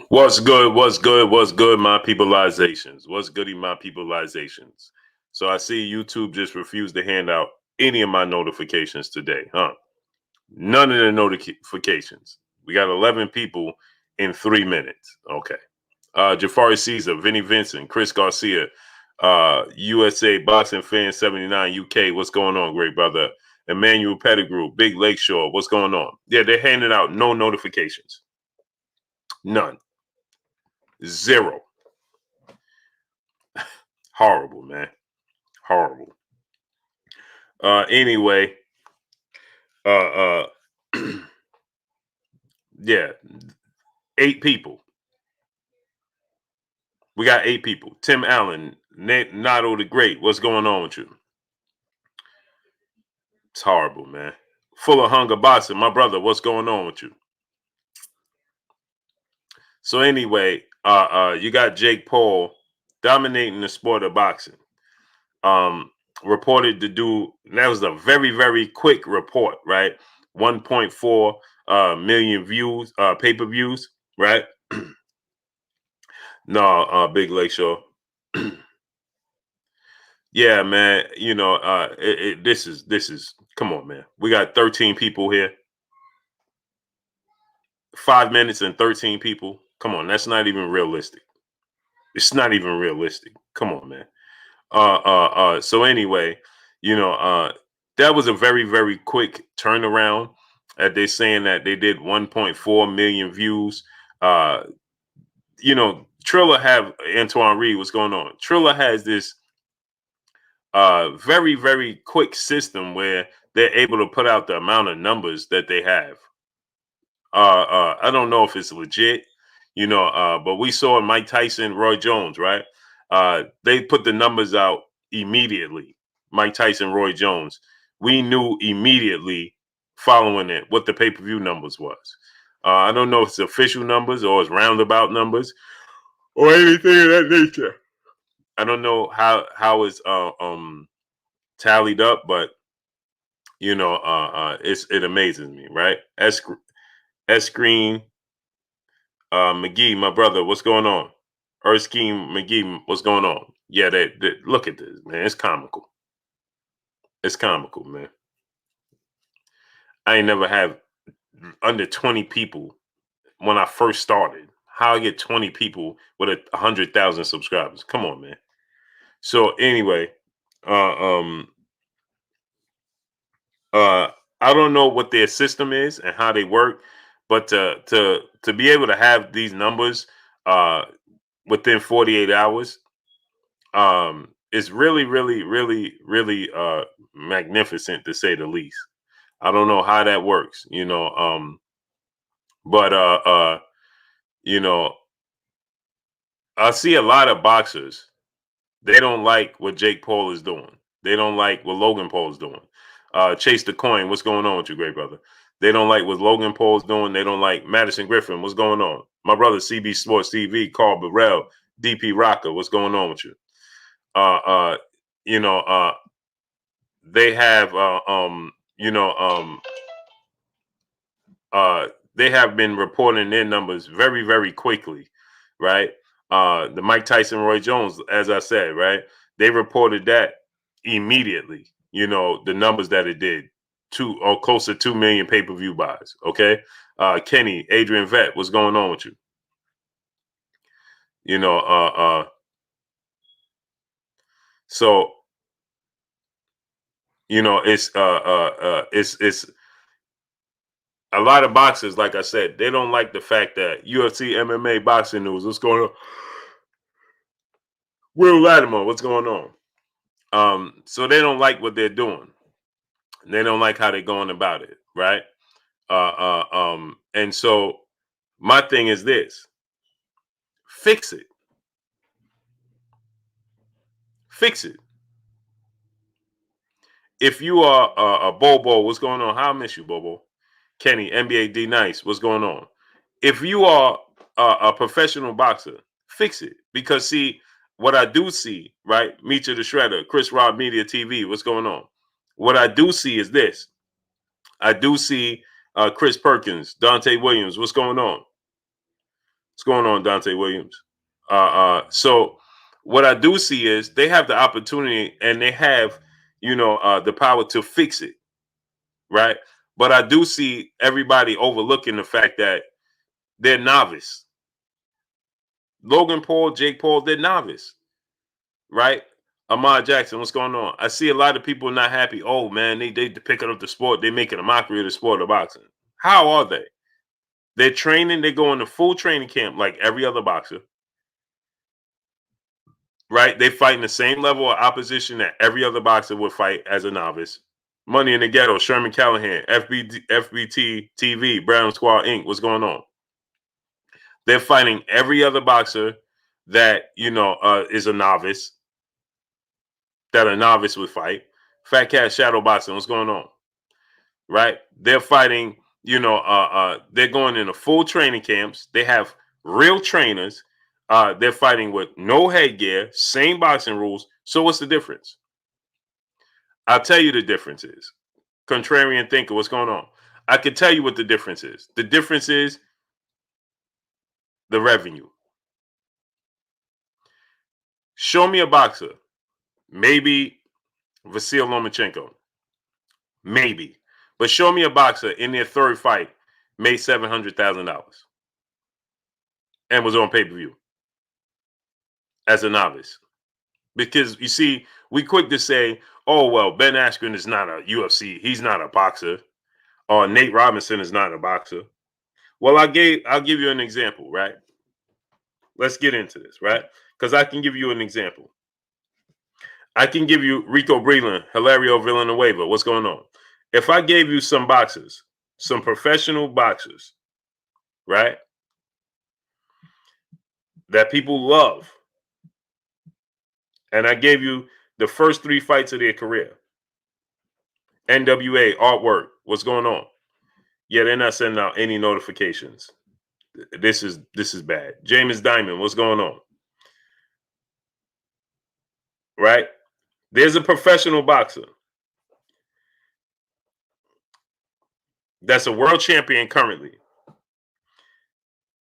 What's good? What's good? What's good, my peopleizations? What's goody, my peopleizations? So I see YouTube just refused to hand out any of my notifications today, huh? None of the notifications. We got 11 people in 3 minutes. Okay. Jafari Caesar, Vinny Vincent, Chris Garcia, USA Boxing Fan 79 UK. What's going on, great brother? Emmanuel Pettigrew, Big Lakeshore. What's going on? Yeah, they're handing out no notifications. None. Zero. Horrible, man. Horrible. Anyway, uh, yeah, 8 people. We got 8 people. Tim Allen, Nato the Great. What's going on with you? It's horrible, man. Full of hunger boxing, my brother. What's going on with you? So anyway, you got Jake Paul dominating the sport of boxing. Reported to do. That was a very, very quick report, right? 1.4 million views, pay-per-views, right? No, Big Lakeshore. Yeah, man. This is. Come on, man. We got 13 people here. 5 minutes and 13 people. Come on, that's not even realistic. It's not even realistic. Come on, man. So anyway, that was a very, very quick turnaround. They're saying that they did 1.4 million views. Triller have Antoine Reed. What's going on? Triller has this very, very quick system where they're able to put out the amount of numbers that they have. I don't know if it's legit, but we saw Mike Tyson, Roy Jones, right? They put the numbers out immediately. Mike Tyson, Roy Jones. We knew immediately following it what the pay-per-view numbers was. I don't know if it's official numbers or it's roundabout numbers or anything of that nature. I don't know how it's tallied up, but it amazes me, right? S Screen McGee, my brother, what's going on? Erskine McGee, what's going on? Yeah, look at this, man. It's comical. It's comical, man. I ain't never have under 20 people when I first started. How I get 20 people with 100,000 subscribers? Come on, man. So anyway, uh, I don't know what their system is and how they work, but to be able to have these numbers within 48 hours is really, really, really, really magnificent to say the least. I don't know how that works, but you know, I see a lot of boxers. They don't like what Jake Paul is doing. They don't like what Logan Paul is doing. Chase the Coin, what's going on with you, great brother? They don't like what Logan Paul's doing. They don't like Madison Griffin. What's going on? My brother, CB Sports TV, Carl Burrell, DP Rocker, what's going on with you? Uh, uh, you know, uh, they have, they have been reporting their numbers very, very quickly, right? The Mike Tyson, Roy Jones, as I said, right? They reported that immediately. The numbers that it did, close to 2 million pay-per-view buys. Okay, Kenny, Adrian Vett, what's going on with you? So it's a lot of boxers, like I said, they don't like the fact that UFC, MMA, boxing news. What's going on? Will Latimer, what's going on? So they don't like what they're doing. They don't like how they're going about it, right? And so my thing is this: fix it, fix it. If you are a Bobo, what's going on? How I miss you, Bobo. Kenny, NBA D Nice, what's going on? If you are a professional boxer, fix it. Because see, what I do see, right? Meet You the Shredder, Chris Rob Media TV, what's going on? What I do see is this. I do see Chris Perkins, Dante Williams, what's going on? What's going on, Dante Williams? So what I do see is they have the opportunity and they have, the power to fix it, right? But I do see everybody overlooking the fact that they're novice. Logan Paul, Jake Paul, they're novice, right? Ahmad Jackson, what's going on? I see a lot of people not happy. Oh man, they picking up the sport, they making a mockery of the sport of boxing. How are they? They're training, they go into full training camp like every other boxer, right? They fighting the same level of opposition that every other boxer would fight as a novice. Money in the Ghetto, Sherman Callahan, FBT TV, Brown Squad Inc. What's going on? They're fighting every other boxer that is a novice, that a novice would fight. Fat Cat Shadow Boxing, what's going on? Right? They're fighting, they're going into full training camps. They have real trainers. They're fighting with no headgear, same boxing rules. So what's the difference? I'll tell you the difference is. Contrarian thinker, what's going on? I can tell you what the difference is. The difference is the revenue. Show me a boxer, maybe Vasil Lomachenko, maybe, but show me a boxer in their third fight made $700,000 and was on pay-per-view as a novice. Because you see, we quick to say, "Oh well, Ben Askren is not a UFC. He's not a boxer," or Nate Robinson is not a boxer. Well, I'll give you an example, right? Let's get into this, right? Because I can give you an example. I can give you Rico Breland, Hilario Villanueva. What's going on? If I gave you some boxers, some professional boxers, right, that people love, and I gave you the first 3 fights of their career, NWA, artwork, what's going on? Yeah, they're not sending out any notifications. This is bad. James Diamond, what's going on? Right? There's a professional boxer that's a world champion currently.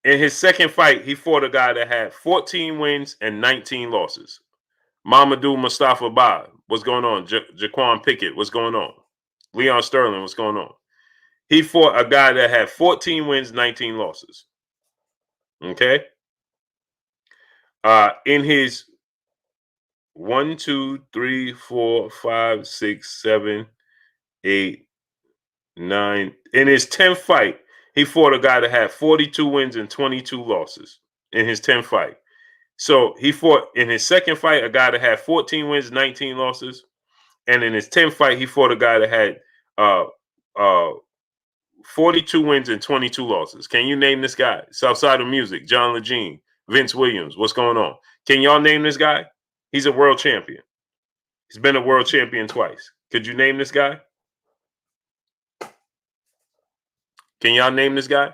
In his second fight, he fought a guy that had 14 wins and 19 losses. Mamadou Mustafa Ba, what's going on? Jaquan Pickett, what's going on? Leon Sterling, what's going on? He fought a guy that had 14 wins, 19 losses. Okay? In his 1, 2, 3, 4, 5, 6, 7, 8, 9. In his 10th fight, he fought a guy that had 42 wins and 22 losses in his 10th fight. So he fought in his second fight a guy that had 14 wins, 19 losses. And in his 10th fight, he fought a guy that had uh, uh, 42 wins and 22 losses. Can you name this guy? Southside of Music, John Legene, Vince Williams. What's going on? Can y'all name this guy? He's a world champion. He's been a world champion twice. Could you name this guy? Can y'all name this guy?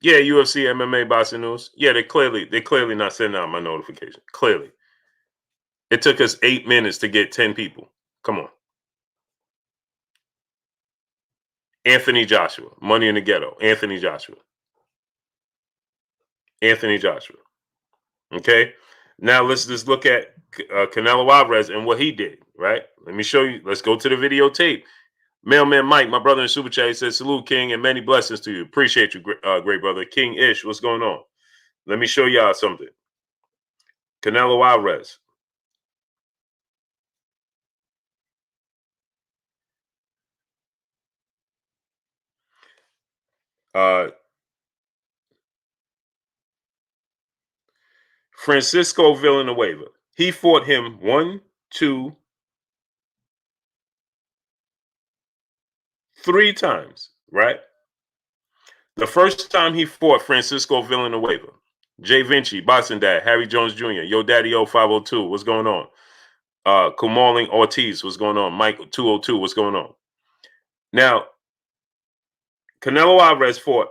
Yeah, UFC, MMA, boxing news. Yeah, they clearly not sending out my notification. Clearly, it took us 8 minutes to get 10 people. Come on, Anthony Joshua, Money in the Ghetto. Anthony Joshua. Anthony Joshua. Okay, now let's just look at Canelo Alvarez and what he did. Right? Let me show you. Let's go to the videotape. Mailman Mike, my brother in Super Chat, he says, "Salute, King, and many blessings to you. Appreciate you, great brother. King Ish, what's going on? Let me show y'all something. Canelo Alvarez. Uh, Francisco Villanueva. He fought him 1, 2, 3 times, right? The first time he fought Francisco Villanueva, Jay Vinci, Boxing Dad, Harry Jones Jr., Yo Daddy O 502, what's going on? Kumaling Ortiz, what's going on? Michael 202, what's going on? Now, Canelo Alvarez fought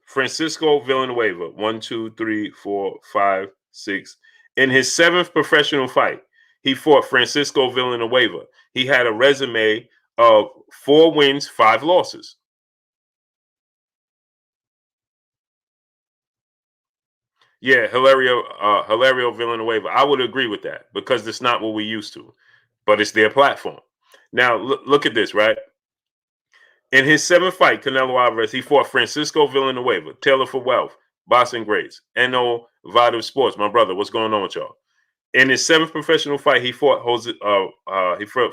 Francisco Villanueva 1, 2, 3, 4, 5, 6. In his 7th professional fight, he fought Francisco Villanueva. He had a resume of 4 wins, 5 losses. Yeah, Hilario Villanueva. I would agree with that because it's not what we used to, but it's their platform. Now, look at this, right? In his 7th fight, Canelo Alvarez, he fought Francisco Villanueva, Taylor for Wealth, Boxing Greats, NO Vital Sports. My brother, what's going on with y'all? In his 7th professional fight, he fought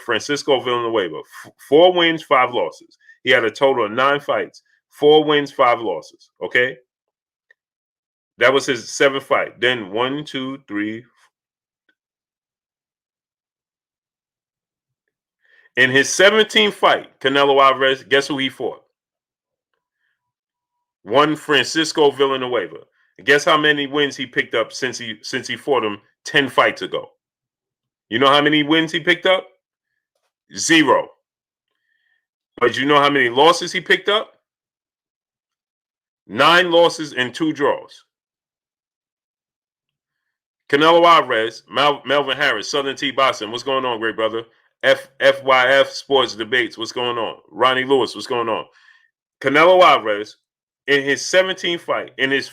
Francisco Villanueva. 4 wins, 5 losses. He had a total of 9 fights, 4 wins, 5 losses. Okay, that was his 7th fight. Then 1, 2, 3. In his 17th fight, Canelo Alvarez, guess who he fought? One Francisco Villanueva. Guess how many wins he picked up since he fought him 10 fights ago? You know how many wins he picked up? 0. But you know how many losses he picked up? 9 losses and 2 draws. Canelo Alvarez, Melvin Harris, Southern T Boxing. What's going on, great brother? FYF Sports Debates. What's going on? Ronnie Lewis. What's going on? Canelo Alvarez, in his 17th fight, in his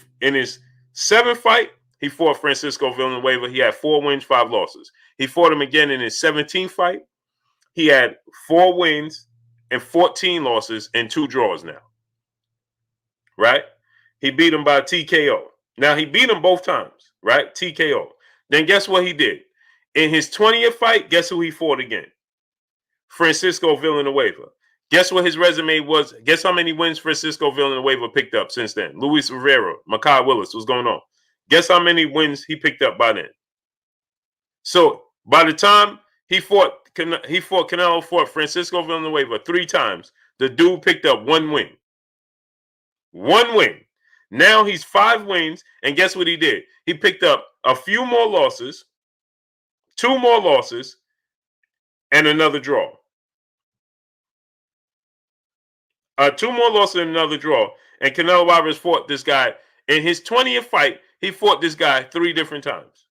7th fight, he fought Francisco Villanueva. He had 4 wins, 5 losses. He fought him again in his 17th fight. He had 4 wins and 14 losses and 2 draws now. Right? He beat him by TKO. Now, he beat him both times, right? TKO. Then guess what he did? In his 20th fight, guess who he fought again? Francisco Villanueva. Guess what his resume was? Guess how many wins Francisco Villanueva picked up since then? Luis Rivera, Makai Willis, what's going on? Guess how many wins he picked up by then? So by the time Canelo fought Francisco Villanueva 3 times, the dude picked up 1 win. 1 win. Now he's 5 wins, and guess what he did? He picked up a few more losses, 2 more losses, and another draw. 2 more losses and another draw. And Canelo Alvarez fought this guy in his 20th fight. He fought this guy 3 different times,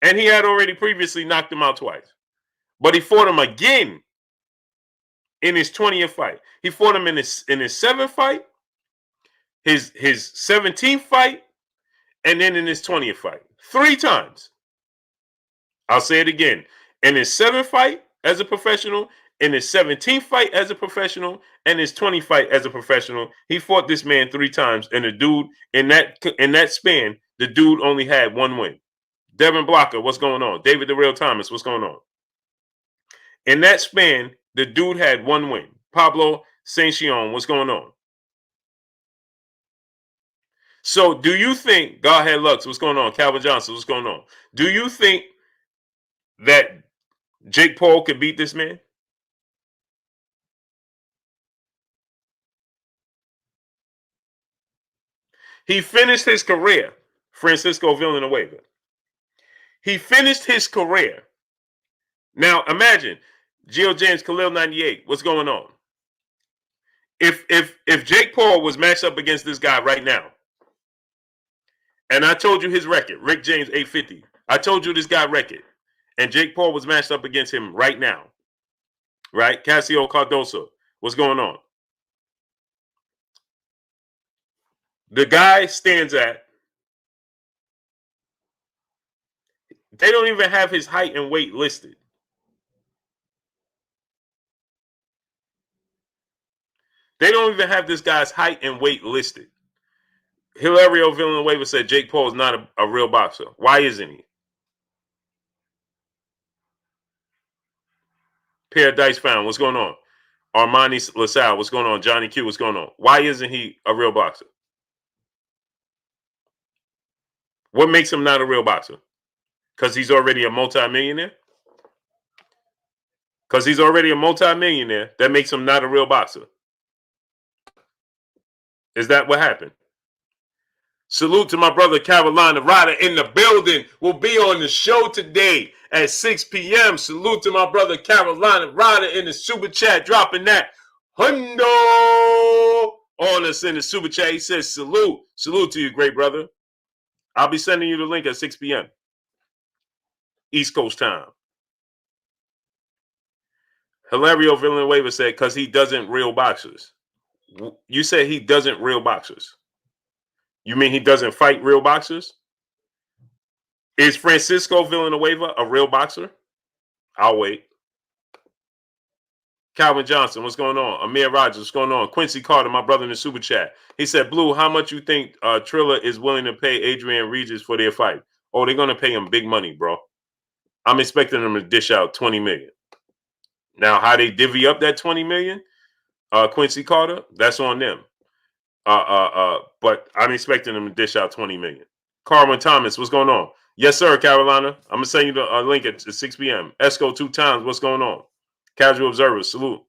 and he had already previously knocked him out twice. But he fought him again in his 20th fight. He fought him in his 7th fight, his 17th fight, and then in his 20th fight. 3 times. I'll say it again. In his 7th fight as a professional, in his 17th fight as a professional, and his 20th fight as a professional, he fought this man 3 times. And the dude in that span, the dude only had 1 win. Devin Blocker, what's going on? David the Real Thomas, what's going on? In that span, the dude had 1 win. Pablo Saint-Chion, what's going on? So do you think, Godhead Lux, what's going on? Calvin Johnson, what's going on? Do you think that Jake Paul could beat this man? He finished his career, Francisco Villanueva. He finished his career. Now imagine, Gio James, Khalil 98, what's going on? If Jake Paul was matched up against this guy right now, and I told you his record, Rick James 850. I told you this guy record, and Jake Paul was matched up against him right now, right? Casio Cardoso, what's going on? The guy stands at, they don't even have his height and weight listed. They don't even have this guy's height and weight listed. Hilario Villanueva said Jake Paul is not a real boxer. Why isn't he? Paradise Found, what's going on? Armani LaSalle, what's going on? Johnny Q, what's going on? Why isn't he a real boxer? What makes him not a real boxer? Because he's already a multimillionaire? Because he's already a multimillionaire, that makes him not a real boxer. Is that what happened? Salute to my brother Carolina Ryder in the building. Will be on the show today at 6 p.m. Salute to my brother Carolina Ryder in the super chat, dropping that hundo on us in the super chat. He says salute. Salute to you, great brother. I'll be sending you the link at 6 p.m. East Coast time. Hilario Villanueva said, because he doesn't real boxers. You said he doesn't real boxers. You mean he doesn't fight real boxers? Is Francisco Villanueva a real boxer? I'll wait. Calvin Johnson, what's going on? Amir Rogers, what's going on? Quincy Carter, my brother in the super chat. He said, Blue, how much you think Triller is willing to pay Adrian Regis for their fight? Oh, they're going to pay him big money, bro. I'm expecting them to dish out $20 million. Now, how they divvy up that $20 million, Quincy Carter, that's on them. But I'm expecting them to dish out $20 million. Carwin Thomas, what's going on? Yes, sir, Carolina. I'm going to send you the link at 6 p.m. Esco 2 times, what's going on? Casual observer, salute.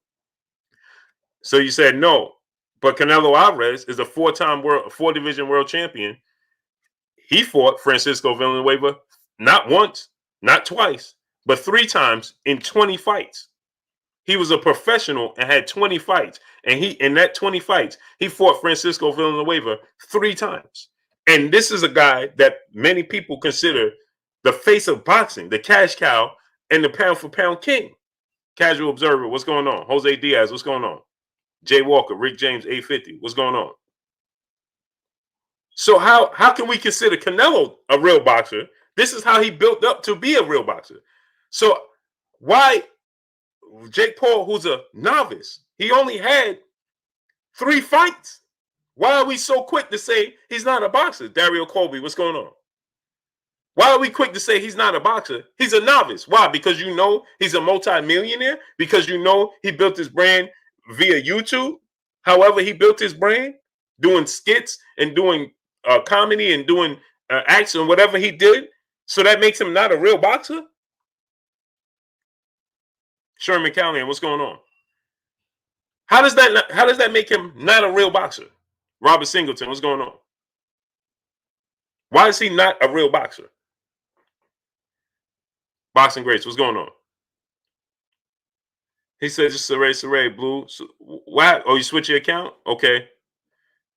So you said no, but Canelo Alvarez is a four-division world champion. He fought Francisco Villanueva not once, not twice, but 3 times in 20 fights. He was a professional and had 20 fights. And in that 20 fights, he fought Francisco Villanueva 3 times. And this is a guy that many people consider the face of boxing, the cash cow, and the pound-for-pound king. Casual observer, what's going on? Jose Diaz, what's going on? Jay Walker, Rick James, 850, what's going on? So how can we consider Canelo a real boxer? This is how he built up to be a real boxer. So why Jake Paul, who's a novice, he only had 3 fights? Why are we so quick to say he's not a boxer? Dario Colby, what's going on? Why are we quick to say he's not a boxer? He's a novice. Why? Because you know he's a multi-millionaire? Because you know he built his brand via YouTube? However he built his brand, doing skits and doing comedy and doing acts and whatever he did, so that makes him not a real boxer? Sherman Callahan, what's going on? How does that make him not a real boxer? Robert Singleton, what's going on? Why is he not a real boxer? Boxing Greats, what's going on? He said, just Saray, Blue. So, why? Oh, you switch your account? Okay.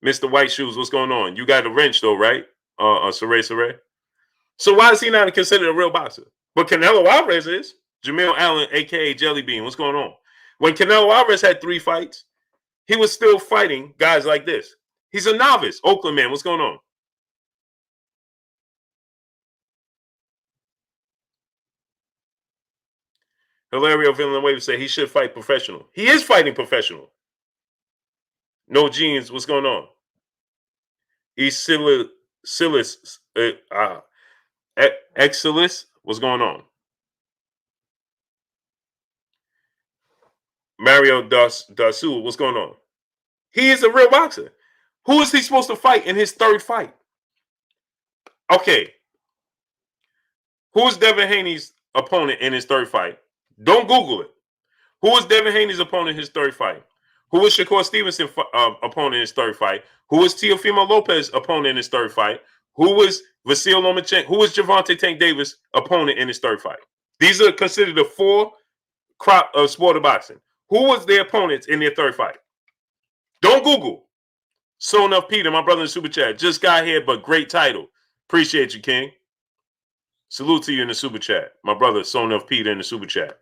Mr. White Shoes, what's going on? You got a wrench, though, right? Saray. So why is he not considered a real boxer? But Canelo Alvarez is. Jamil Allen, a.k.a. Jelly Bean, what's going on? When Canelo Alvarez had 3 fights, he was still fighting guys like this. He's a novice. Oakland man, what's going on? Hilario Villanueva say he should fight professional. He is fighting professional. No Jeans, what's going on? Exilis, Exilis, what's going on? Mario Dasu, what's going on? He is a real boxer. Who is he supposed to fight in his 3rd fight? Okay. Who is Devin Haney's opponent in his 3rd fight? Don't Google it. Who was Devin Haney's opponent in his 3rd fight? Who was Shakur Stevenson opponent in his 3rd fight? Who was Teofimo Lopez opponent in his 3rd fight? Who was Vasil Lomachenko? Who was Gervonta Tank Davis opponent in his 3rd fight? These are considered the 4 crop of sport of boxing. Who was their opponents in their 3rd fight? Don't Google. So enough, Peter, my brother in the super chat. Just got here, but great title. Appreciate you, King. Salute to you in the super chat. My brother, So enough, Peter in the super chat.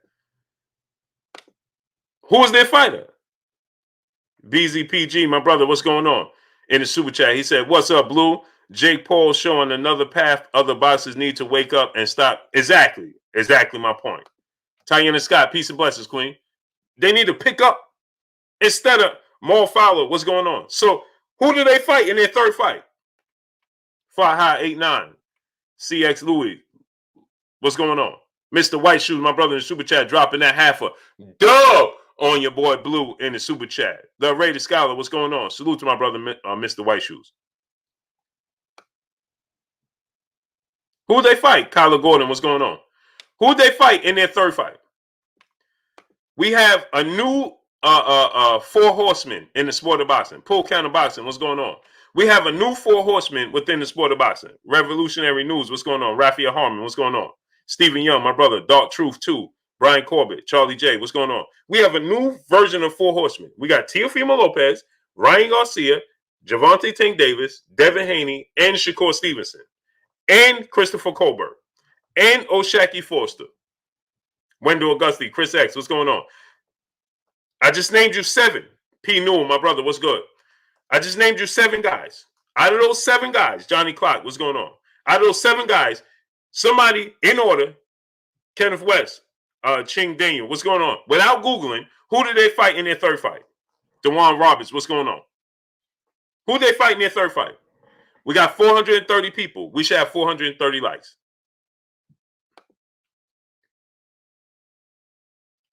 Who was their fighter? BZPG, my brother, what's going on? In the super chat, he said, what's up, Blue? Jake Paul showing another path other boxers need to wake up and stop. Exactly my point. Tiana Scott, peace and blessings, Queen. They need to pick up instead of Mo Fowler. What's going on? So who do they fight in their 3rd fight? Fight High 89. CX Louis. What's going on? Mr. White Shoes, my brother in the super chat, dropping that half a dub on your boy Blue in the super chat. The Rated Scholar, what's going on? Salute to my brother, Mr. White Shoes. Who would they fight? Kyler Gordon, what's going on? Who would they fight in their 3rd fight? We have a new 4 horsemen in the sport of boxing. Pull counter boxing, what's going on? We have a new 4 horsemen within the sport of boxing. Revolutionary News, what's going on? Raphael Harmon, what's going on? Stephen Young, my brother. Dark Truth 2. Brian Corbett, Charlie J, what's going on? We have a new version of 4 horsemen. We got Teofimo Lopez, Ryan Garcia, Gervonta Tank Davis, Devin Haney, and Shakur Stevenson, and Christopher Colbert. and O'Shaquie Foster. Wendell Auguste, Chris X, what's going on? I just named you 7. P. Newell, my brother, what's good? I just named you 7 guys. Out of those 7 guys, Johnny Clock, what's going on? Out of those 7 guys, somebody in order, Kenneth West, Ching Daniel, what's going on? Without Googling, who did they fight in their third fight? DeJuan Roberts, what's going on? Who did they fight in their third fight? We got 430 people. We should have 430 likes.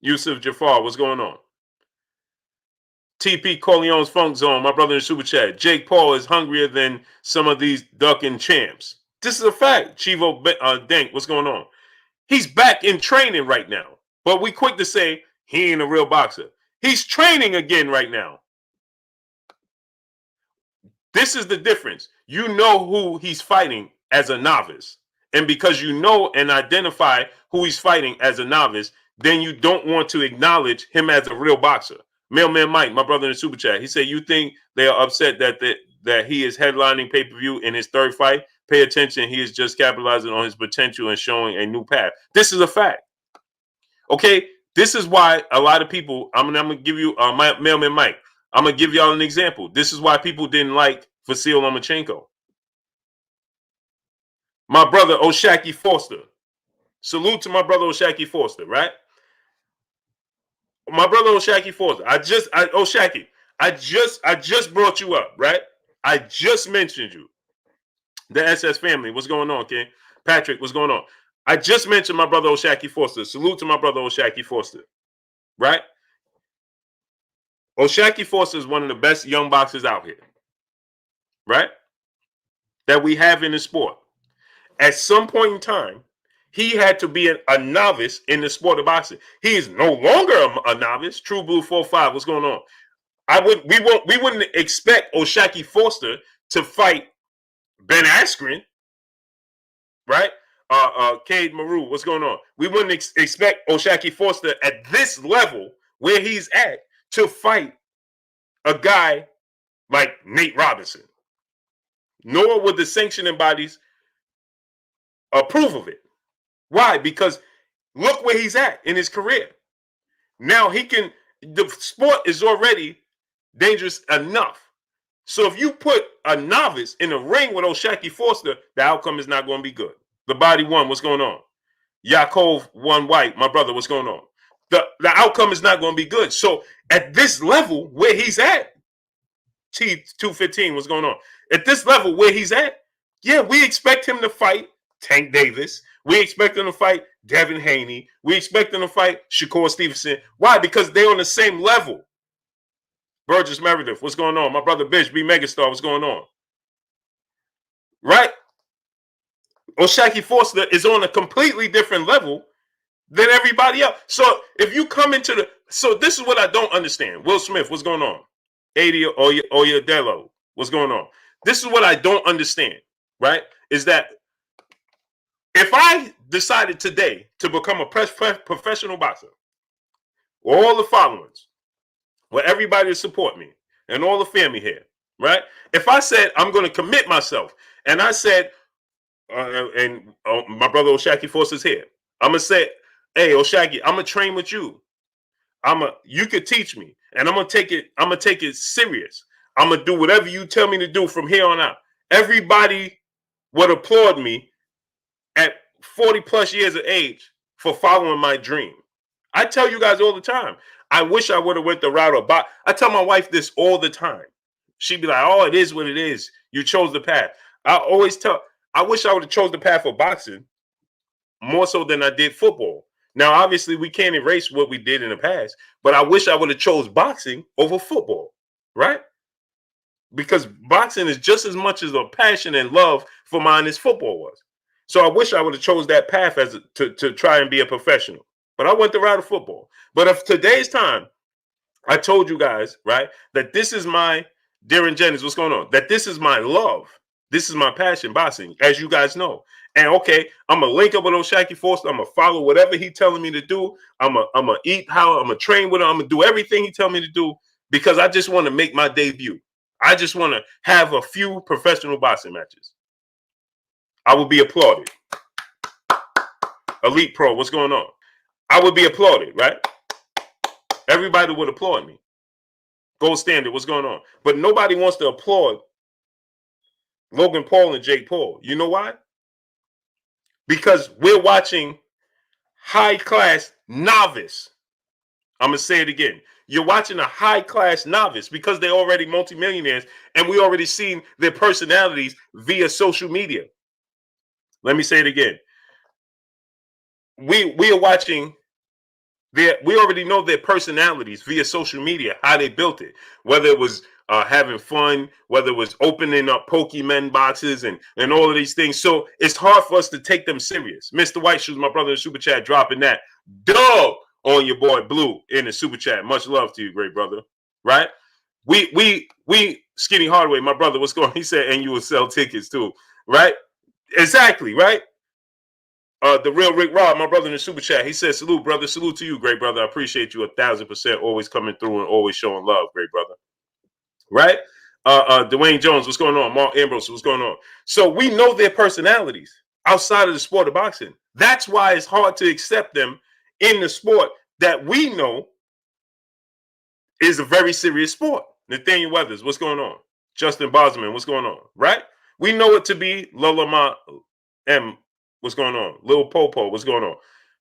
Yusuf Jafar, what's going on? TP Corleone's Funk Zone, my brother in Super Chat. Jake Paul is hungrier than some of these ducking champs. This is a fact. Chivo Denk, what's going on? He's back in training right now. But we quick to say he ain't a real boxer. He's training again right now. This is the difference. You know who he's fighting as a novice. And because you know and identify who he's fighting as a novice, then you don't want to acknowledge him as a real boxer. Mailman Mike, my brother in the Super Chat, he said, you think they are upset that he is headlining pay-per-view in his third fight? Pay attention. He is just capitalizing on his potential and showing a new path. This is a fact. Okay? This is why a lot of people, I'm going to give you, Mailman Mike, I'm going to give y'all an example. This is why people didn't like Vasil Lomachenko. My brother, O'Shaquie Foster. Salute to my brother, O'Shaquie Foster, right? My brother O'Shaquie Foster. O'Shaquie, I just brought you up, right? I just mentioned you. The SS family, what's going on, King? Patrick, what's going on? I just mentioned my brother O'Shaquie Foster. Salute to my brother O'Shaquie Foster, right? O'Shaquie Foster is one of the best young boxers out here, right? That we have in the sport. At some point in time, he had to be a novice in the sport of boxing. He is no longer a novice. True Blue 45, what's going on? We wouldn't expect O'Shaquie Foster to fight Ben Askren, right? Cade Maru, what's going on? We wouldn't expect O'Shaquie Foster at this level where he's at to fight a guy like Nate Robinson. Nor would the sanctioning bodies approve of it. Why? Because look where he's at in his career. Now the sport is already dangerous enough. So if you put a novice in a ring with O'Shaquie Foster, the outcome is not going to be good. The body won, what's going on? Yaakov one white, my brother, what's going on? The outcome is not going to be good. So at this level where he's at, T215, what's going on? At this level where he's at, yeah, we expect him to fight Tank Davis. We expect him to fight Devin Haney. We expect him to fight Shakur Stevenson. Why? Because they're on the same level. Burgess Meredith, what's going on? My brother Bish, B Megastar, what's going on? Right? O'Shaquie Foster is on a completely different level than everybody else. So if you come into so this is what I don't understand. Will Smith, what's going on? Adi Oyedello, what's going on? This is what I don't understand, right? Is that if I decided today to become a professional boxer, all the followers, with everybody to support me and all the family here, right? If I said I'm going to commit myself and I said, my brother O'Shaquie Foster's here, I'm going to say, hey, O'Shaquie, I'm going to train with you. You could teach me and I'm going to take it serious. I'm going to do whatever you tell me to do from here on out. Everybody would applaud me at 40 plus years of age for following my dream. I tell you guys all the time, I wish I would have went the route of boxing. I tell my wife this all the time. She'd be like, oh, it is what it is. You chose the path. I wish I would have chose the path for boxing more so than I did football. Now, obviously, we can't erase what we did in the past, but I wish I would have chose boxing over football, right? Because boxing is just as much as a passion and love for mine as football was. So I wish I would have chose that path to try and be a professional. But I went the route of football. But if today's time, I told you guys, right, that this is my, Darren Jennings, what's going on? That this is my love. This is my passion, boxing, as you guys know. And okay, I'm going to link up with O'Shaquie Foster. I'm going to follow whatever he's telling me to do. I'm going to eat how, I'm going to train with him. I'm going to do everything he tells me to do because I just want to make my debut. I just want to have a few professional boxing matches. I will be applauded. Elite Pro, what's going on? I would be applauded, right? Everybody would applaud me. Gold Standard, what's going on? But nobody wants to applaud Logan Paul and Jake Paul. You know why? Because we're watching high-class novice. I'm going to say it again. You're watching a high-class novice because they're already multimillionaires, and we already seen their personalities via social media. Let me say it again. We are watching we already know their personalities via social media, how they built it, whether it was having fun, whether it was opening up Pokemon boxes and all of these things. So it's hard for us to take them serious. Mr. White Shoes, my brother in the super chat, dropping that dub on your boy Blue in the super chat. Much love to you, great brother. Right? We Skinny Hardaway, my brother, what's going on? He said, and you will sell tickets too. Right? Exactly, right? The real Rick Rob, my brother in the super chat, he says, salute, brother. Salute to you, great brother. I appreciate you 1,000%. Always coming through and always showing love, great brother. Right? Dwayne Jones, what's going on? Mark Ambrose, what's going on? So we know their personalities outside of the sport of boxing. That's why it's hard to accept them in the sport that we know is a very serious sport. Nathaniel Weathers, what's going on? Justin Bosman, what's going on? Right? We know it to be Lola M. What's going on? Lil Popo, what's going on?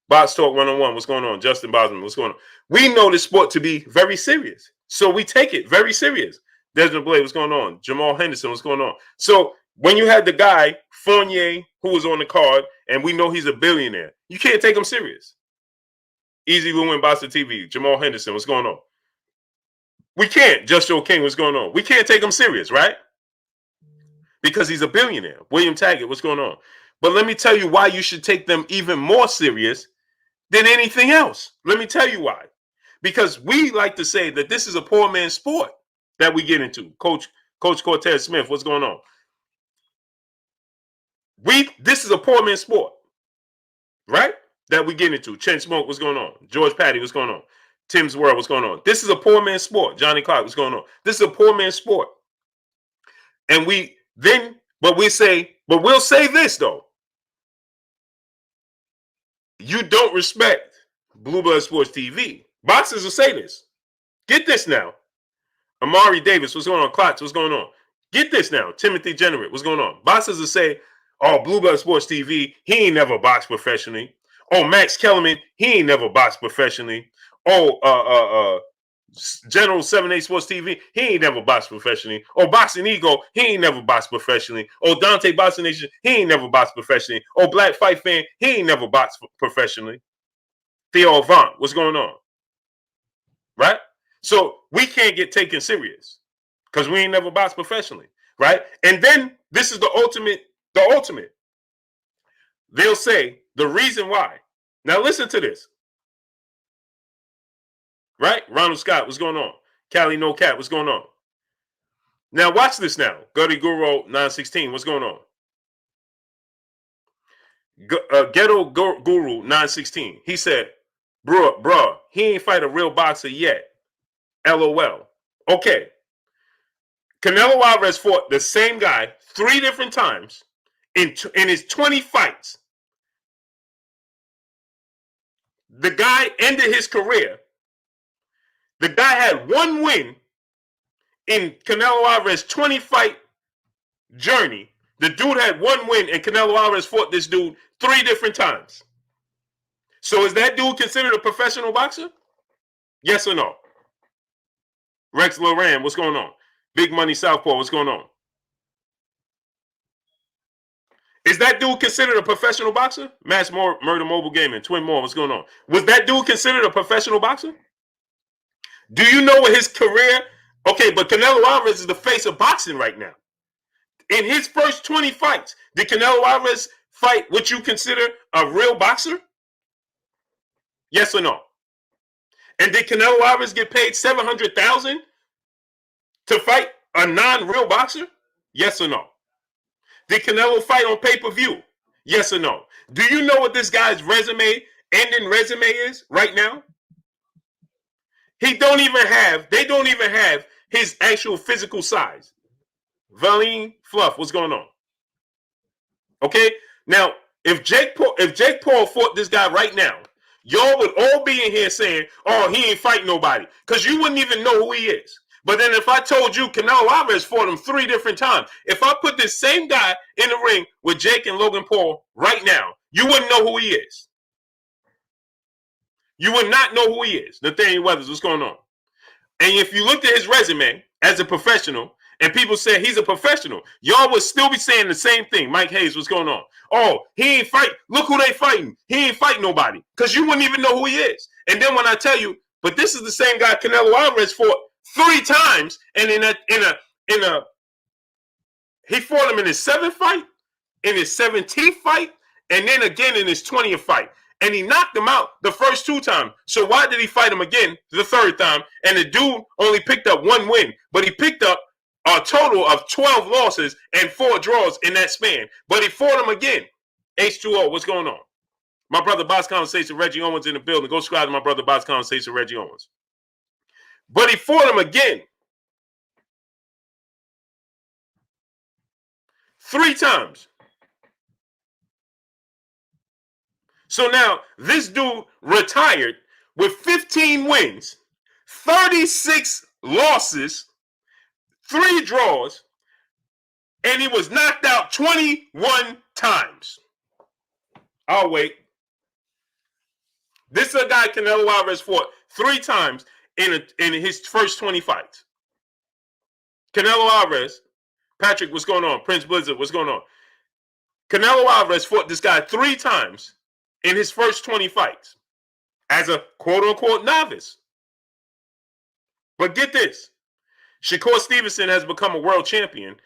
Box Talk 101, what's going on? Justin Bosman, what's going on? We know this sport to be very serious. So we take it very serious. Desmond Blade, what's going on? Jamal Henderson, what's going on? So when you had the guy, Fournier, who was on the card, and we know he's a billionaire, you can't take him serious. Easy Lewin, Boxer TV, Jamal Henderson, what's going on? We can't. Just Joe King, what's going on? We can't take him serious, right? Because he's a billionaire. William Taggart, what's going on? But let me tell you why you should take them even more serious than anything else. Let me tell you why. Because we like to say that this is a poor man's sport that we get into. Coach Cortez Smith, what's going on? This is a poor man's sport, right? That we get into. Chen Smoke, what's going on? George Patty, what's going on? Tim's World, what's going on? This is a poor man's sport. Johnny Clark, what's going on? This is a poor man's sport. And we'll say this though. You don't respect Blue Blood Sports TV. Boxers will say this. Get this now. Amari Davis, what's going on? Klotz, what's going on? Get this now. Timothy Generate, what's going on? Boxers will say, oh, Blue Blood Sports TV, he ain't never boxed professionally. Oh, Max Kellerman, he ain't never boxed professionally. Oh, General 7A Sports TV, he ain't never boxed professionally. Oh, Boxing Ego, he ain't never boxed professionally. Oh, Dante Boxing Nation, he ain't never boxed professionally. Oh, Black Fight Fan, he ain't never boxed professionally. Theo Avant, what's going on? Right? So we can't get taken serious because we ain't never boxed professionally. Right? And then this is the ultimate. They'll say the reason why. Now listen to this. Right? Ronald Scott, what's going on? Cali No Cat, what's going on? Now watch this now. Gutty Guru 916, what's going on? Ghetto Guru 916. He said, bruh, he ain't fight a real boxer yet. LOL. Okay. Canelo Alvarez fought the same guy 3 different times in his 20 fights. The guy ended his career. The guy had 1 win in Canelo Alvarez's 20-fight journey. The dude had 1 win, and Canelo Alvarez fought this dude 3 different times. So is that dude considered a professional boxer? Yes or no? Rex Loran, what's going on? Big Money Southpaw, what's going on? Is that dude considered a professional boxer? Mass Murder Mobile Gaming, Twin Moore, what's going on? Was that dude considered a professional boxer? Do you know what his career? Okay, but Canelo Alvarez is the face of boxing right now. In his first 20 fights, did Canelo Alvarez fight what you consider a real boxer? Yes or no? And did Canelo Alvarez get paid $700,000 to fight a non-real boxer? Yes or no? Did Canelo fight on pay-per-view? Yes or no? Do you know what this guy's resume is right now? They don't even have his actual physical size. Valine Fluff, what's going on? Okay? Now, If Jake Paul fought this guy right now, y'all would all be in here saying, "Oh, he ain't fighting nobody," because you wouldn't even know who he is. But then if I told you Canelo Alvarez fought him 3 different times, if I put this same guy in the ring with Jake and Logan Paul right now, you wouldn't know who he is. You would not know who he is. Nathaniel Weathers, what's going on? And if you looked at his resume as a professional, and people say he's a professional, y'all would still be saying the same thing. Mike Hayes, what's going on? Oh, he ain't fight. Look who they fighting. He ain't fighting nobody, because you wouldn't even know who he is. And then when I tell you, but this is the same guy Canelo Alvarez fought 3 times, and he fought him in his 7th fight, in his 17th fight, and then again in his 20th fight. And he knocked him out the first 2 times. So why did he fight him again the 3rd time? And the dude only picked up 1 win, but he picked up a total of 12 losses and 4 draws in that span. But he fought him again. H2O, what's going on? My brother Box Conversation, Reggie Owens in the building. Go subscribe to my brother Box Conversation, Reggie Owens. But he fought him again 3 times. So now this dude retired with 15 wins, 36 losses, 3 draws, and he was knocked out 21 times. I'll wait. This is a guy Canelo Alvarez fought 3 times in his first 20 fights. Canelo Alvarez, Patrick, what's going on? Prince Blizzard, what's going on? Canelo Alvarez fought this guy 3 times in his first 20 fights as a quote-unquote novice. But get this. Shakur Stevenson has become a world champion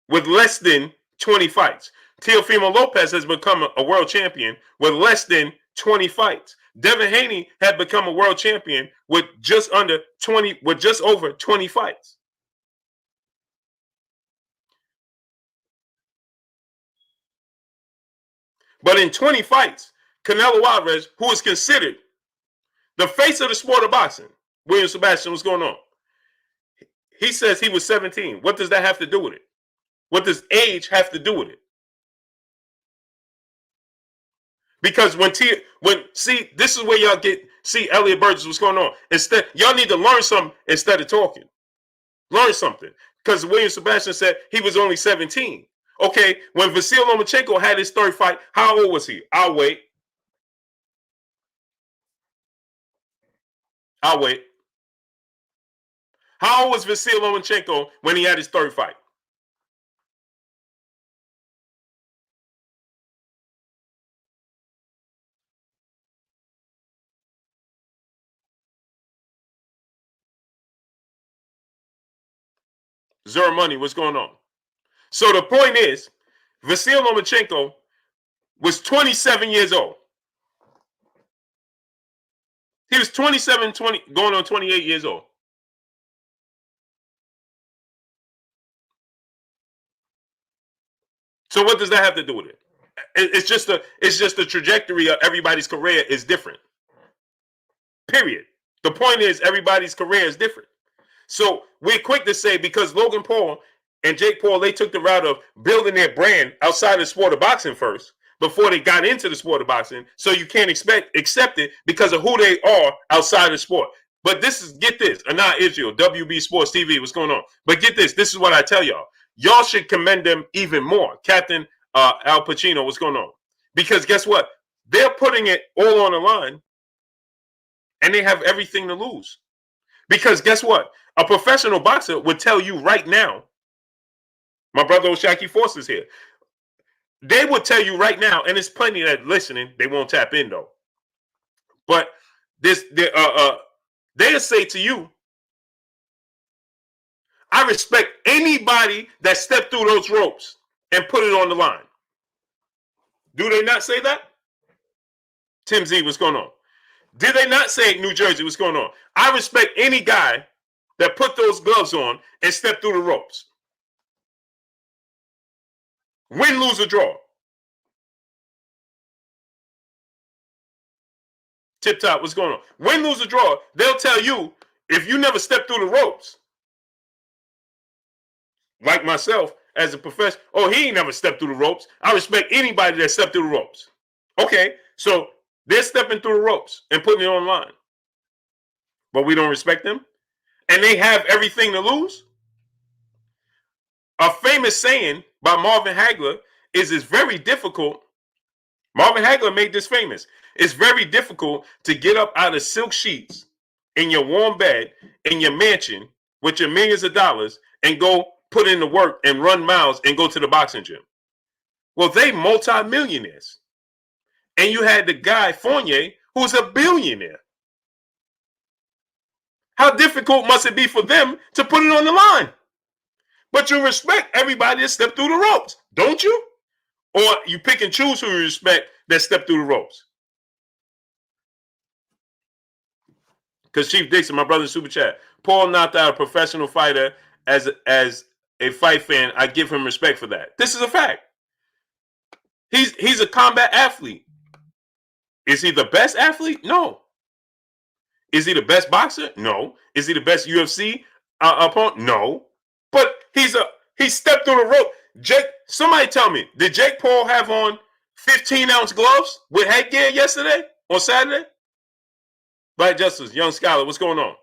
with less than 20 fights. Teofimo Lopez has become a world champion with less than 20 fights. Devin Haney had become a world champion with just over 20 fights. But in 20 fights, Canelo Alvarez, who is considered the face of the sport of boxing, William Sebastian, what's going on? He says he was 17. What does that have to do with it? What does age have to do with it? Because see, this is where y'all see Elliot Burgess, what's going on? Instead, y'all need to learn something instead of talking. Learn something. Because William Sebastian said he was only 17. Okay, when Vasyl Lomachenko had his 3rd fight, how old was he? I'll wait. How old was Vasyl Lomachenko when he had his 3rd fight? Zero Money, what's going on? So the point is, Vasyl Lomachenko was 27 years old. He was 27, going on 28 years old. So what does that have to do with it? It's just the trajectory of everybody's career is different. Period. The point is everybody's career is different. So we're quick to say because Logan Paul and Jake Paul, they took the route of building their brand outside the sport of boxing first before they got into the sport of boxing. So you can't accept it because of who they are outside the sport. But get this, Anna Israel, WB Sports TV, what's going on? But get this, this is what I tell y'all. Y'all should commend them even more. Captain Al Pacino, what's going on? Because guess what? They're putting it all on the line and they have everything to lose. Because guess what? A professional boxer would tell you right now, my brother Oshaki Force is here. They would tell you right now, and there's plenty that listening, they won't tap in though. But they'll say to you, I respect anybody that stepped through those ropes and put it on the line. Do they not say that? Tim Z, what's going on? Did they not say New Jersey, what's going on? I respect any guy that put those gloves on and stepped through the ropes. Win, lose, or draw. Tip top, what's going on? Win, lose, or draw. They'll tell you if you never stepped through the ropes. Like myself, as a professional. Oh, he ain't never stepped through the ropes. I respect anybody that stepped through the ropes. Okay, so they're stepping through the ropes and putting it online, but we don't respect them, and they have everything to lose. A famous saying by Marvin Hagler is, it's very difficult. Marvin Hagler made this famous. It's very difficult to get up out of silk sheets in your warm bed in your mansion with your millions of dollars and go put in the work and run miles and go to the boxing gym. Well, they multi-millionaires. And you had the guy, Fournier, who's a billionaire. How difficult must it be for them to put it on the line? But you respect everybody that stepped through the ropes, don't you? Or you pick and choose who you respect that step through the ropes? Because Chief Dixon, my brother in Super Chat, Paul knocked out a professional fighter as a fight fan. I give him respect for that. This is a fact. He's a combat athlete. Is he the best athlete? No. Is he the best boxer? No. Is he the best UFC opponent? No. But he stepped through the rope. Somebody tell me, did Jake Paul have on 15-ounce gloves with headgear yesterday on Saturday? Black Justice, Young Scholar, what's going on?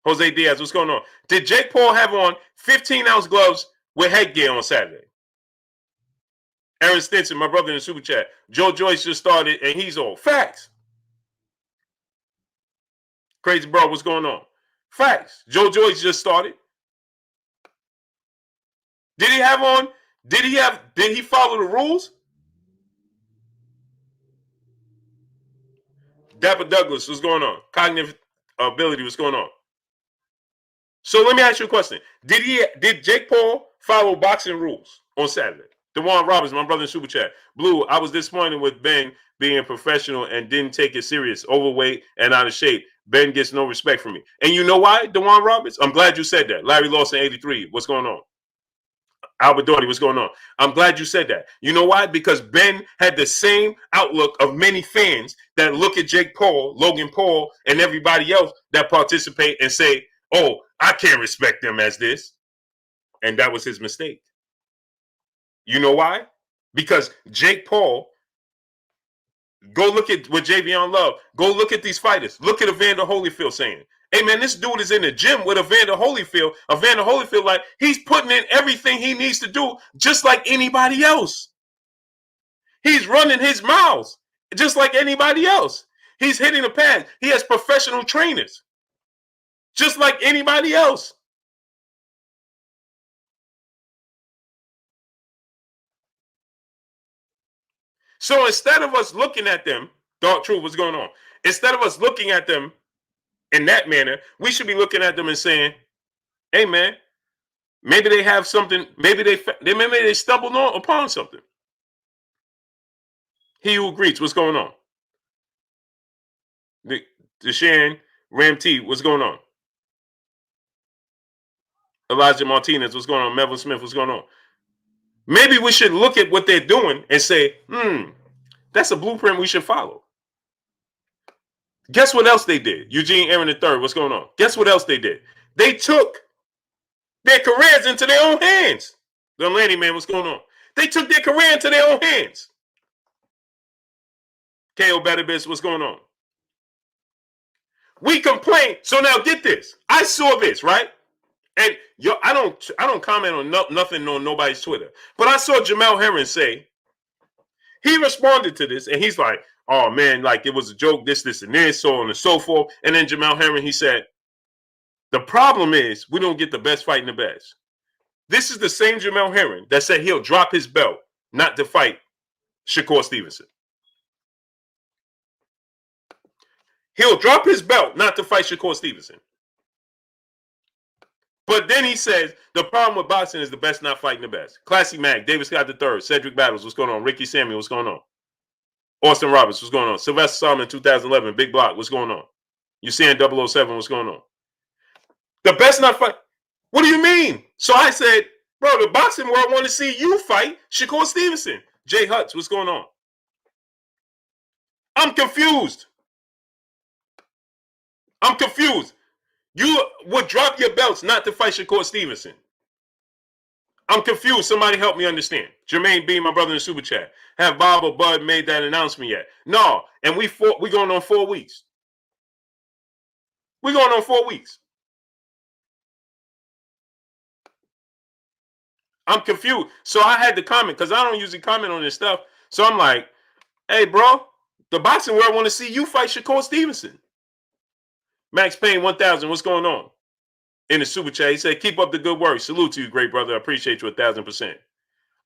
Jose Diaz, what's going on? Did Jake Paul have on 15-ounce gloves with headgear on Saturday? Aaron Stinson, my brother in the Super Chat. Joe Joyce just started and he's old. Facts. Crazy Bro, what's going on? Facts. Joe Joyce just started. Did he have on? Did he follow the rules? Dapper Douglas, what's going on? Cognitive ability, what's going on? So let me ask you a question. Did Jake Paul follow boxing rules on Saturday? DeJuan Roberts, my brother in Super Chat. Blue, I was disappointed with Ben being professional and didn't take it serious, overweight and out of shape. Ben gets no respect from me. And you know why, DeJuan Roberts? I'm glad you said that. Larry Lawson, 83, what's going on? Albert Doherty, what's going on? I'm glad you said that. You know why? Because Ben had the same outlook of many fans that look at Jake Paul, Logan Paul, and everybody else that participate and say, oh, I can't respect them as this. And that was his mistake. You know why? Because Jake Paul, go look at what Javion Love, go look at these fighters. Look at Evander Holyfield saying, hey, man, this dude is in the gym with Evander Holyfield. Evander Holyfield, like, he's putting in everything he needs to do just like anybody else. He's running his miles just like anybody else. He's hitting the pads. He has professional trainers just like anybody else. So instead of us looking at them, Dark Truth, what's going on? Instead of us looking at them in that manner, we should be looking at them and saying, hey, man, maybe they have something. Maybe they stumbled upon something. He who greets, what's going on? Deshaun Ram T, what's going on? Elijah Martinez, what's going on? Melvin Smith, what's going on? Maybe we should look at what they're doing and say, that's a blueprint we should follow. Guess what else they did? Eugene Aaron III, what's going on? Guess what else they did? They took their careers into their own hands. The Lanny man, what's going on? They took their career into their own hands. KO Better Biz, what's going on? We complain. So now get this. I saw this, right? And I don't comment on nothing on nobody's Twitter. But I saw Jamel Herring say, he responded to this, and he's like, oh, man, like it was a joke, this, and this, so on and so forth. And then Jamel Herring, he said, the problem is we don't get the best fighting the best. This is the same Jamel Herring that said he'll drop his belt not to fight Shakur Stevenson. He'll drop his belt not to fight Shakur Stevenson. But then he says the problem with boxing is the best not fighting the best. Classy Mac, David Scott III, Cedric Battles, what's going on? Ricky Samuel, what's going on? Austin Roberts, what's going on? Sylvester Solomon, 2011, Big Block, what's going on? You seeing 007, what's going on? The best not fight. What do you mean? So I said, bro, the boxing world want to see you fight Shakur Stevenson. Jay Hutz, what's going on? I'm confused. You would drop your belts not to fight Shakur Stevenson. I'm confused. Somebody help me understand. Jermaine B, my brother in the super chat. Have Bob or Bud made that announcement yet? No. And we going on 4 weeks. We going on 4 weeks. I'm confused. So I had to comment because I don't usually comment on this stuff. So I'm like, hey, bro, the boxing world want to see you fight Shakur Stevenson. Max Payne 1000, what's going on? In the super chat, he said, keep up the good work. Salute to you, great brother. I appreciate you 1000%.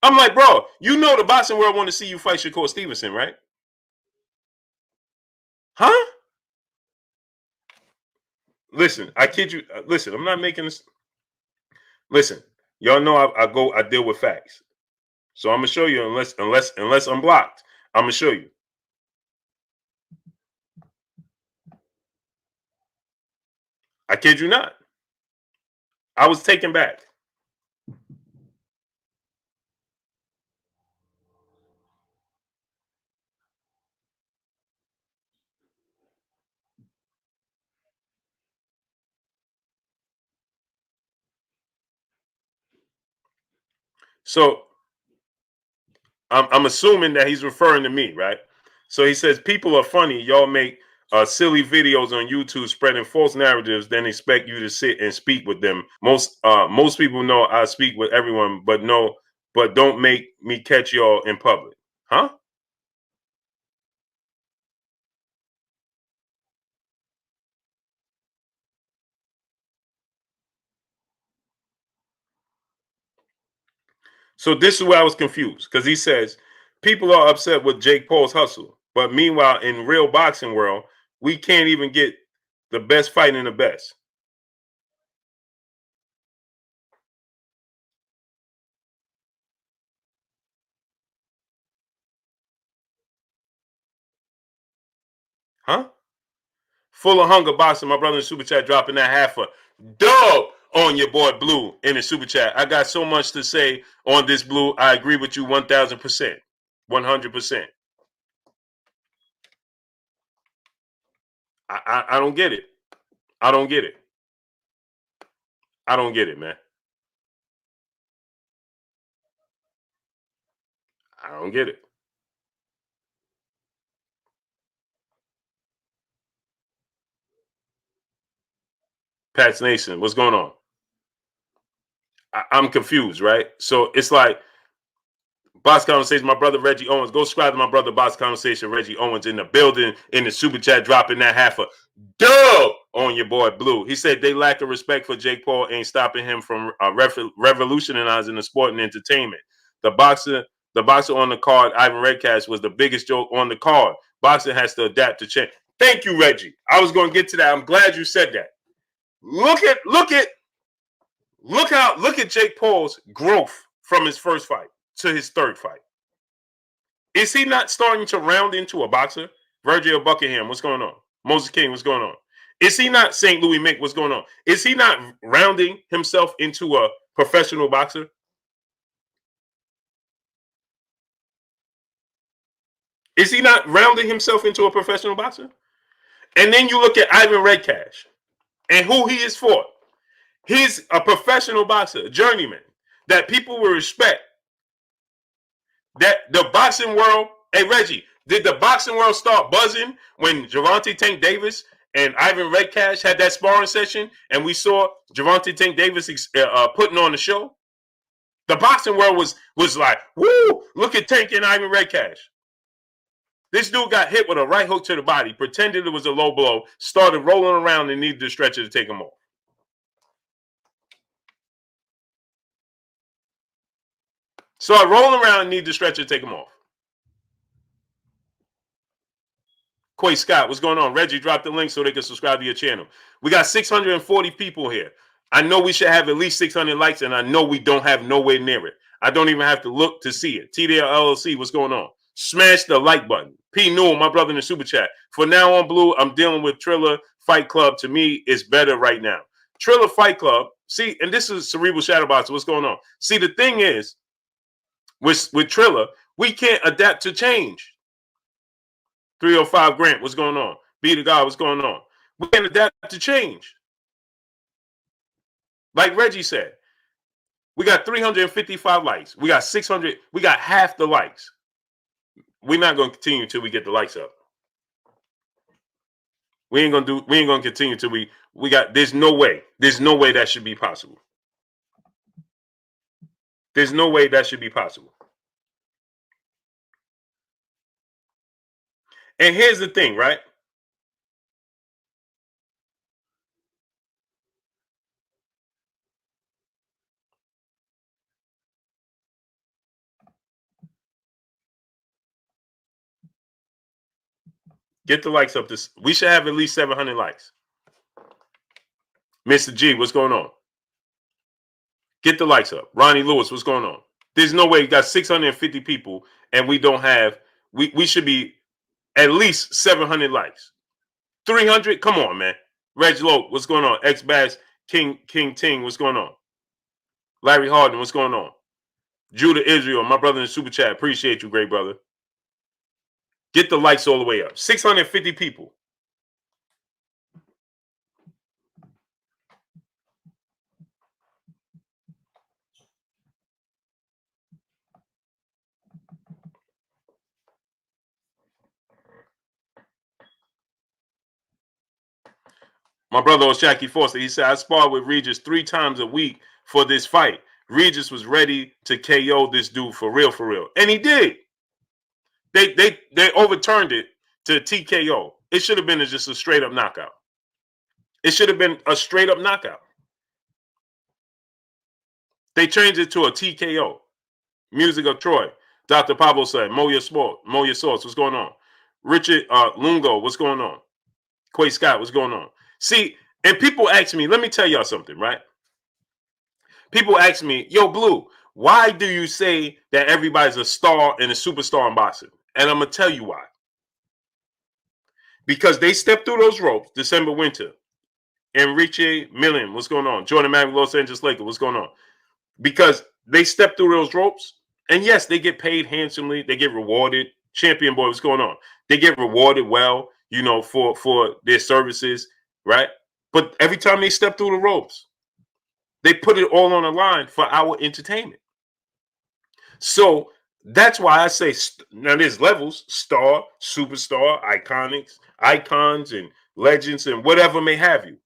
I'm like, bro, you know the boxing world want to see you fight Shakur Stevenson, right? Huh? Listen, I kid you. Listen, I'm not making this. Listen, y'all know I deal with facts. So I'm gonna show you unless I'm blocked. I'm gonna show you. I kid you not. I was taken back. So I'm assuming that he's referring to me, right? So he says people are funny. Y'all make silly videos on YouTube spreading false narratives, then expect you to sit and speak with them. Most people know I speak with everyone, but don't make me catch y'all in public, huh? So this is where I was confused because he says people are upset with Jake Paul's hustle, but meanwhile in real boxing world we can't even get the best fight in the best, huh? Full of hunger boxing, my brother in the super chat dropping that half a dub on your boy Blue in the super chat. I got so much to say on this, Blue. I agree with you 1000%, 100%. I don't get it. I don't get it. I don't get it, man. I don't get it. Pat's Nation, what's going on? I'm confused, right? So it's like Box Conversation, my brother Reggie Owens. Go subscribe to my brother Box Conversation, Reggie Owens in the building, in the super chat, dropping that half a dub on your boy Blue. He said they lack of respect for Jake Paul ain't stopping him from revolutionizing the sport and entertainment. The boxer, the boxer on the card, Ivan Redcast, was the biggest joke on the card. Boxing has to adapt to change. Thank you, Reggie. I was going to get to that. I'm glad you said that. Look at Jake Paul's growth from his first fight to his third fight. Is he not starting to round into a boxer? Virgil Buckingham, what's going on? Moses King, what's going on? Is he not St. Louis Mick? What's going on? Is he not rounding himself into a professional boxer? Is he not rounding himself into a professional boxer? And then you look at Ivan Redcash and who he is for. He's a professional boxer, a journeyman that people will respect. That the boxing world, hey Reggie, did the boxing world start buzzing when Gervonta Tank Davis and Ivan Redcash had that sparring session and we saw Gervonta Tank Davis putting on the show? The boxing world was like, woo, look at Tank and Ivan Redcash. This dude got hit with a right hook to the body, pretended it was a low blow, started rolling around and needed the stretcher to take him off. Started rolling around and needed the stretcher to take him off. Quay Scott, what's going on? Reggie, drop the link so they can subscribe to your channel. We got 640 people here. I know we should have at least 600 likes, and I know we don't have nowhere near it. I don't even have to look to see it. TDL LLC, what's going on? Smash the like button. P. Newell, my brother in the super chat. For now on, Blue, I'm dealing with Triller Fight Club. To me, it's better right now. Triller Fight Club, see, and this is Cerebral Shadowbox. What's going on? See, the thing is, with Triller, we can't adapt to change. 305 Grant, what's going on? Be the God, what's going on? We can adapt to change. Like Reggie said, We got 355 likes. We got 600. We got half the likes. We're not going to continue until we get the likes up. We ain't gonna continue till we got. There's no way. There's no way that should be possible. There's no way that should be possible. And here's the thing, right? Get the likes up. This we should have at least 700 likes. Mr. G, what's going on? Get the likes up. Ronnie Lewis, what's going on? There's no way you got 650 people and we don't have. We should be at least 700 likes. 300? Come on, man. Reg Lope, what's going on? X Bass, King Ting, what's going on? Larry Harden, what's going on? Judah Israel, my brother in the super chat. Appreciate you, great brother. Get the likes all the way up. 650 people. My brother Oshaki Foster, he said, I sparred with Regis 3 times a week for this fight. Regis was ready to KO this dude for real, for real. And he did. They overturned it to TKO. It should have been just a straight up knockout. It should have been a straight up knockout. They changed it to a TKO. Music of Troy. Dr. Pablo said, Moya Sport, Moya Source, what's going on? Richard Lungo, what's going on? Quay Scott, what's going on? See, and people ask me, let me tell y'all something, right? People ask me, yo, Blue, why do you say that everybody's a star and a superstar in boxing? And I'm going to tell you why. Because they stepped through those ropes, December Winter. Enrique Millen, what's going on? Jordan Magg, Los Angeles Lakers, what's going on? Because they stepped through those ropes, and yes, they get paid handsomely. They get rewarded. Champion boy, what's going on? They get rewarded well, you know, for their services, right? But every time they step through the ropes, they put it all on the line for our entertainment. So that's why I say now there's levels: star, superstar, icons, and legends, and whatever may have you.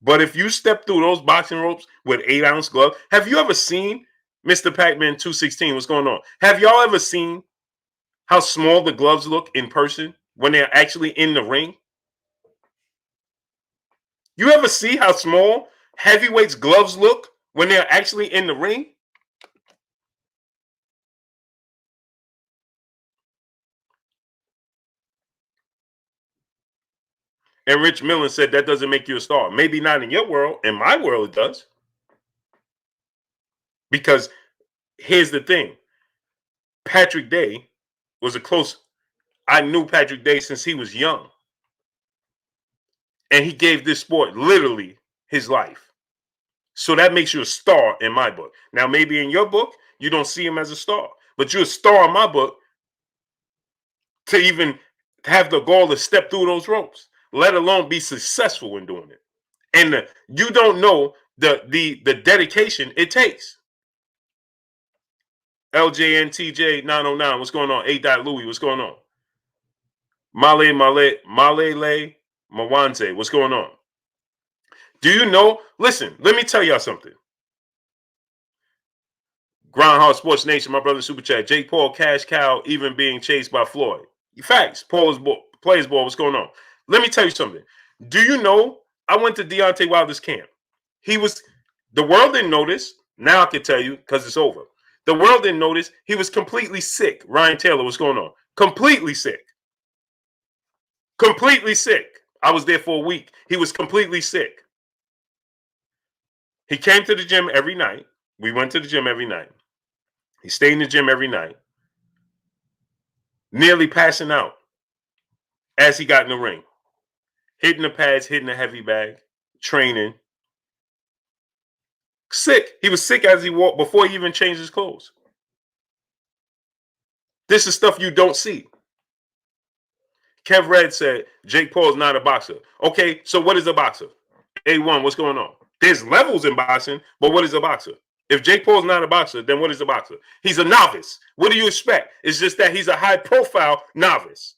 But if you step through those boxing ropes with 8-ounce gloves, have you ever seen Mr. Pac-Man 216? What's going on? Have y'all ever seen how small the gloves look in person when they're actually in the ring? You ever see how small heavyweights' gloves look when they're actually in the ring? And Rich Millen said that doesn't make you a star. Maybe not in your world. In my world, it does. Because here's the thing. Patrick Day was a close. I knew Patrick Day since he was young. And he gave this sport literally his life. So that makes you a star in my book. Now, maybe in your book, you don't see him as a star. But you're a star in my book to even have the goal to step through those ropes, let alone be successful in doing it. And you don't know the dedication it takes. LJNTJ 909, what's going on? A. Louis, what's going on? Malele Mawanze, what's going on? Do you know? Listen, let me tell y'all something. Groundhog Sports Nation, my brother Super Chat. Jake Paul, cash cow, even being chased by Floyd. Facts. Paul is plays ball. What's going on? Let me tell you something. Do you know? I went to Deontay Wilder's camp. The world didn't notice. Now I can tell you because it's over. The world didn't notice. He was completely sick. Ryan Taylor, what's going on? Completely sick. Completely sick. I was there for a week. He was completely sick. He came to the gym every night. We went to the gym every night. He stayed in the gym every night. Nearly passing out as he got in the ring. Hitting the pads, hitting the heavy bag, training. Sick. He was sick as he walked before he even changed his clothes. This is stuff you don't see. Kev Red said, Jake Paul's not a boxer. Okay, so what is a boxer? A1, what's going on? There's levels in boxing, but what is a boxer? If Jake Paul's not a boxer, then what is a boxer? He's a novice. What do you expect? It's just that he's a high-profile novice.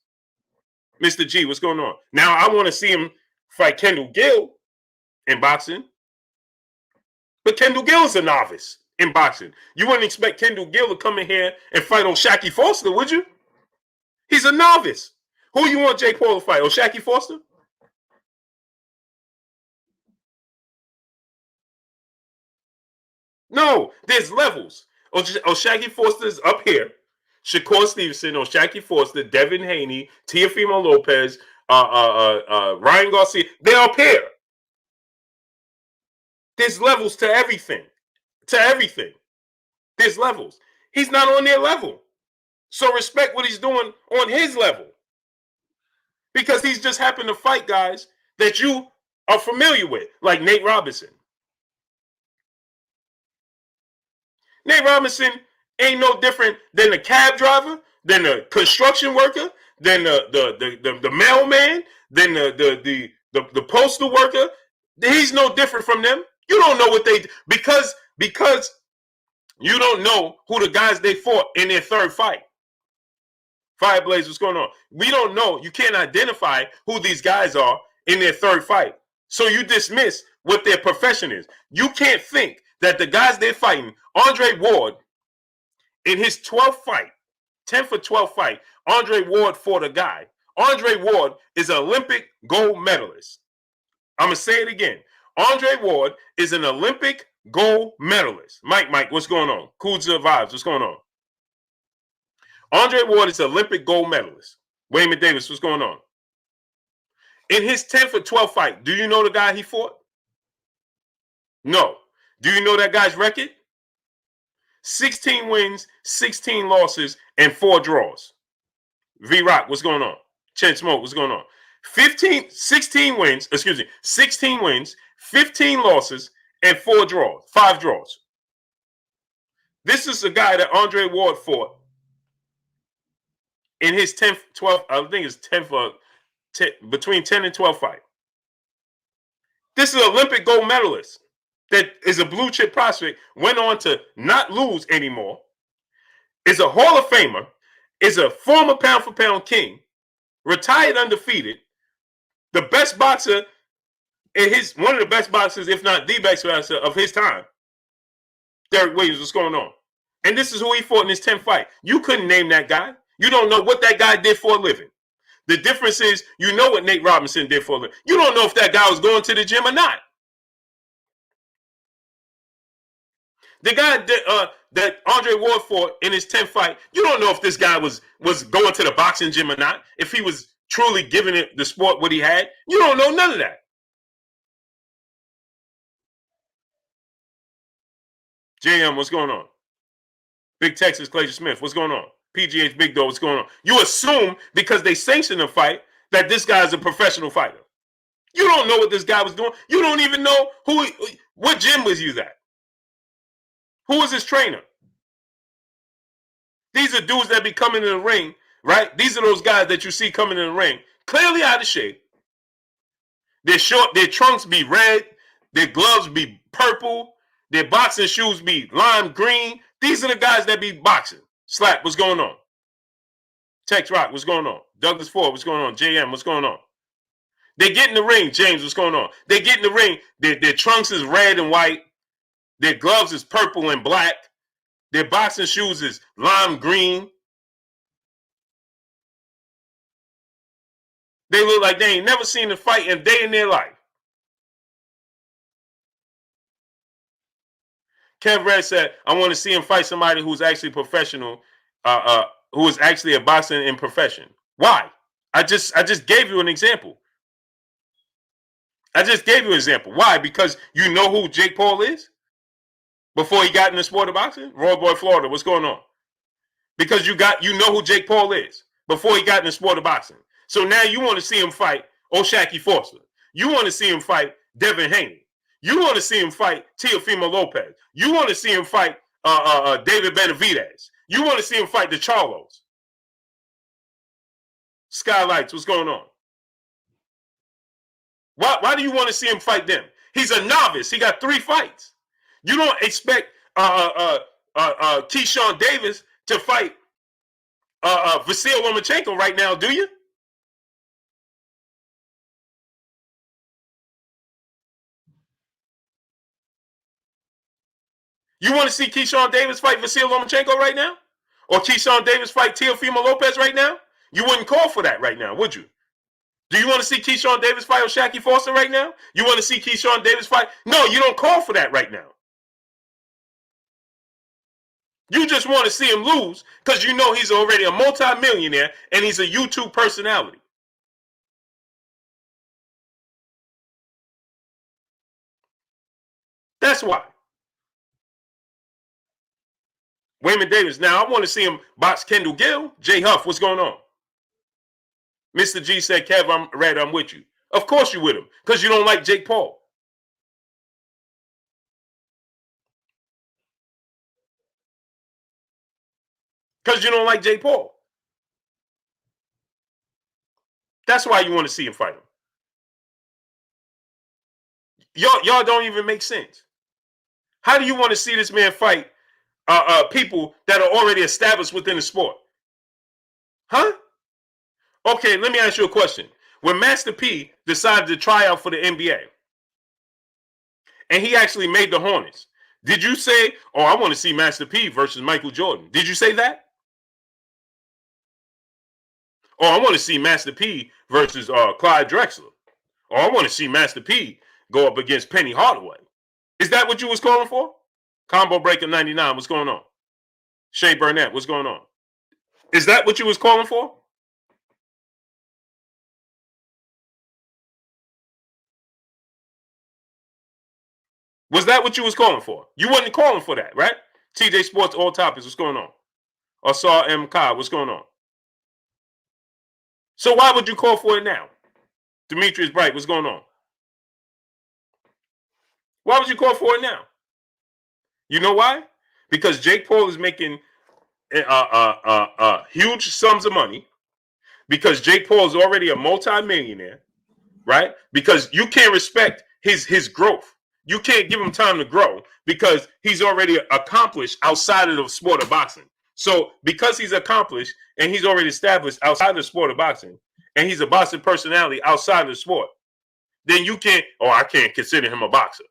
Mr. G, what's going on? Now, I want to see him fight Kendall Gill in boxing, but Kendall Gill is a novice in boxing. You wouldn't expect Kendall Gill to come in here and fight O'Shaquie Foster, would you? He's a novice. Who you want Jake Paul to fight? O'Shaquie Foster? No, there's levels. O'Shaquie Foster is up here. Shakur Stevenson, O'Shaquie Foster, Devin Haney, Teofimo Lopez, Ryan Garcia. They're up here. There's levels to everything. To everything. There's levels. He's not on their level. So respect what he's doing on his level. Because he's just happened to fight guys that you are familiar with, like Nate Robinson. Nate Robinson ain't no different than the cab driver, than the construction worker, than the mailman, than the postal worker. He's no different from them. You don't know what they because you don't know who the guys they fought in their third fight. Fireblaze, what's going on? We don't know. You can't identify who these guys are in their third fight. So you dismiss what their profession is. You can't think that the guys they're fighting, Andre Ward, in his 12th fight, 10 for 12 fight, Andre Ward fought a guy. Andre Ward is an Olympic gold medalist. I'm going to say it again. Andre Ward is an Olympic gold medalist. Mike, what's going on? Kudza Vibes, what's going on? Andre Ward is an Olympic gold medalist. Wayman Davis, what's going on? In his 10 for 12 fight, do you know the guy he fought? No. Do you know that guy's record? 16 wins, 16 losses, and 4 draws. V-Rock, what's going on? Chen Smoke, what's going on? 16 wins, 15 losses, and 5 draws. This is a guy that Andre Ward fought in his 10th, 12th, I think it's 10th, between 10 and 12 fight. This is an Olympic gold medalist that is a blue chip prospect, went on to not lose anymore, is a Hall of Famer, is a former pound for pound king, retired undefeated, the best boxer one of the best boxers, if not the best boxer of his time. Derek Williams, what's going on? And this is who he fought in his 10th fight. You couldn't name that guy. You don't know what that guy did for a living. The difference is you know what Nate Robinson did for a living. You don't know if that guy was going to the gym or not. The guy that Andre Ward fought in his 10th fight, you don't know if this guy was going to the boxing gym or not, if he was truly giving it the sport what he had. You don't know none of that. JM, what's going on? Big Texas, Clayton Smith, what's going on? PGH Big Dog, what's going on? You assume because they sanctioned a fight that this guy's a professional fighter. You don't know what this guy was doing. You don't even know what gym was he at. Who was his trainer? These are dudes that be coming in the ring, right? These are those guys that you see coming in the ring, clearly out of shape. Their trunks be red, their gloves be purple, their boxing shoes be lime green. These are the guys that be boxing. Slap, what's going on? Tex Rock, what's going on? Douglas Ford, what's going on? JM, what's going on? They get in the ring, James, what's going on? They get in the ring, their trunks is red and white. Their gloves is purple and black. Their boxing shoes is lime green. They look like they ain't never seen a fight in a day in their life. Kev Red said, I want to see him fight somebody who's actually professional, who is actually a boxer in profession. Why? I just gave you an example. Why? Because you know who Jake Paul is? Before he got in the sport of boxing? Roy Boy Florida, what's going on? Because you know who Jake Paul is before he got in the sport of boxing. So now you want to see him fight O'Shaquie Foster. You want to see him fight Devin Haney. You want to see him fight Teofimo Lopez. You want to see him fight David Benavidez. You want to see him fight the Charlos. Skylights, what's going on? Why do you want to see him fight them? He's a novice. He got 3 fights. You don't expect Keyshawn Davis to fight Vasil Lomachenko right now, do you? You want to see Keyshawn Davis fight Vasil Lomachenko right now? Or Keyshawn Davis fight Teofimo Lopez right now? You wouldn't call for that right now, would you? Do you want to see Keyshawn Davis fight O'Shaquie Foster right now? You want to see Keyshawn Davis fight? No, you don't call for that right now. You just want to see him lose because you know he's already a multi-millionaire and he's a YouTube personality. That's why. Wayman Davis. Now I want to see him box Kendall Gill. Jay Huff, what's going on? Mr. G said, Kev, I'm with you. Of course you with him because you don't like Jake Paul. Because you don't like Jake Paul. That's why you want to see him fight him. Y'all don't even make sense. How do you want to see this man fight people that are already established within the sport? Huh? Okay, let me ask you a question. When Master P decided to try out for the NBA, and he actually made the Hornets, did you say, oh, I want to see Master P versus Michael Jordan? Did you say that? Oh, I want to see Master P versus Clyde Drexler. Or I want to see Master P go up against Penny Hardaway. Is that what you was calling for? Combo Breaker 99, what's going on? Shea Burnett, what's going on? Is that what you was calling for? Was that what you was calling for? You wasn't calling for that, right? TJ Sports All Topics, what's going on? Or Saw M. Kai, what's going on? So why would you call for it now? Demetrius Bright, what's going on? Why would you call for it now? You know why? Because Jake Paul is making huge sums of money. Because Jake Paul is already a multi-millionaire, right? Because you can't respect his growth. You can't give him time to grow because he's already accomplished outside of the sport of boxing. So because he's accomplished and he's already established outside of the sport of boxing, and he's a boxing personality outside of the sport, then you can't, I can't consider him a boxer.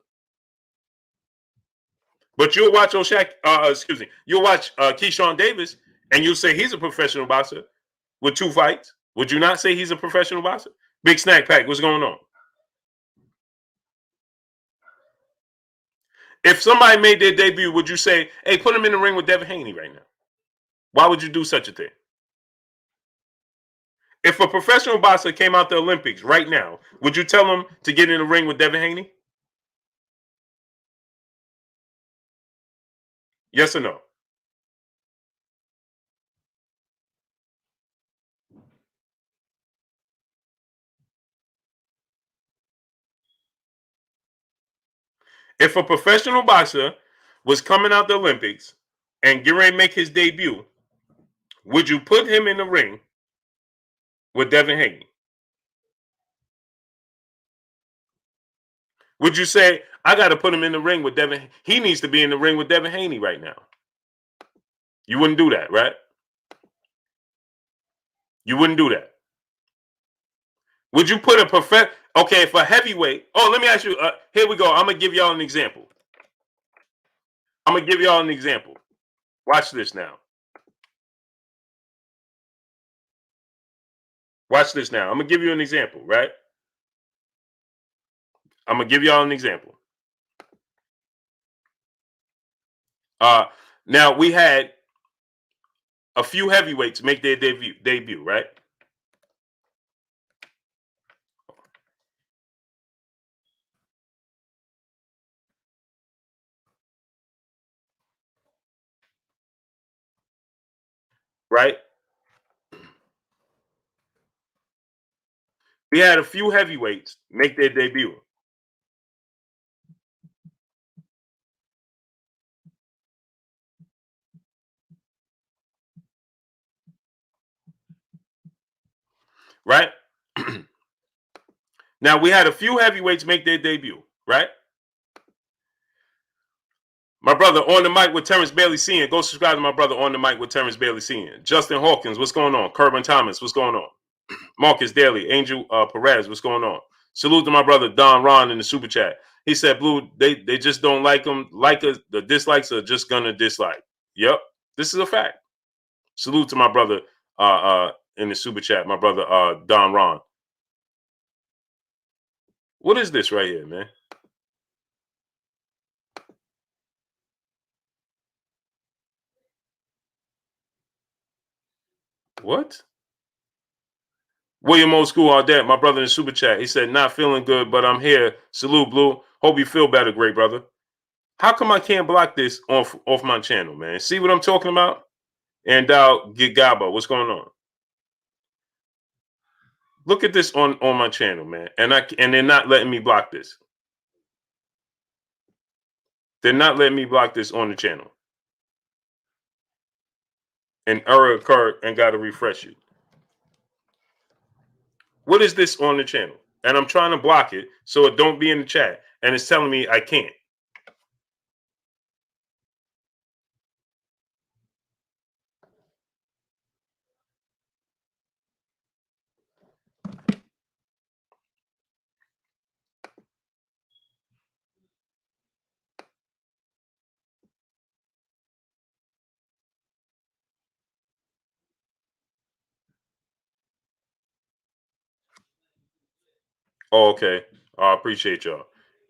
But you'll watch you'll watch Keyshawn Davis and you'll say he's a professional boxer with 2 fights. Would you not say he's a professional boxer? Big Snack Pack, what's going on? If somebody made their debut, would you say, hey, put him in the ring with Devin Haney right now? Why would you do such a thing? If a professional boxer came out the Olympics right now, would you tell him to get in the ring with Devin Haney? Yes or no? If a professional boxer was coming out the Olympics and get ready to make his debut, would you put him in the ring with Devin Haney? Would you say, I got to put him in the ring with Devin? He needs to be in the ring with Devin Haney right now. You wouldn't do that, right? You wouldn't do that. Would you put okay, for heavyweight? Oh, let me ask you. Here we go. I'm going to give y'all an example. Watch this now. Watch this now. I'm going to give you an example, right? I'm going to give y'all an example. Now, we had a few heavyweights make their debut, right? Right? We had a few heavyweights make their debut. Right? Now, we had a few heavyweights make their debut. right? My brother on the mic with Terrence Bailey Sr. Go subscribe to my brother on the mic with Terrence Bailey Sr. Justin Hawkins, what's going on? Kerwin Thomas, what's going on? Marcus Daly, Angel Perez, what's going on? Salute to my brother Don Ron in the super chat. He said, Blue, they just don't like him. Like us, the dislikes are just gonna dislike. Yep, this is a fact. Salute to my brother in the super chat, my brother Don Ron. What is this right here, man? What? William Old School all day, my brother in the super chat. He said, not feeling good, but I'm here. Salute, Blue. Hope you feel better, great brother. How come I can't block this off my channel, man? See what I'm talking about? And Gigaba, what's going on? Look at this on my channel, man. And they're not letting me block this. They're not letting me block this on the channel. An error occurred and got to refresh it. What is this on the channel? And I'm trying to block it so it don't be in the chat. And it's telling me I can't. Oh, okay. I appreciate y'all.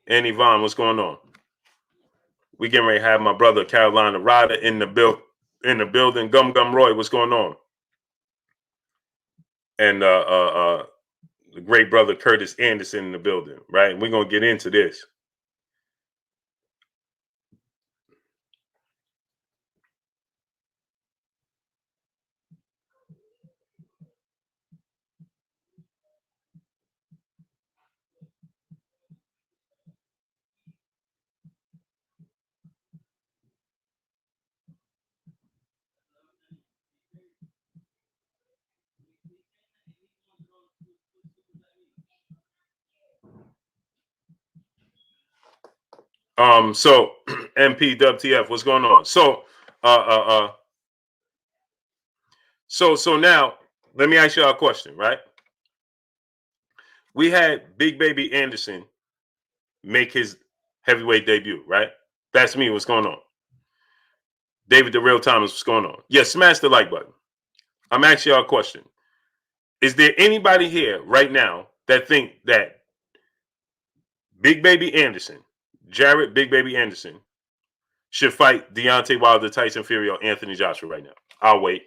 Annie Vaughn, what's going on? We getting ready to have my brother Carolina Ryder in the building. Gum Gum Roy, what's going on? And the great brother Curtis Anderson in the building, right? We're gonna get into this. So MPWTF, what's going on? So so now let me ask you a question, right? We had Big Baby Anderson make his heavyweight debut, right? That's me. What's going on? David the Real Thomas, what's going on? Yeah, smash the like button. I'm asking y'all a question. Is there anybody here right now that think that Big Baby Anderson, Jared Big Baby Anderson, should fight Deontay Wilder, Tyson Fury, or Anthony Joshua right now? I'll wait.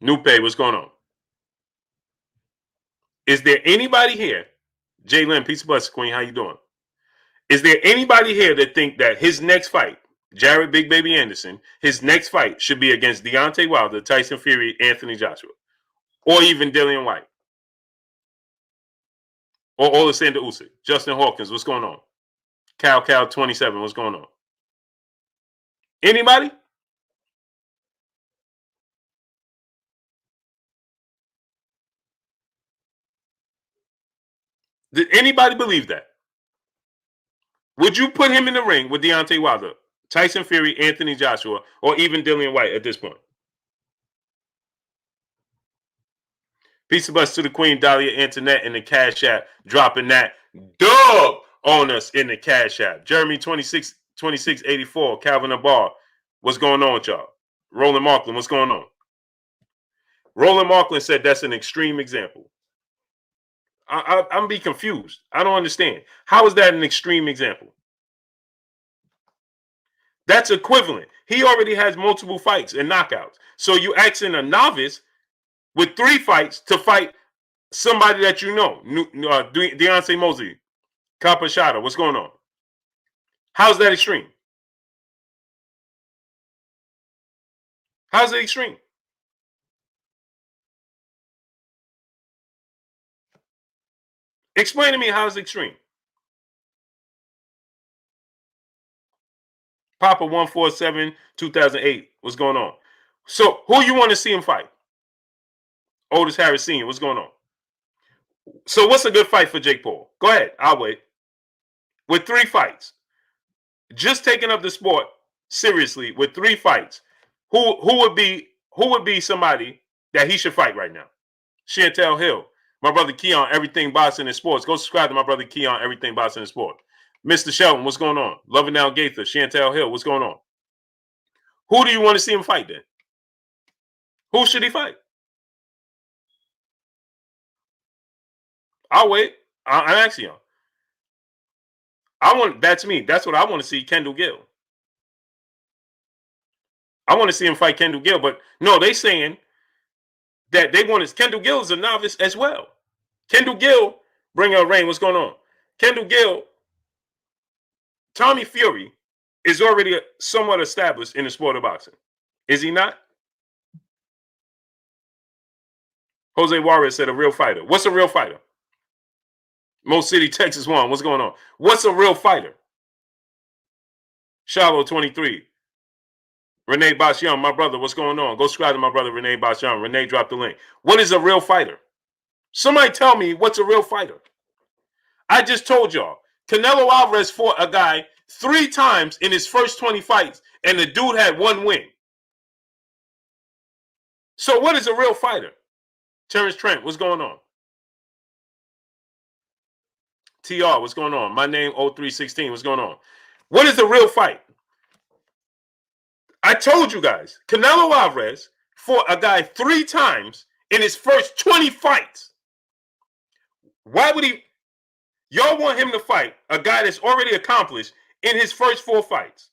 Nupe, what's going on? Is there anybody here? Jay Lynn, peace of blessings, Queen. How you doing? Is there anybody here that think that his next fight, Jared Big Baby Anderson, his next fight should be against Deontay Wilder, Tyson Fury, Anthony Joshua, or even Dillian White, or Alexander Usyk? Justin Hawkins, what's going on? Cal 27, what's going on? Anybody? Did anybody believe that? Would you put him in the ring with Deontay Wilder, Tyson Fury, Anthony Joshua, or even Dillian White at this point? Peace of us to the Queen Dahlia Internet in the Cash App, dropping that dub on us in the Cash App. Jeremy 2684, Calvin Abar, what's going on with y'all? Roland Markland, what's going on? Roland Markland said that's an extreme example. I'm be confused. I don't understand. How is that an extreme example? That's equivalent. He already has multiple fights and knockouts. So you asking a novice with 3 fights to fight somebody that you know, Deontay Mosley, Kapashada, what's going on? How's that extreme? How's it extreme? Explain to me how it's extreme. Papa 147 2008. What's going on? So who you want to see him fight? Otis Harris Sr., what's going on? So what's a good fight for Jake Paul? Go ahead, I'll wait. With 3 fights, just taking up the sport seriously with 3 fights, who would be somebody that he should fight right now? Chantel Hill, my brother Keon, Everything Boxing and Sports. Go subscribe to my brother Keon, Everything Boxing and Sports. Mr. Shelton, what's going on? Loving Down Gaither, Chantel Hill, what's going on? Who do you want to see him fight then? Who should he fight? I'll wait. I'm asking y'all. That's me. That's what I want to see, Kendall Gill. I want to see him fight Kendall Gill, but no, they saying that they want to. Kendall Gill is a novice as well. Kendall Gill, bring up Rain. What's going on? Kendall Gill, Tommy Fury is already somewhat established in the sport of boxing. Is he not? Jose Juarez said a real fighter. What's a real fighter? Mo City, Texas 1. What's going on? What's a real fighter? Shallow 23. Renee Bashion, my brother, what's going on? Go subscribe to my brother, Renee Bashion. Renee dropped the link. What is a real fighter? Somebody tell me what's a real fighter. I just told y'all. Canelo Alvarez fought a guy 3 times in his first 20 fights, and the dude had 1 win. So what is a real fighter? Terrence Trent, what's going on? TR, what's going on? My name 0316, what's going on? What is a real fight? I told you guys, Canelo Alvarez fought a guy 3 times in his first 20 fights. Why would he? Y'all want him to fight a guy that's already accomplished in his first 4 fights?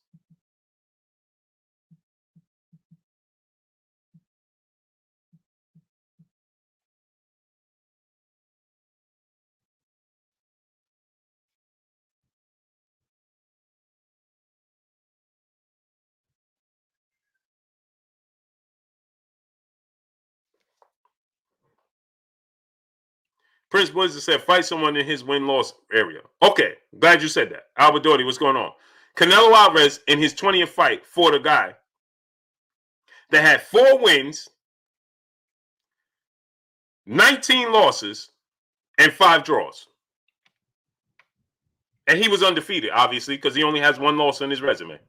Prince Blizzard said, fight someone in his win-loss area. Okay, glad you said that. Albert Doherty, what's going on? Canelo Alvarez, in his 20th fight, fought a guy that had 4 wins, 19 losses, and 5 draws. And he was undefeated, obviously, because he only has 1 loss on his resume.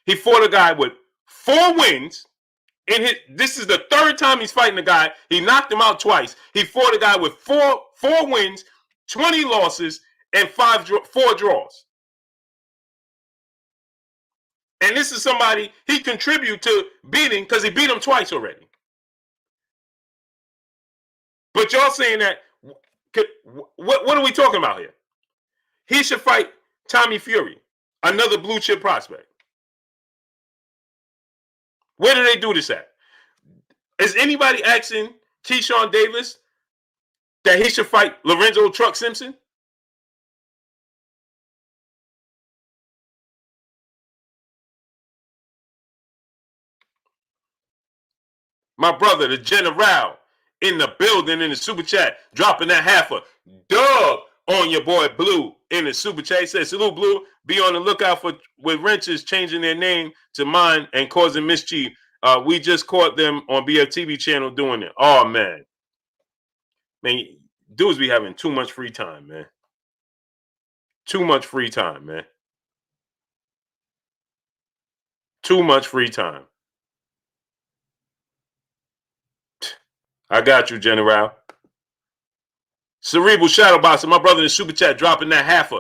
He fought a guy with 4 wins. This is the 3rd time he's fighting a guy. He knocked him out twice. He fought a guy with 4 wins, 20 losses, and 4 draws. And this is somebody he contributed to beating because he beat him twice already. But y'all saying that, what are we talking about here? He should fight Tommy Fury, another blue chip prospect. Where do they do this at? Is anybody asking Keyshawn Davis that he should fight Lorenzo Truck Simpson? My brother, the General, in the building in the super chat, dropping that half a dub on your boy Blue in the super chat. He says, salute Blue, be on the lookout for with wrenches changing their name to mine and causing mischief. We just caught them on BFTV channel doing it. Oh, man. Man, dudes be having too much free time, man. Too much free time, man. Too much free time. I got you, General. Cerebral Shadowboxer, my brother in the super chat, dropping that half a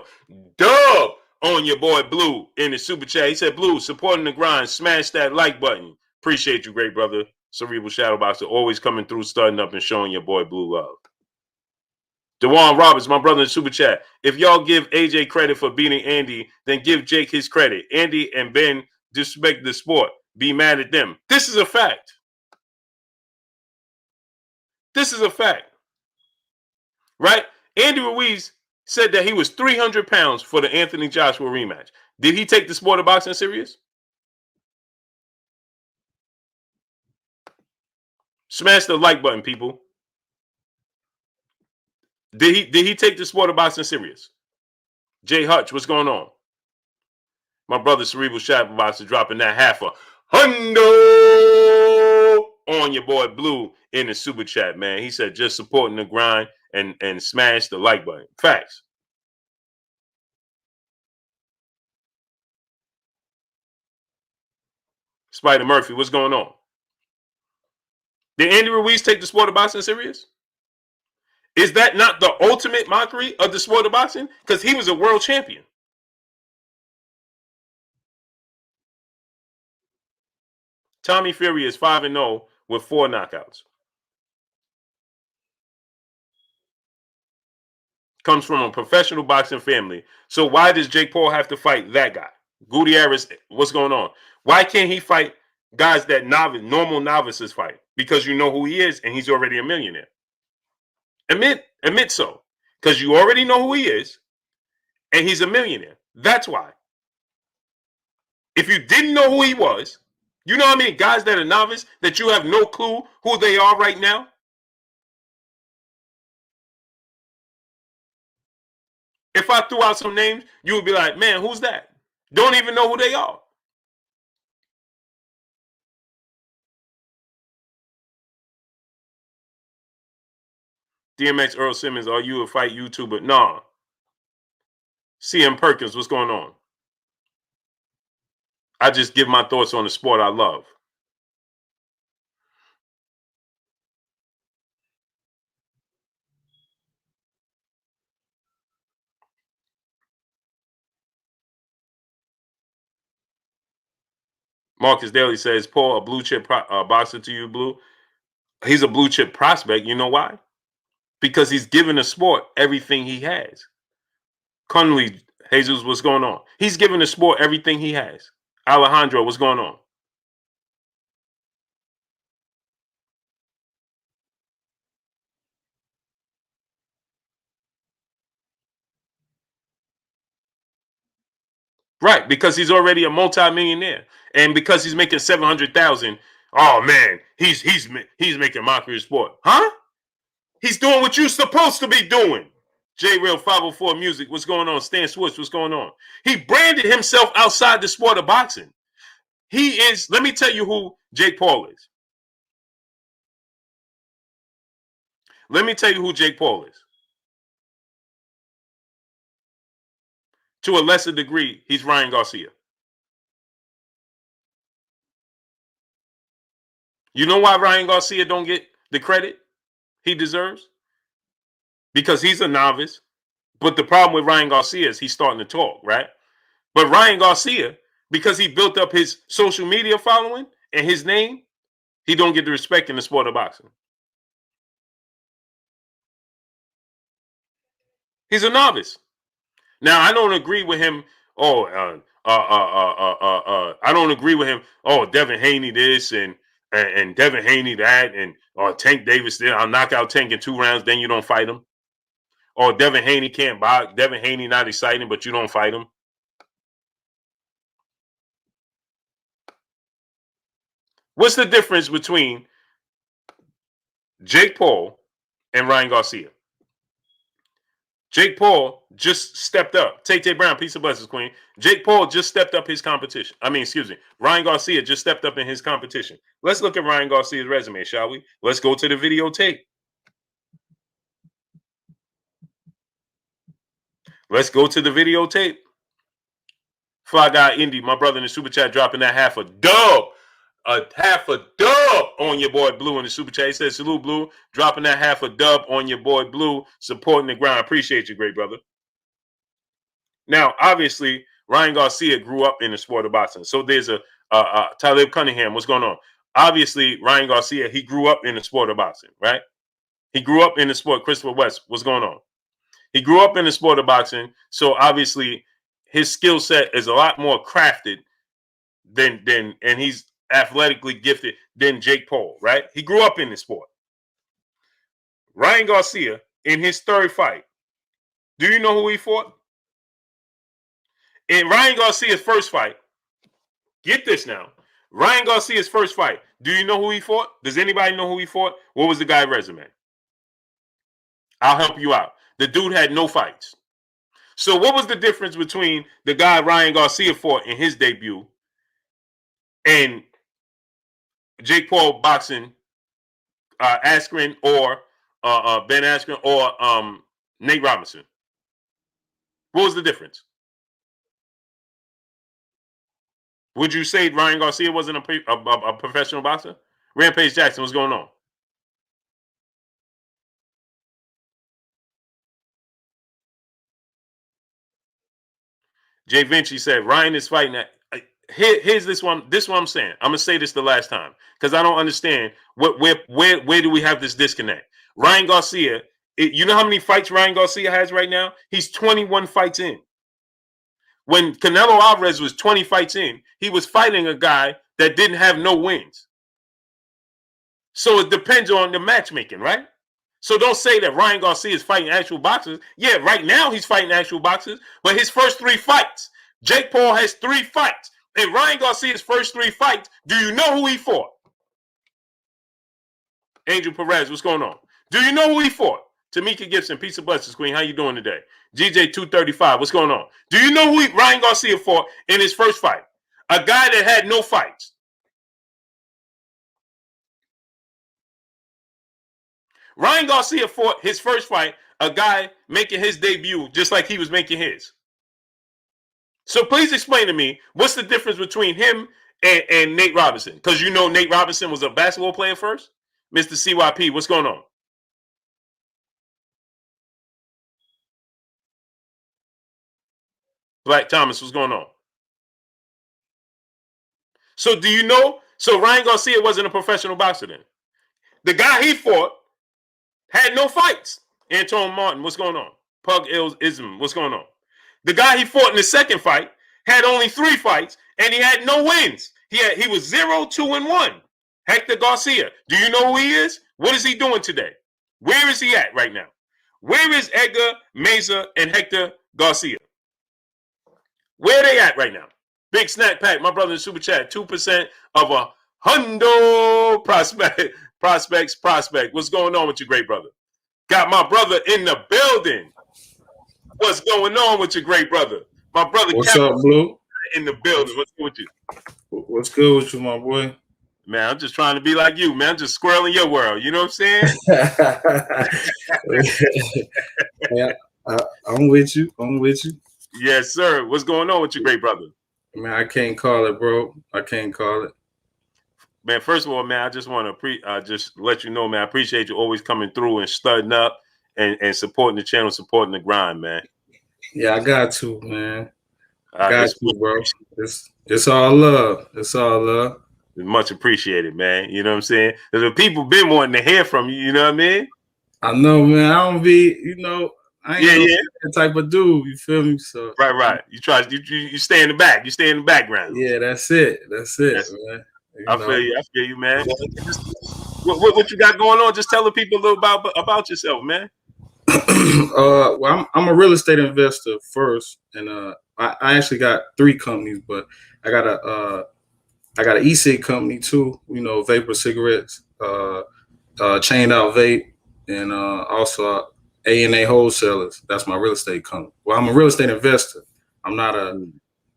dub on your boy Blue in the super chat. He said, Blue, supporting the grind, smash that like button. Appreciate you, great brother. Cerebral Shadowboxer, always coming through, starting up and showing your boy Blue love. Dewan Roberts, my brother in the super chat. If y'all give AJ credit for beating Andy, then give Jake his credit. Andy and Ben disrespect the sport. Be mad at them. This is a fact. This is a fact. Right? Andy Ruiz said that he was 300 pounds for the Anthony Joshua rematch. Did he take the sport of boxing serious? Smash the like button, people. Did he take the sport of boxing serious? Jay Hutch, what's going on? My brother Cerebral Shadowboxer dropping that half a hundo on your boy Blue in the super chat, man. He said just supporting the grind and smash the like button. Facts. Spider Murphy, what's going on? Did Andy Ruiz take the sport of boxing serious? Is that not the ultimate mockery of the sport of boxing? Because he was a world champion. Tommy Fury is 5-0 with 4 knockouts. Comes from a professional boxing family. So why does Jake Paul have to fight that guy? Gutierrez, what's going on? Why can't he fight guys that normal novices fight? Because you know who he is and he's already a millionaire. Admit so. Because you already know who he is and he's a millionaire. That's why. If you didn't know who he was, you know how many guys that are novice that you have no clue who they are right now? If I threw out some names, you would be like, man, who's that? Don't even know who they are. DMX Earl Simmons, are you a fight YouTuber? Nah. CM Perkins, what's going on? I just give my thoughts on the sport I love. Marcus Daly says, Paul, a blue chip boxer to you, Blue. He's a blue chip prospect. You know why? Because he's given the sport everything he has. Conley, Jesus, what's going on? He's given the sport everything he has. Alejandro, what's going on? Right, because he's already a multi-millionaire, and because he's making 700,000. Oh man, he's making mockery of sport, huh? He's doing what you're supposed to be doing. J Real 504 Music, what's going on? Stan Swartz, what's going on? He branded himself outside the sport of boxing. He is. Let me tell you who Jake Paul is. Let me tell you who Jake Paul is. To a lesser degree, he's Ryan Garcia. You know why Ryan Garcia don't get the credit he deserves? Because he's a novice. But the problem with Ryan Garcia is he's starting to talk, right? But Ryan Garcia, because he built up his social media following and his name, he don't get the respect in the sport of boxing. He's a novice. Now, I don't agree with him. Oh, I don't agree with him. Oh, Devin Haney this and Devin Haney that and Tank Davis there. I'll knock out Tank in 2 rounds. Then you don't fight him. Or Devin Haney can't box. Devin Haney not exciting, but you don't fight him. What's the difference between Jake Paul and Ryan Garcia? Jake Paul just stepped up. Tay Brown, peace of blessings, Queen. Jake Paul just stepped up his competition. Excuse me. Ryan Garcia just stepped up in his competition. Let's look at Ryan Garcia's resume, shall we? Let's go to the videotape. Let's go to the videotape. Fly Guy Indy, my brother in the super chat, dropping that half a dub on your boy Blue in the super chat. He says, salute, Blue. Dropping that half a dub on your boy Blue, supporting the ground. Appreciate you, great brother. Now, obviously, Ryan Garcia grew up in the sport of boxing. So there's a Talib Cunningham. What's going on? Obviously, Ryan Garcia, he grew up in the sport of boxing, right? He grew up in the sport. Christopher West, what's going on? He grew up in the sport of boxing. So obviously, his skill set is a lot more crafted and he's athletically gifted than Jake Paul, right? He grew up in the sport. Ryan Garcia, in his third fight, do you know who he fought? In Ryan Garcia's first fight, get this now. Ryan Garcia's first fight, do you know who he fought? Does anybody know who he fought? What was the guy's resume? I'll help you out. The dude had no fights. So what was the difference between the guy Ryan Garcia fought in his debut and Jake Paul boxing Askren or Ben Askren or Nate Robinson? What was the difference? Would you say Ryan Garcia wasn't a professional boxer? Rampage Jackson, what's going on? Jay Vinci said Ryan is fighting at. Here's this one. This one I'm saying. I'm gonna say this the last time because I don't understand where do we have this disconnect? Ryan Garcia, you know how many fights Ryan Garcia has right now? He's 21 fights in. When Canelo Alvarez was 20 fights in, he was fighting a guy that didn't have no wins. So it depends on the matchmaking, right? So don't say that Ryan Garcia is fighting actual boxers. Yeah, right now he's fighting actual boxers, but his first 3 fights, Jake Paul has 3 fights. In Ryan Garcia's first 3 fights, do you know who he fought? Angel Perez, what's going on? Do you know who he fought? Tamika Gibson, peace and blessings, Queen. How you doing today? GJ235, what's going on? Do you know who Ryan Garcia fought in his first fight? A guy that had no fights. Ryan Garcia fought his first fight, a guy making his debut just like he was making his. So please explain to me, what's the difference between him and Nate Robinson? Because you know Nate Robinson was a basketball player first? Mr. CYP, what's going on? Black Thomas, what's going on? So do you know? So Ryan Garcia wasn't a professional boxer then. The guy he fought had no fights. Anton Martin, what's going on? Pug Ism, what's going on? The guy he fought in the second fight had only 3 fights, and he had no wins. He was 0-2-1. Hector Garcia. Do you know who he is? What is he doing today? Where is he at right now? Where is Edgar Meza and Hector Garcia? Where are they at right now? Big snack pack, my brother in Super Chat, 2% of a hundo prospect. What's going on with your great brother? Got my brother in the building. What's going on with your great brother? My brother. What's up, Blue? In the building. What's good with you? What's good with you, my boy? Man, I'm just trying to be like you, man. I'm just squirreling your world. You know what I'm saying? Yeah, I'm with you. Yes, sir. What's going on with your great brother? Man, I can't call it, bro. I can't call it. Man, first of all, man, I just want to just let you know, man, I appreciate you always coming through and studying up and supporting the channel, supporting the grind, man. Yeah, I got to, man. Got to, bro. It's all love. It's all love. It's much appreciated, man. You know what I'm saying? The people been wanting to hear from you. You know what I mean? I know, man. I don't be, I ain't that type of dude. You feel me? So right. You stay in the back. You stay in the background. Yeah, that's it, man. I feel you, man. What you got going on? Just tell the people a little about yourself, man. Well, I'm a real estate investor first, and I actually got 3 companies, but I got an e-cig company too. Vapor cigarettes, chained out vape, and also A&A wholesalers. That's my real estate company. Well, I'm a real estate investor. I'm not a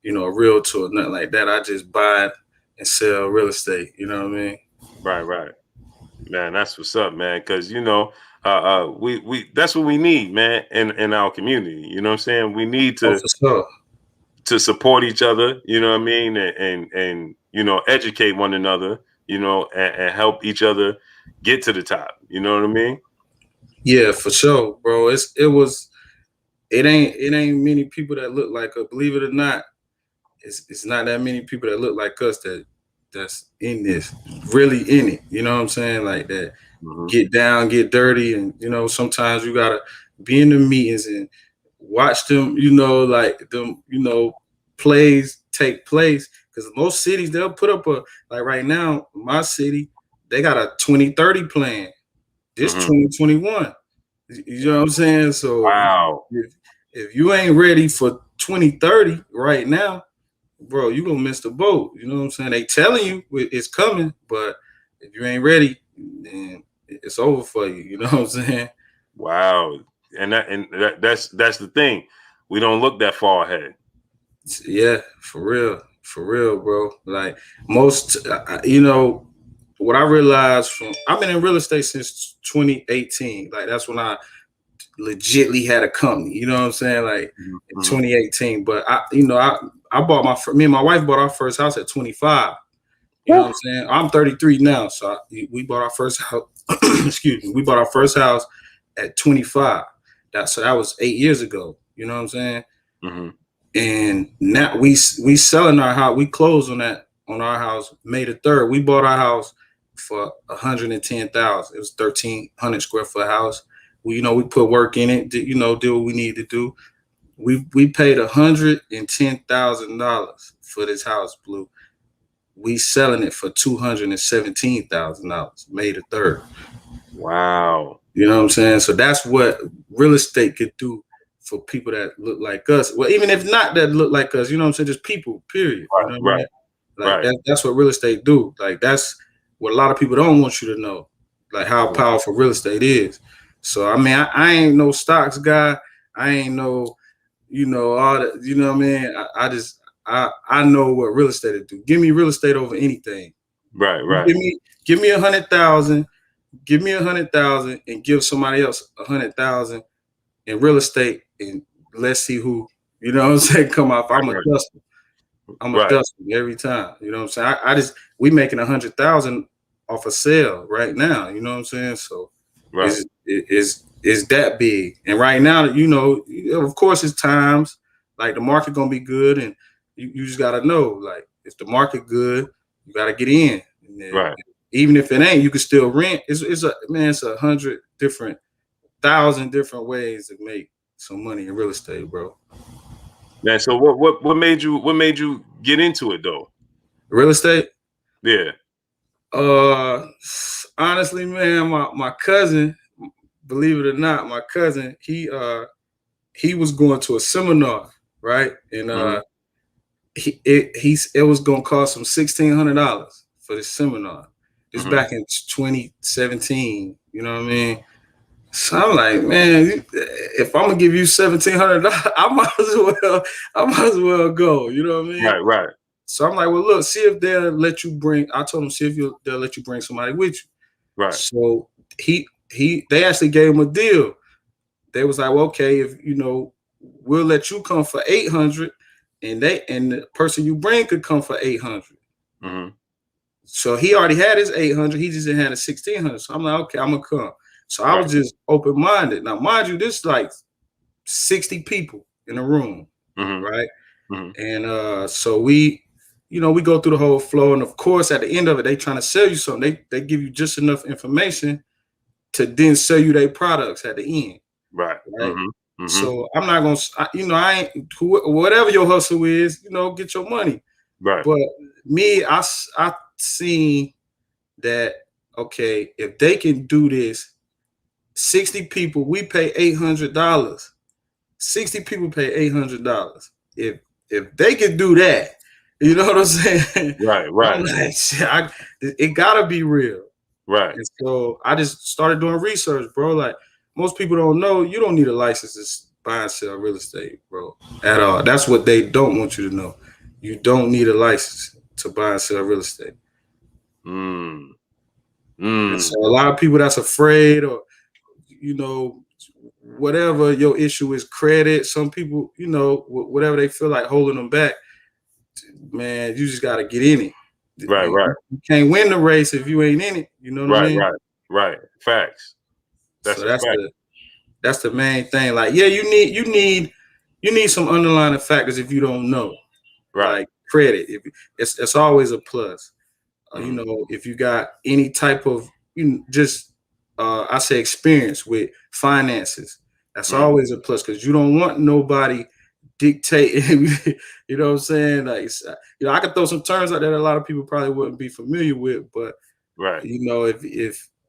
realtor or nothing like that. I just buy and sell real estate. You know what I mean? Right. Man, that's what's up, man. Because we that's what we need, man, in our community. You know what I'm saying? We need to support each other. You know what I mean? And educate one another. And help each other get to the top. You know what I mean? Yeah, for sure, bro. It ain't many people that look like us. Believe it or not, it's not that many people that look like us that's in this, really in it. You know what I'm saying? Like that, get down, get dirty, and sometimes you gotta be in the meetings and watch them. Plays take place, because most cities they'll put up like right now, my city, they got a 2030 plan. This 2021. You know what I'm saying? So wow. If you ain't ready for 2030 right now, bro, you gonna miss the boat. You know what I'm saying? They telling you it's coming, but if you ain't ready, then it's over for you. You know what I'm saying? Wow. And that's the thing. We don't look that far ahead. Yeah, for real, bro. Like most, what I realized I've been in real estate since 2018. Like that's when I legitly had a company. You know what I'm saying? Like in 2018. But I bought me and my wife bought our first house at 25. You know what I'm saying? I'm 33 now, so we bought our first house. Excuse me. We bought our first house at 25. That was 8 years ago. You know what I'm saying? Mm-hmm. And now we selling our house. We closed on our house May the 3rd. We bought our house for $110,000. It was 1,300 square foot house. We put work in it. Did what we need to do. We paid $110,000 for this house, Blue. We selling it for $217,000 May the 3rd. Wow. You know what I'm saying? So that's what real estate could do for people that look like us. Well, even if not that look like us, you know what I'm saying? Just people, period. Right, you know what I mean? Like right. that's what real estate do. Like that's what a lot of people don't want you to know, like how powerful real estate is. So I mean, I ain't no stocks guy. I ain't no, all that. You know what I mean? I know what real estate do. Give me real estate over anything. Right. Give me 100,000. Give me 100,000 and give somebody else 100,000 in real estate, and let's see who, you know what I'm saying, come off. I'm a dustin. I'm a dustin every time. You know what I'm saying? We making 100,000 off a sale right now. You know what I'm saying? So it's that big. And right now, of course, it's times like the market gonna be good, and you just gotta know, like if the market good, you gotta get in. And then, even if it ain't, you can still rent. It's 1,000 different ways to make some money in real estate, bro. Man, so what made you get into it though? Real estate? Yeah. Honestly, man, my cousin, believe it or not, my cousin, he was going to a seminar, right? And it was gonna cost him $1,600 for this seminar. This back in 2017, you know what I mean? So I'm like, man, if I'm gonna give you $1,700, I might as well go. You know what I mean? Right. So I'm like, well, look, see if they'll let you bring. I told him, see if they'll let you bring somebody with you. Right. So they actually gave him a deal. They was like, well, okay, if we'll let you come for 800, and the person you bring could come for 800. Mm-hmm. So he already had his 800. He just didn't have his 1,600. So I'm like, okay, I'm gonna come. So I was just open-minded. Now, mind you, this like 60 people in a room, right? Mm-hmm. And so we go through the whole flow. And of course, at the end of it, they trying to sell you something. They give you just enough information to then sell you their products at the end. Right. Mm-hmm. So I'm not gonna, I ain't whatever your hustle is, get your money. Right. But me, I seen that, okay, if they can do this, 60 people, we pay $800. 60 people pay $800. If they can do that, you know what I'm saying? Right. I'm like, it gotta be real. Right. And so I just started doing research, bro. Like most people don't know, you don't need a license to buy and sell real estate, bro, at all. That's what they don't want you to know. You don't need a license to buy and sell real estate. And so a lot of people that's afraid, or whatever your issue is, credit. Some people, whatever they feel like holding them back, man, you just got to get in it. Right. You can't win the race if you ain't in it. You know what I mean? Right. Facts. That's the main thing. Like, yeah, you need some underlying factors if you don't know. Right. Like credit, it's always a plus. If you got any type of I say experience with finances, that's always a plus, because you don't want nobody dictating. You know what I'm saying? Like, I could throw some terms out there that a lot of people probably wouldn't be familiar with, but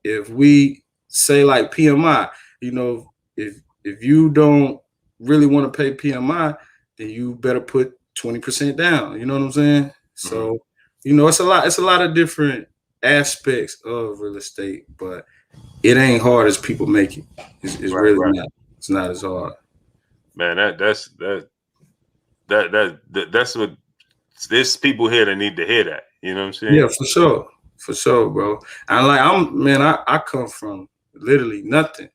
if we say like PMI, if you don't really want to pay PMI, then you better put 20% down. You know what I'm saying? So it's a lot of different aspects of real estate, but it ain't hard as people make it. It's really not. It's not as hard. Man, that's what there's people here that need to hear that. You know what I'm saying? Yeah, for sure. For sure, bro. I come from literally nothing,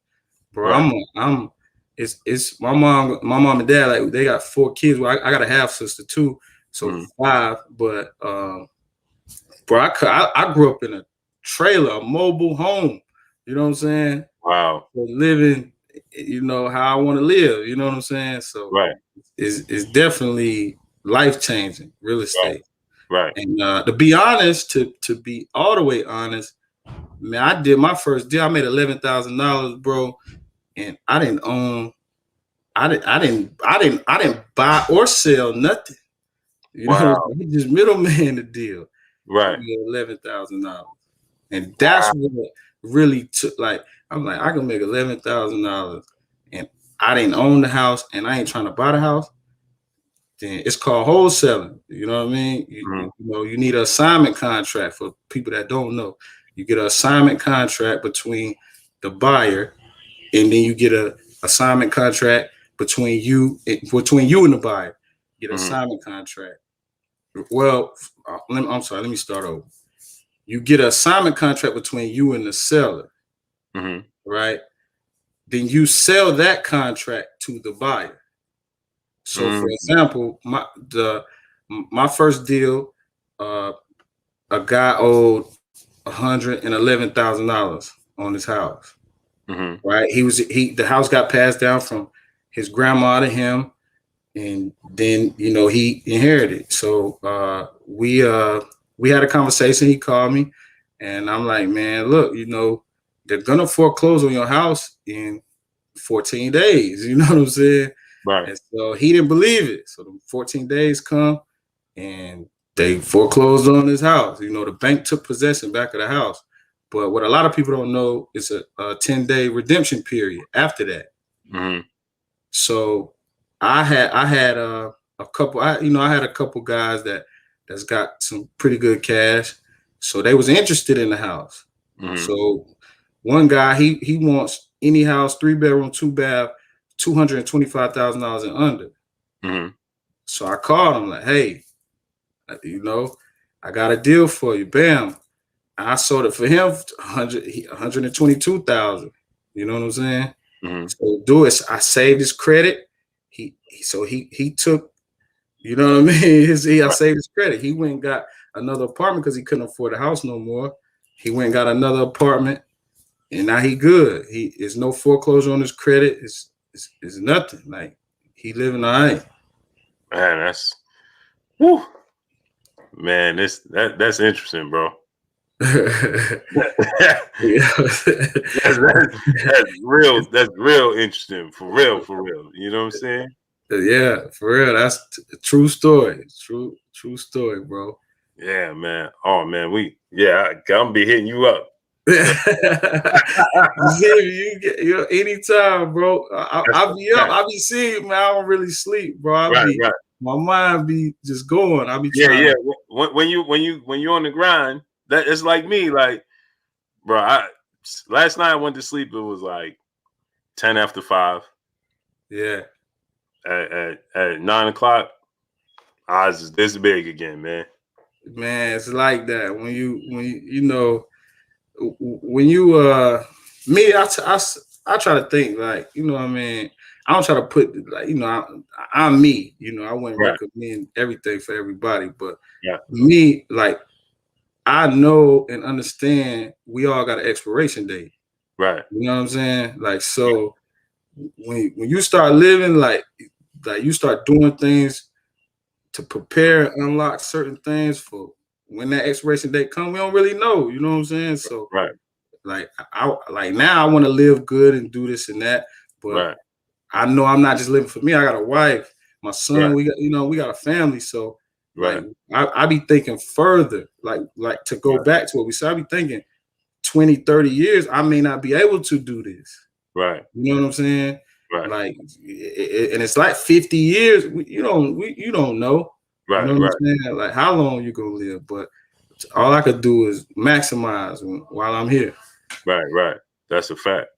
bro. Right. It's my mom and dad, like they got 4 kids. Well, I got a half sister too, so 5. But bro, I grew up in a trailer, a mobile home. You know what I'm saying? Wow. So living, how I want to live. You know what I'm saying? So Right. it's definitely life changing real Right. estate. Right. And to be honest, to be all the way honest, man, I did my first deal. I made $11,000, bro, and I didn't own. I didn't buy or sell nothing. You know, Wow. he just middleman the deal. Right. $11,000, and that's Wow. what really took. Like, I'm like, I can make $11,000, and I didn't own the house, and I ain't trying to buy the house. Then it's called wholesaling. You know what I mean? You need an assignment contract. For people that don't know, you get an assignment contract between the buyer, and then you get a assignment contract between you and the buyer. You get an assignment contract. Well, I'm sorry. Let me start over. You get an assignment contract between you and the seller, right? Then you sell that contract to the buyer. So, for example, my first deal, a guy owed $111,000 on his house. Right? The house got passed down from his grandma to him, and then he inherited. So we had a conversation. He called me, and I'm like, man, look, they're gonna foreclose on your house in 14 days. You know what I'm saying? Right. And so he didn't believe it. So the 14 days come, and they foreclosed on his house. The bank took possession back of the house. But what a lot of people don't know is a 10-day redemption period after that. So I had a couple. I had a couple guys that's got some pretty good cash. So they was interested in the house. So one guy, he wants any house, 3-bedroom, 2-bath, $225,000 and under. So I called him like, hey, I got a deal for you. Bam. I sold it for him $122,000. You know what I'm saying? So do it. I saved his credit. He took, you know what I mean? I saved his credit. He went and got another apartment because he couldn't afford the house no more. He went and got another apartment, and now he good. There's no foreclosure on his credit. It's nothing. Like, he living all right. Man, that's whew. Man, that's interesting, bro. that's real interesting. For real. You know what I'm saying? Yeah, for real. That's a true story. True story, bro. Yeah, man. Oh man, I'm gonna be hitting you up. You anytime, bro. I'll be up. I'll be seeing, man. I don't really sleep, bro. My mind be just going. I'll be trying. Yeah. When you're on the grind, that it's like me. Like, bro, last night I went to sleep. It was like 10 after 5. Yeah. At 9 o'clock, eyes is this big again, man. Man, it's like that when you me, I try to think, like, what I mean. I don't try to put, like, I'm me. I wouldn't recommend everything for everybody, but me, like, I know and understand we all got an expiration date. Right. You know what I'm saying? Like, so when you start living, like you start doing things to prepare and unlock certain things for when that expiration date comes, we don't really know. You know what I'm saying? So like now I want to live good and do this and that, but I know I'm not just living for me. I got a wife, my son. We got a family. So like I be thinking further, like to go back to what we said. I be thinking 20, 30 years, I may not be able to do this. Right. You know what I'm saying? Right. Like, and it's like 50 years. You don't know. Right. You know what I'm saying? Like, how long you gonna live? But all I could do is maximize while I'm here. Right. That's a fact.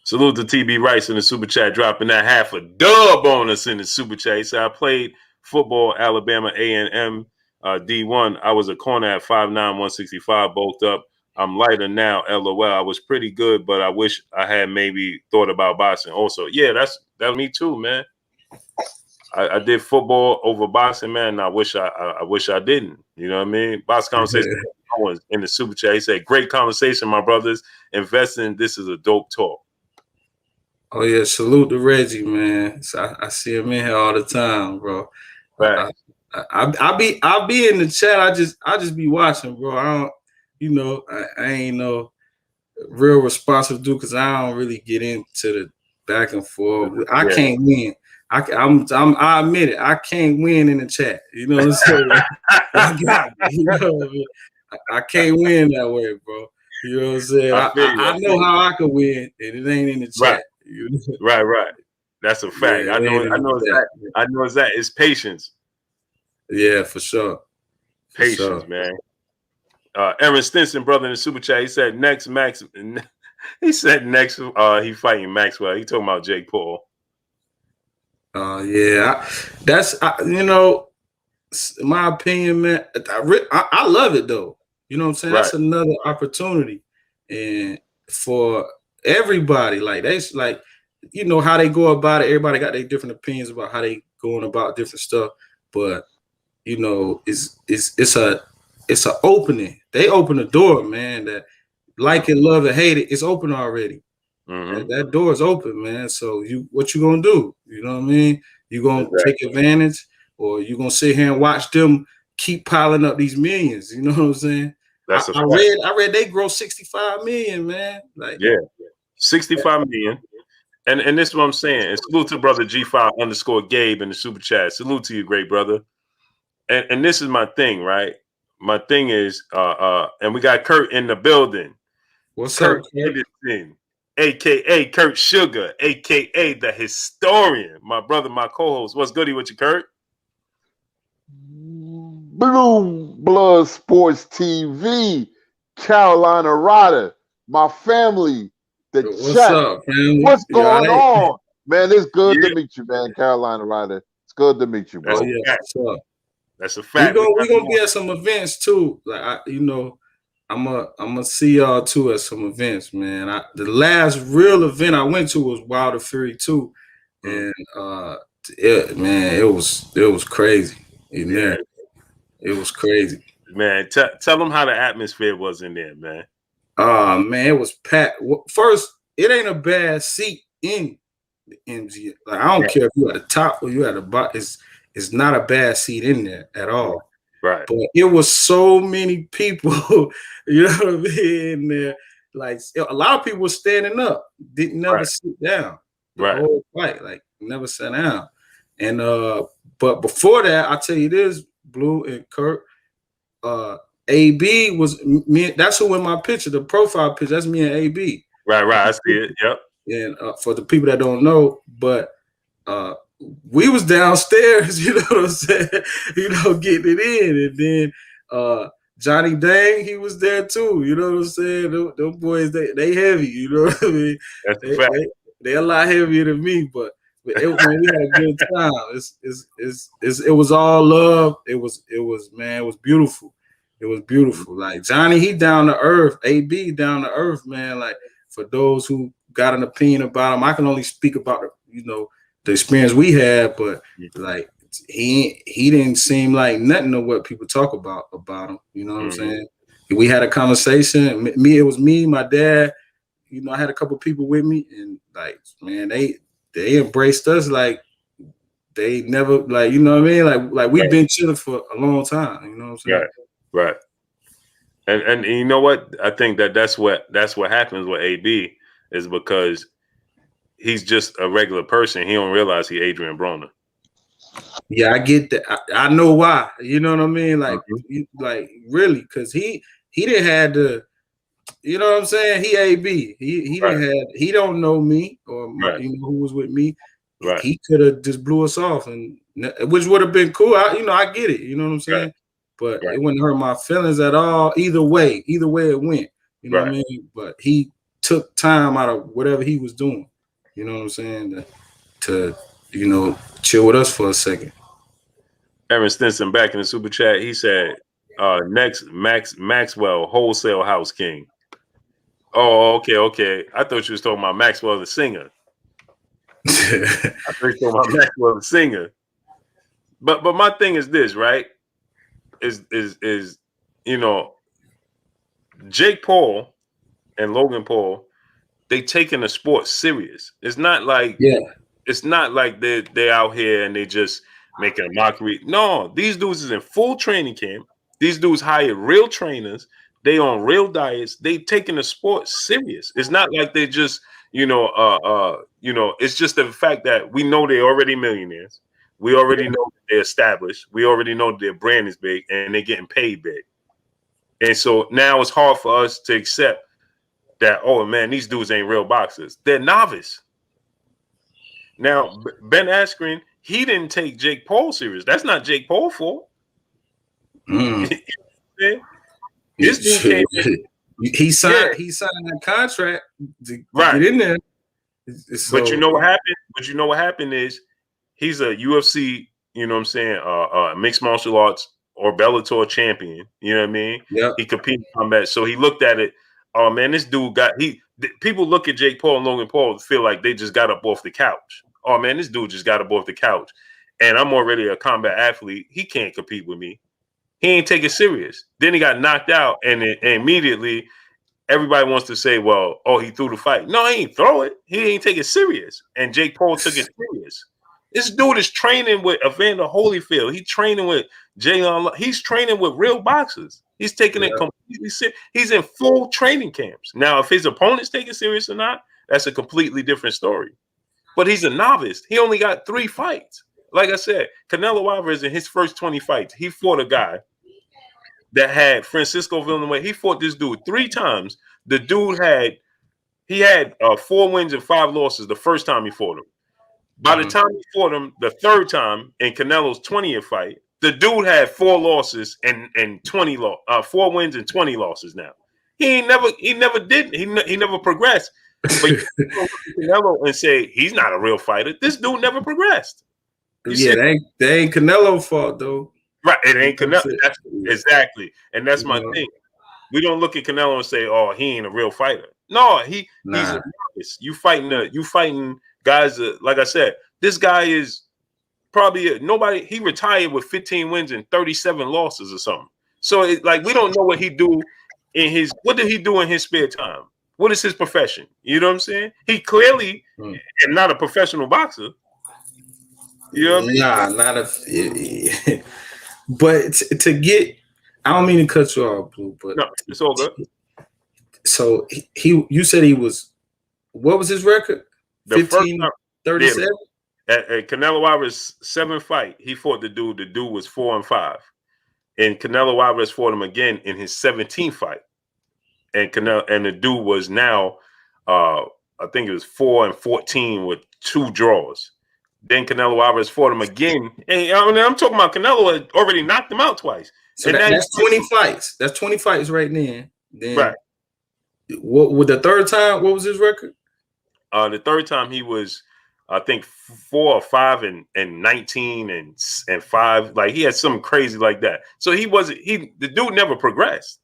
Salute to TB Rice in the super chat, dropping that half a dub on us in the super chat. He said, I played football, Alabama A&M. D1, I was a corner at 5'9", 165, bulked up. I'm lighter now, LOL. I was pretty good, but I wish I had maybe thought about boxing also. Yeah, that was me too, man. I did football over boxing, man. And I wish I didn't. You know what I mean? Box conversation in the super chat. He said, "Great conversation, my brothers. Investing. This is a dope talk." Oh yeah, salute to Reggie, man. So I see him in here all the time, bro. Right. I be in the chat. I just be watching, bro. I don't, you know, I ain't no real responsive dude because I don't really get into the back and forth. I can't win. I admit it. I can't win in the chat. You know what I'm saying? I got me. You know what I mean? I can't win that way, bro. You know what I'm saying? I know how I can win, and it ain't in the chat. Right. Right. That's a fact. Yeah, I know that. It's patience. Yeah, for sure. Patience, man. Aaron Stinson, brother in the super chat, he said next Max. He said next he fighting Maxwell. He talking about Jake Paul. Yeah, you know, in my opinion, man. I love it though. You know what I'm saying? That's another opportunity, and for everybody, like that's like, you know how they go about it. Everybody got their different opinions about how they going about different stuff, but you know, it's a opening. They open the door, man. That like it, love it, hate it, it's open already. That door is open, man. So what you gonna do? You know what I mean? You gonna take advantage, or you gonna sit here and watch them keep piling up these millions? You know what I'm saying? I read they grow 65 million, man. Like 65 million. And this is what I'm saying. And salute to brother G5_Gabe in the super chat. Salute to you, great brother. And this is my thing, right? My thing is, and we got Kurt in the building. What's Kurt up, Kurt? Davidson, aka Kurt Sugar, aka the historian. My brother, my co-host. What's goody with you, Kurt? Blue Blood Sports TV, Carolina Rider, my family, the What's chat. up, family? What's going on? Man, it's good to meet you, man, Carolina Rider. It's good to meet you, bro. Oh, yeah, what's up? That's a fact. We're gonna be at some events too. Like I'm gonna see y'all too at some events, man. The last real event I went to was Wilder Fury 2. And it was crazy in there. It was crazy. Man, tell them how the atmosphere was in there, man. Man, it was packed. First, it ain't a bad seat in the MG. Like, I don't care if you at the top or you at the bottom. It's not a bad seat in there at all. Right. But it was so many people, you know what I mean, in there. Like, a lot of people were standing up, didn't never sit down. The whole fight, like, never sat down. And but before that, I tell you this, Blue and Kurt, AB was me. That's who in my picture, the profile picture. That's me and AB. Right. I see it. Yep. And for the people that don't know, but we was downstairs, you know what I'm saying? You know, getting it in, and then Johnny Dang, he was there too. You know what I'm saying? Them boys, they heavy. You know what I mean? That's a fact. They a lot heavier than me, but we had a good time. It was all love. It was man, it was beautiful. It was beautiful. Like Johnny, he down to earth. AB down to earth, man. Like for those who got an opinion about him, I can only speak about the experience we had, but like he didn't seem like nothing of what people talk about him. You know what I'm saying? We had a conversation. It was me, my dad. You know, I had a couple people with me, and like, man, they embraced us like they never, like, you know what I mean? Like we've been chilling for a long time. You know what I'm saying? Right. And you know what? I think that's what happens with AB is because he's just a regular person. He don't realize he Adrian Broner. Yeah, I get that. I know why. You know what I mean? Like, like really, because he didn't have the. You know what I'm saying? He AB. He didn't have. He don't know me or who was with me. Right. He could have just blew us off, and which would have been cool. I get it. You know what I'm saying? But it wouldn't hurt my feelings at all. Either way it went. You know what I mean? But he took time out of whatever he was doing. You know what I'm saying? To chill with us for a second. Aaron Stinson back in the super chat. He said, next Maxwell, wholesale house king. Oh, okay. I thought you was talking about Maxwell the singer. I thought you were talking about Maxwell the singer. But my thing is this, right? Is Jake Paul and Logan Paul, they taking the sport serious. It's not like they're out here and they just making a mockery. No, these dudes is in full training camp. These dudes hired real trainers. They on real diets. They taking the sport serious. It's not like they just, it's just the fact that we know they're already millionaires. We already know they're established. We already know their brand is big and they're getting paid big. And so now it's hard for us to accept that, oh man, these dudes ain't real boxers. They're novice. Now, Ben Askren, he didn't take Jake Paul serious. That's not Jake Paul's fault. This dude he signed that contract to get in there. So, but you know what happened is he's a UFC, mixed martial arts or Bellator champion. You know what I mean? Yeah. He competed in combat. So he looked at it. Oh man, this dude people look at Jake Paul and Logan Paul and feel like they just got up off the couch. Oh man, this dude just got up off the couch. And I'm already a combat athlete. He can't compete with me. He ain't take it serious. Then he got knocked out, and immediately everybody wants to say, well, he threw the fight. No, he ain't throw it. He ain't take it serious. And Jake Paul took it serious. This dude is training with Evander Holyfield. He's training with Jalen. He's training with real boxers. He's taking it completely serious. He's in full training camps. Now, if his opponents take it serious or not, that's a completely different story. But he's a novice. He only got 3 fights. Like I said, Canelo Alvarez in his first 20 fights, he fought a guy that had Francisco Villanueva. He fought this dude 3 times. The dude had 4 wins and 5 losses the first time he fought him. By the time he fought him the 3rd time in Canelo's 20th fight, the dude had 4 losses and 4 wins and 20 losses now. He never progressed. But you look at Canelo and say he's not a real fighter. This dude never progressed. They ain't Canelo's fault though. Right, it ain't Canelo. Exactly, and that's my thing. We don't look at Canelo and say, "Oh, he ain't a real fighter." No, he's a novice. You fighting guys. Like I said, this guy is probably nobody. He retired with 15 wins and 37 losses or something. So we don't know what he do what did he do in his spare time? What is his profession? You know what I'm saying? He clearly is not a professional boxer. You know what I mean? But to get, I don't mean to cut you off, Blue, but no, it's all good. So you said he was, what was his record? 15-37? At Canelo Alvarez 7th fight, he fought the dude. The dude was 4-5. And Canelo Alvarez fought him again in his 17th fight. And the dude was now, I think it was 4-14 with 2 draws. Then Canelo Alvarez fought him again. And I'm talking about Canelo had already knocked him out twice. So that's 20 fights. That's 20 fights right now. Then right. What with the 3rd time? What was his record? The 3rd time he was, I think 4 or 5 and 19 and 5. Like he had something crazy like that. So the dude never progressed.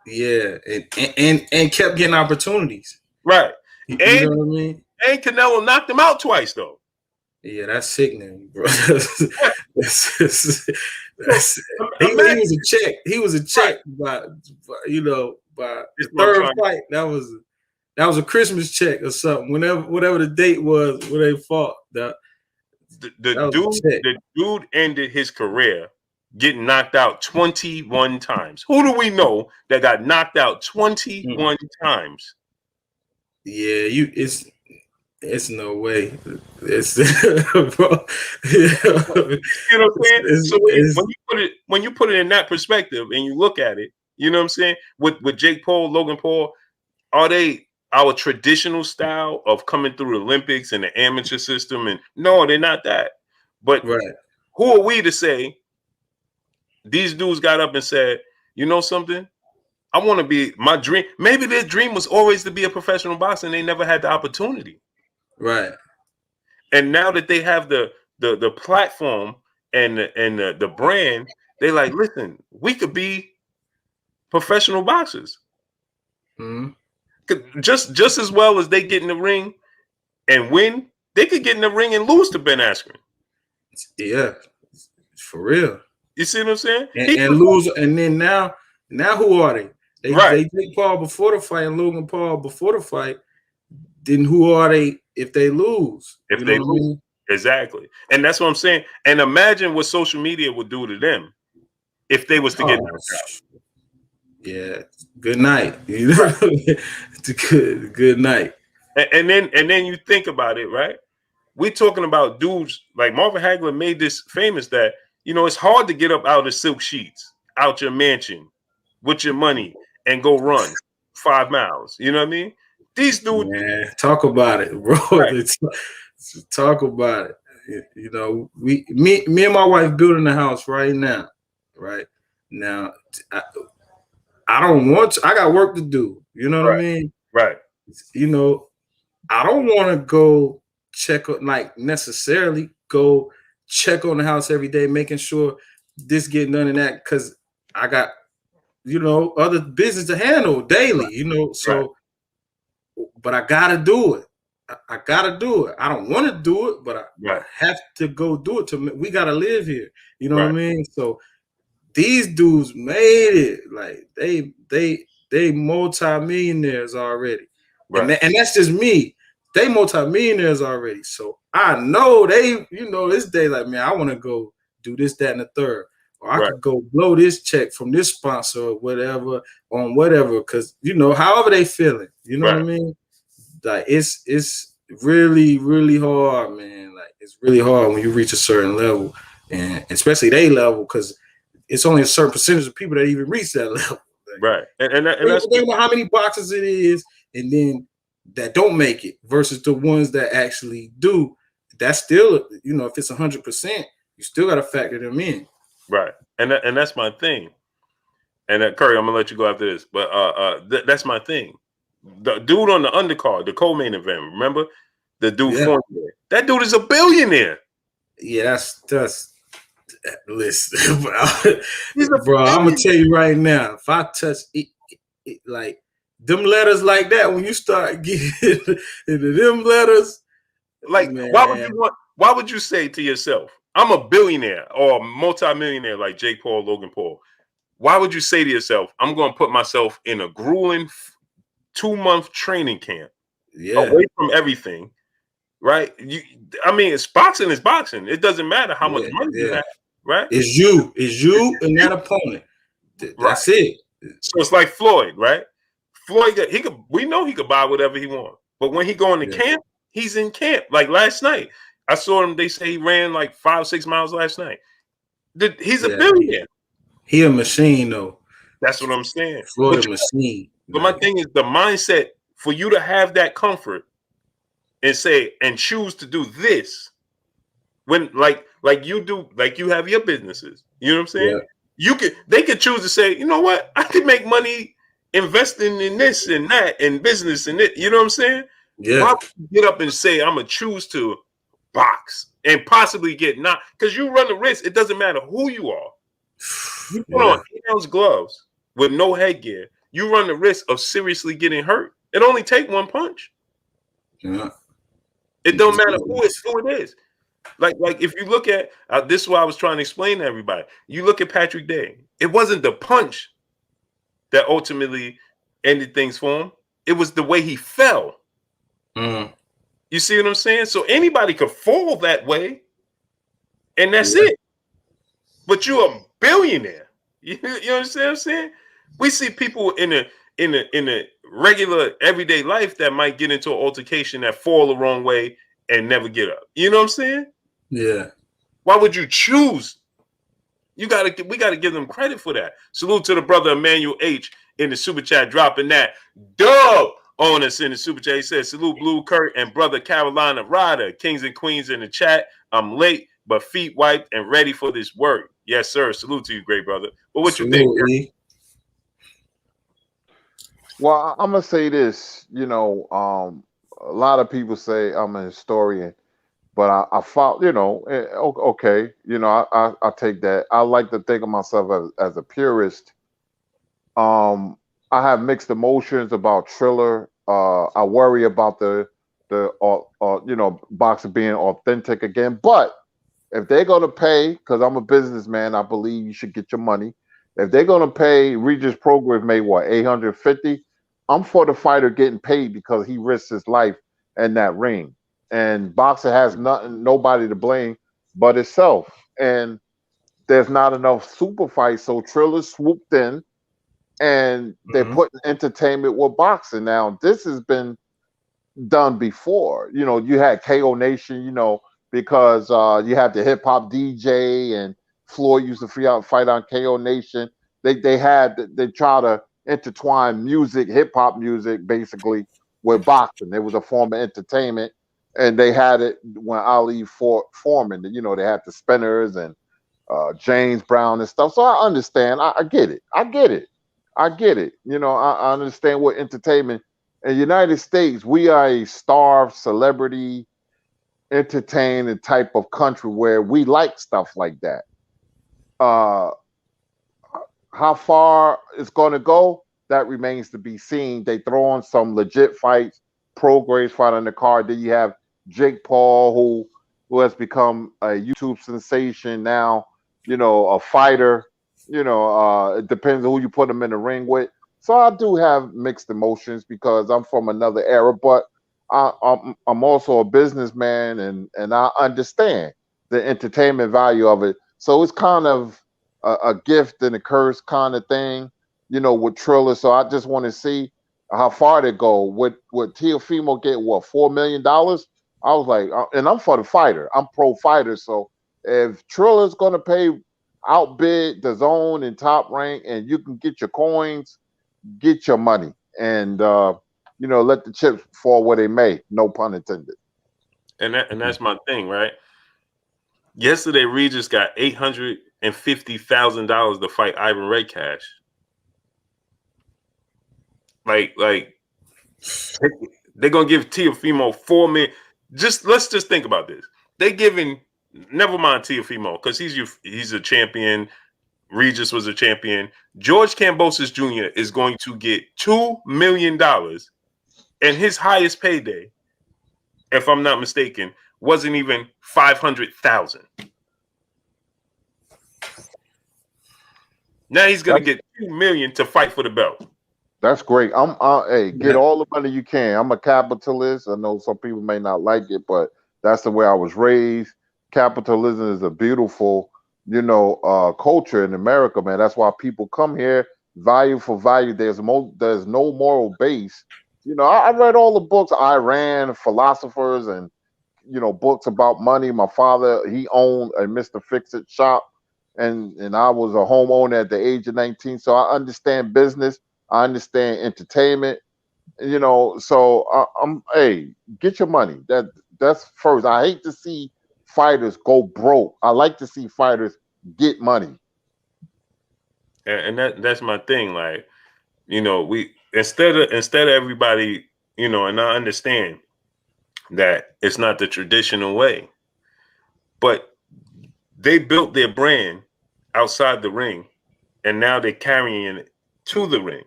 Yeah, and kept getting opportunities. Right. You know what I mean? And Canelo knocked him out twice though. Yeah, that's sickening, bro. He was a check. He was a check by the 3rd fight. That was a Christmas check or something. Whatever the date was when they fought. The dude ended his career getting knocked out 21 times. Who do we know that got knocked out 21 times? Yeah, it's no way. It's bro. You know what I'm saying? So when you put it in that perspective and you look at it, you know what I'm saying? With Jake Paul, Logan Paul, are they our traditional style of coming through the Olympics and the amateur system? And no, they're not that. But who are we to say these dudes got up and said, you know something? I want to be my dream. Maybe their dream was always to be a professional boxer and they never had the opportunity. Right. And now that they have the platform and the brand, they like, listen, we could be professional boxers. Just as well as they get in the ring and win, they could get in the ring and lose to Ben Askren. Yeah, for real. You see what I'm saying? And lose, and then now who are they? They take Paul before the fight and Logan Paul before the fight. Then who are they if they lose? If they lose, I mean? Exactly. And that's what I'm saying. And imagine what social media would do to them if they was to get knocked out. Yeah, good night. good night. And then you think about it, right? We're talking about dudes like Marvin Hagler made this famous that, you know, it's hard to get up out of silk sheets, out your mansion with your money and go run 5 miles. You know what I mean? These dudes, man, talk about it, bro. Right. Talk about it. You know, me and my wife building a house right now. Right now, I don't want to. I got work to do. You know what I mean? Right. You know, I don't want to go check like necessarily go check on the house every day, making sure this getting done and that, because I got, you know, other business to handle daily. You know, so. But I gotta do it. I gotta do it. I don't want to do it, but I have to go do it. We gotta live here. You know what I mean? So these dudes made it. Like they multi-millionaires already, and that's just me. They multi-millionaires already. So I know they, you know, this day like, man, I want to go do this, that, and the third. Or I could go blow this check from this sponsor or whatever on whatever, because, you know, however they feeling, you know what I mean? Like it's really, really hard, man. Like it's really hard when you reach a certain level, and especially they level, because it's only a certain percentage of people that even reach that level. Like, and that's think about how many boxes it is, and then that don't make it versus the ones that actually do. That's still, you know, if it's 100%, you still got to factor them in. Right. And that's my thing. And Curry, I'm gonna let you go after this, but that's my thing. The dude on the undercard, the co-main event, remember the dude? That dude is a billionaire. Yeah, that's listen, bro. I'm gonna tell you right now, if I touch it, like them letters like that, when you start getting into them letters, like, man. Why would you say to yourself, I'm a billionaire or a multi-millionaire like Jake Paul, Logan Paul? Why would you say to yourself, I'm going to put myself in a grueling 2-month training camp away from everything, right? I mean, it's boxing is boxing. It doesn't matter how much money you have, right? It's you and that opponent. That's it. So it's like Floyd, right? Floyd, we know he could buy whatever he wants. But when he go into camp, he's in camp. Like last night, I saw him. They say he ran like 5-6 miles last night. He's a billionaire. He a machine, though. That's what I'm saying. Floyd a machine. But my thing is the mindset for you to have that comfort and say and choose to do this when like you do, like you have your businesses. You know what I'm saying? They could choose to say, you know what, I could make money investing in this and that and business and it. You know what I'm saying? Yeah. Why would you get up and say I'm gonna choose to box and possibly get knocked? Because you run the risk. It doesn't matter who you are. You put on 8-ounce gloves with no headgear, you run the risk of seriously getting hurt. It only take one punch. Yeah. It don't matter who it is. Like if you look at this is what I was trying to explain to everybody. You look at Patrick Day. It wasn't the punch that ultimately ended things for him. It was the way he fell. You see what I'm saying? So anybody could fall that way, and that's it. But you're a billionaire. You understand what I'm saying? We see people in a regular everyday life that might get into an altercation that fall the wrong way and never get up. You know what I'm saying? Yeah. Why would you choose? We gotta give them credit for that. Salute to the brother Emmanuel H in the super chat, dropping that dub on us in the super chat. He says, salute Blue Kurt and brother Carolina Ryder, kings and queens in the chat. I'm late, but feet wiped and ready for this work. Yes, sir. Salute to you, great brother. But what you think? Well, I'm gonna say this. You know, a lot of people say I'm a historian, But I fought, okay, I take that. I like to think of myself as a purist. Um, I have mixed emotions about Triller. I worry about the boxer being authentic again. But if they're gonna pay, because I'm a businessman, I believe you should get your money. If they're gonna pay, Regis Prograis made what 850. I'm for the fighter getting paid because he risks his life in that ring. And boxer has nobody to blame but itself. And there's not enough super fights, so Triller swooped in and they're Mhm. putting entertainment with boxing. Now, this has been done before. You had KO Nation, because you had the hip hop DJ and Floyd used to fight on KO Nation. They try to intertwine music, hip hop music, basically with boxing. It was a form of entertainment, and they had it when Ali fought Foreman. They had the spinners and James Brown and stuff. So I understand. I get it. I get it. I get it. I understand what entertainment in the United States, we are a starved celebrity entertained type of country where we like stuff like that. Uh, how far it's going to go, that remains to be seen. They throw on some legit fights. Prograis fight on the card. Then you have Jake Paul, who has become a YouTube sensation now. A fighter. It depends on who you put him in the ring with. So I do have mixed emotions because I'm from another era, but I'm also a businessman, and I understand the entertainment value of it. So it's kind of a gift and a curse kind of thing, with Triller. So I just want to see how far they go. Would Teofimo get what $4 million? I was like, and I'm for the fighter. I'm pro fighter. So if Triller's gonna pay outbid the zone and top rank, and you can get your coins, get your money, and let the chips fall where they may. No pun intended. And that's my thing, right? Yesterday, Regis got $850,000 to fight Ivan Red Cash. Like they're gonna give Teofimo $4 million. Let's just think about this. They giving, never mind Teofimo, because he's a champion. Regis was a champion. George Kambosos Jr. is going to get $2 million, and his highest payday, if I'm not mistaken, wasn't even 500,000. Now he's gonna get $2 million to fight for the belt. That's great. Hey, get all the money you can. I'm a capitalist. I know some people may not like it, but that's the way I was raised. Capitalism is a beautiful, culture in America, man. That's why people come here, value for value. There's no moral base. I read all the books. I ran philosophers and books about money. My father, he owned a Mr. Fix-It shop, and I was a homeowner at the age of 19. So I understand business. I understand entertainment. So hey, get your money. That's first. I hate to see fighters go broke. I like to see fighters get money. And that's my thing. Like, we instead of everybody, and I understand that it's not the traditional way, but they built their brand outside the ring, and now they're carrying it to the ring.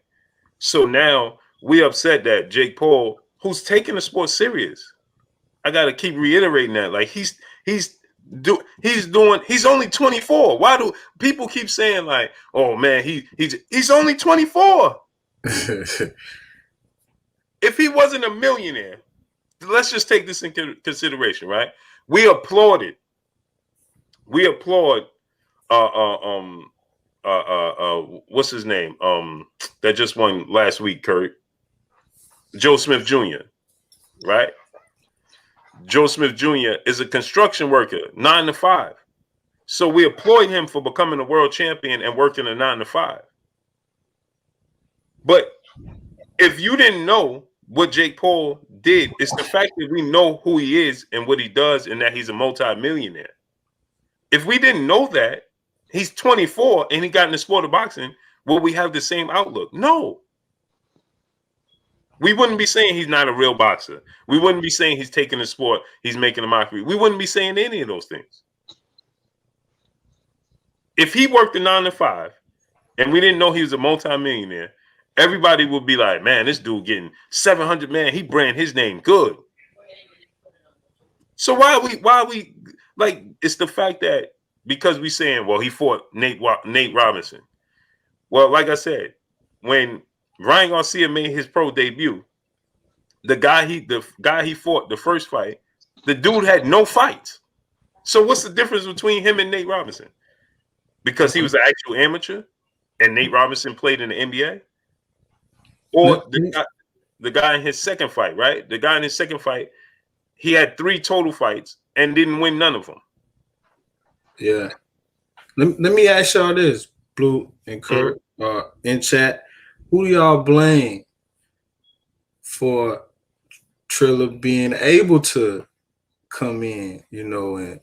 So now we upset that Jake Paul, who's taking the sport serious, I gotta keep reiterating that. Like he's only 24. Why do people keep saying like, oh man, he's only 24? If he wasn't a millionaire, let's just take this in consideration, right? We applaud what's his name? That just won last week, Kurt. Joe Smith Jr., right? Joe Smith Jr. is a construction worker, 9 to 5. So we applaud him for becoming a world champion and working a 9 to 5. But if you didn't know what Jake Paul did, it's the fact that we know who he is and what he does and that he's a multi-millionaire. If we didn't know that, he's 24 and he got in the sport of boxing, will we have the same outlook? No. We wouldn't be saying he's not a real boxer. We wouldn't be saying he's taking the sport, he's making a mockery. We wouldn't be saying any of those things. If he worked a 9 to 5 and we didn't know he was a multimillionaire, everybody would be like, man, this dude getting 700, man, he brand his name good. So why are we like, it's the fact that because we saying, well, he fought Nate Robinson. Well, like I said, when Ryan Garcia made his pro debut, the guy he fought the first fight, the dude had no fights. So what's the difference between him and Nate Robinson? Because he was an actual amateur and Nate Robinson played in the NBA? Or the guy in his second fight, right? The guy in his second fight, he had 3 total fights and didn't win none of them. Yeah. Let me ask y'all this, Blue and Kurt, in chat. Who do y'all blame for Triller being able to come in, and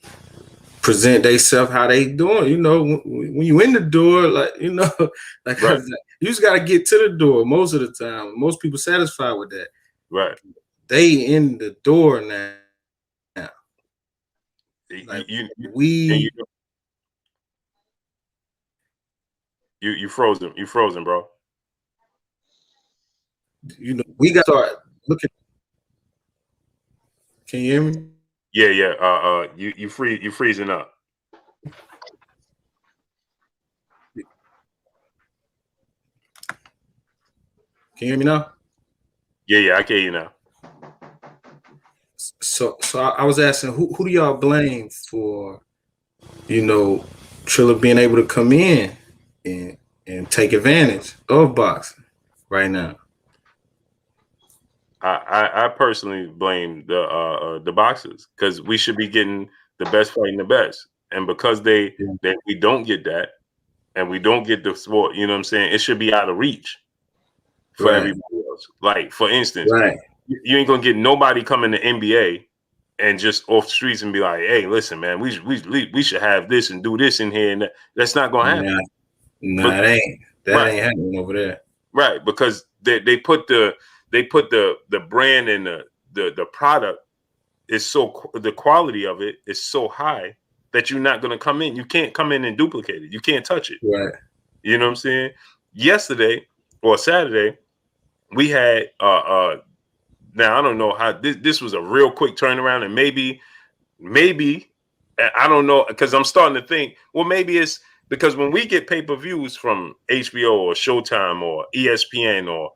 present themselves how they doing? When you in the door, like, like right. you just got to get to the door most of the time. Most people satisfied with that. Right. They in the door now. Like you frozen. You frozen, bro. We got to start looking. Can you hear me? Yeah. You freezing up. Can you hear me now? Yeah, I can hear you now. So I was asking, who do y'all blame for, Triller being able to come in and take advantage of boxing right now? I personally blame the boxers, because we should be getting the best fighting the best, and because we don't get that, and we don't get the sport, you know what I'm saying? It should be out of reach for everybody else. Like, for instance, you ain't gonna get nobody coming to NBA and just off the streets and be like, hey, listen, man, we should have this and do this in here, and that's not gonna happen. That ain't happening over there. Right, because they put the brand and the product is the quality of it is so high that you're not gonna come in. You can't come in and duplicate it. You can't touch it. Right. You know what I'm saying? Yesterday or Saturday, we had now I don't know how this was a real quick turnaround, and maybe I don't know, because I'm starting to think, well, maybe it's because when we get pay-per-views from HBO or Showtime or ESPN or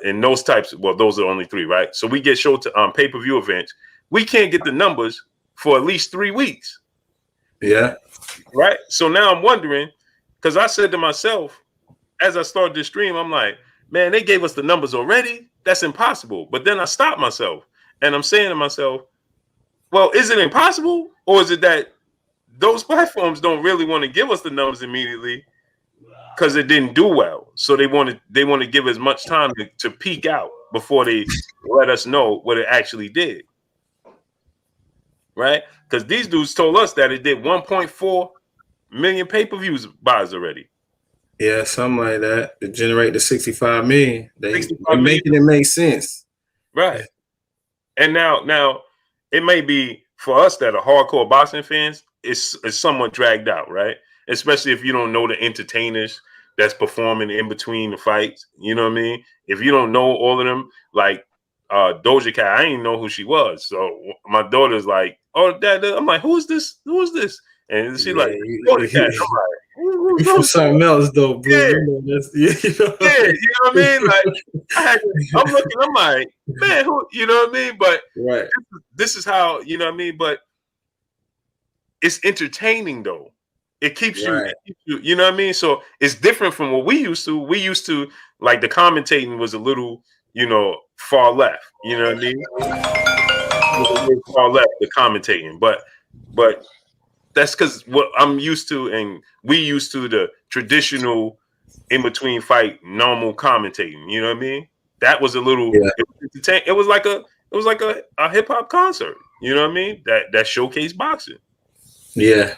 in those types, well, those are only 3, right? So we get pay-per-view events, we can't get the numbers for at least 3 weeks. Yeah. Right. So now I'm wondering, because I said to myself, as I started this stream, I'm like, man, they gave us the numbers already. That's impossible. But then I stopped myself and I'm saying to myself, well, is it impossible? Or is it that those platforms don't really want to give us the numbers immediately because it didn't do well? So they want to give as much time to peak out before they let us know what it actually did. Right? Because these dudes told us that it did 1.4 million pay-per-views buys already. Yeah, something like that to generate the 65 million. They're making million. It make sense. Right. And now it may be for us that are hardcore boxing fans, it's somewhat dragged out, right? Especially if you don't know the entertainers that's performing in between the fights. You know what I mean? If you don't know all of them, like Doja Cat, I didn't know who she was. So my daughter's like, oh, Dad, I'm like, who's this? Who's this? And she's like, Doja Cat. I'm like, for something else though, bro. Yeah. You know what I mean? Like, I'm looking, I'm like, man, who, you know what I mean? But this is how, you know what I mean? But it's entertaining though. It keeps you know what I mean? So it's different from what we used to. We used to, like, the commentating was a little, far left. You know what I mean? Far left, the commentating. But that's because what I'm used to, and we used to the traditional in between fight normal commentating. You know what I mean? That was a little. It was like a hip hop concert. You know what I mean? That showcased boxing. Yeah.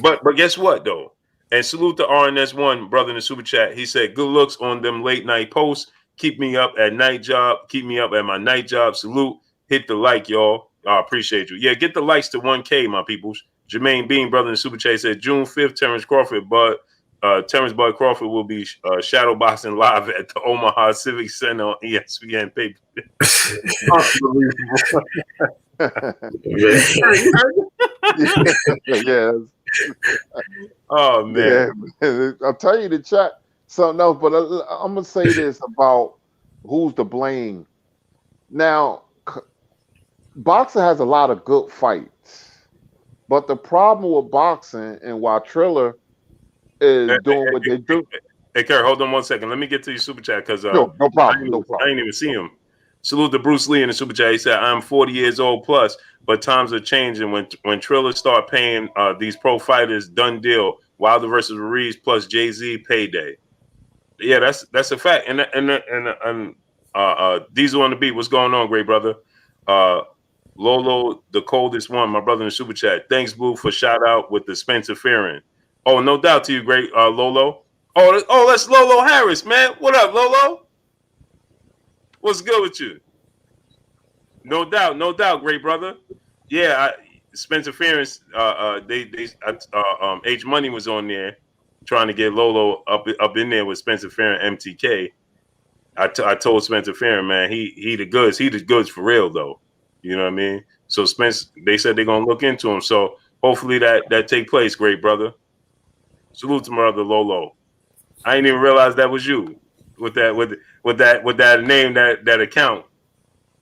But guess what though? And salute to RNS1 brother in the super chat. He said, "Good looks on them late night posts. Keep me up at night job. Keep me up at my night job. Salute. Hit the like, y'all. I appreciate you. Yeah, get the likes to 1K, my peoples. Jermaine Bean, brother in Super Chat, said June 5th, Terrence Crawford, Terrence Bud Crawford will be shadow boxing live at the Omaha Civic Center on ESPN pay. Yeah. Oh man. Yeah. I'll tell you to chat something else, but I'm gonna say this about who's to blame. Now, boxing has a lot of good fights, but the problem with boxing and why Triller is doing what they do. Hey, Kerr, hold on 1 second. Let me get to your super chat because No problem. I ain't even see him. Salute to Bruce Lee in the super chat. He said, "I'm 40 years old plus, but times are changing. When Triller start paying these pro fighters, done deal. Wilder versus Ruiz plus Jay-Z payday." Yeah, that's a fact. And Diesel on the beat. What's going on, great brother? Lolo, the coldest one, my brother in the super chat. Thanks, Blue, for shout out with the Spencer Fearon. Oh, no doubt to you, great Lolo. Oh, that's Lolo Harris, man. What up, Lolo? What's good with you? No doubt, great brother. Yeah, Spencer Fearon, H Money was on there trying to get Lolo up in there with Spencer Fearon, MTK. I told Spencer Fearon, man, he the goods. He the goods for real though. You know what I mean? So Spence, they said they're gonna look into him. So hopefully that take place, great brother. Salute to my brother Lolo. I didn't even realize that was you with that name, that account.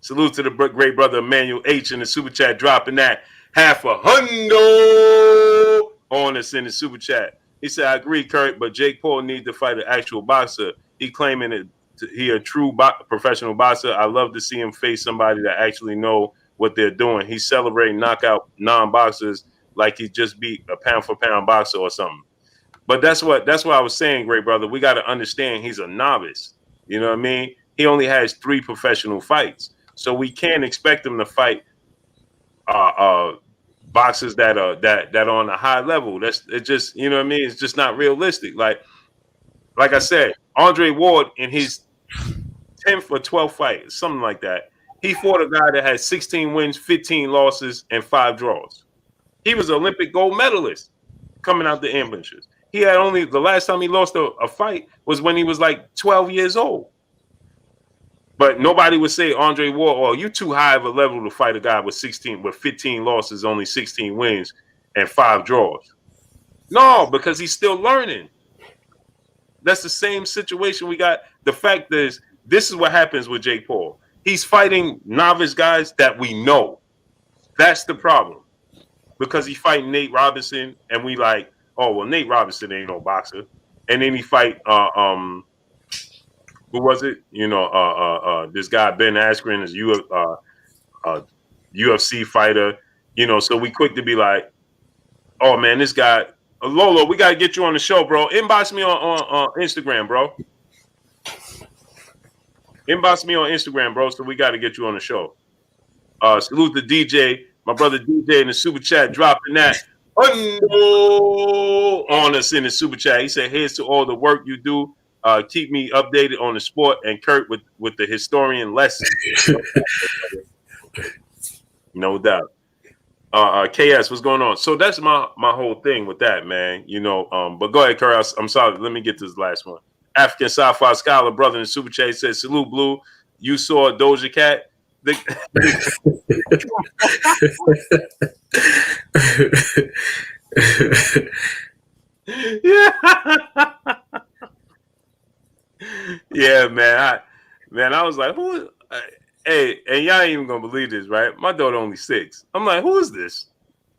Salute to the great brother Emmanuel H in the super chat, dropping that $500 on us in the super chat. He said, "I agree, Kurt, but Jake Paul needs to fight an actual boxer. He claiming it. He a true professional boxer. I love to see him face somebody that actually know what they're doing. He's celebrating knockout non-boxers like he just beat a pound for pound boxer or something. But that's what I was saying, great brother. We got to understand he's a novice. You know what I mean? He only has 3 professional fights, so we can't expect him to fight boxers that are on a high level. It just, you know what I mean? It's just not realistic. Like I said, Andre Ward in his 10th or 12th fight, something like that, he fought a guy that had 16 wins, 15 losses, and 5 draws. He was an Olympic gold medalist coming out the amateurs. He had only, the last time he lost a fight was when he was like 12 years old. But nobody would say Andre Ward, "Oh, you too high of a level to fight a guy with 15 losses, only 16 wins, and 5 draws." No, because he's still learning. That's the same situation we got. The fact is, this is what happens with Jake Paul. He's fighting novice guys that we know. That's the problem. Because he's fighting Nate Robinson, and we like, oh, well, Nate Robinson ain't no boxer. And then he fight, who was it? You know, this guy, Ben Askren, is UFC fighter. You know, so we quick to be like, oh, man, this guy, Lolo, we got to get you on the show, bro. Inbox me on Instagram, bro. Inbox me on Instagram, bro, so we got to get you on the show. Salute the DJ, my brother DJ in the super chat, dropping that on us in the super chat. He said, "Here's to all the work you do. Keep me updated on the sport, and Kurt with the historian lesson." No doubt. KS, what's going on? So that's my whole thing with that, man. You know, but go ahead, Kurt. I'm sorry. Let me get to this last one. African Sci-Fi Scholar, brother in the super chat, says, "Salute, Blue. You saw Doja Cat." Yeah, man. I was like, who? Hey, and y'all ain't even gonna believe this, right? My daughter only 6. I'm like, who is this?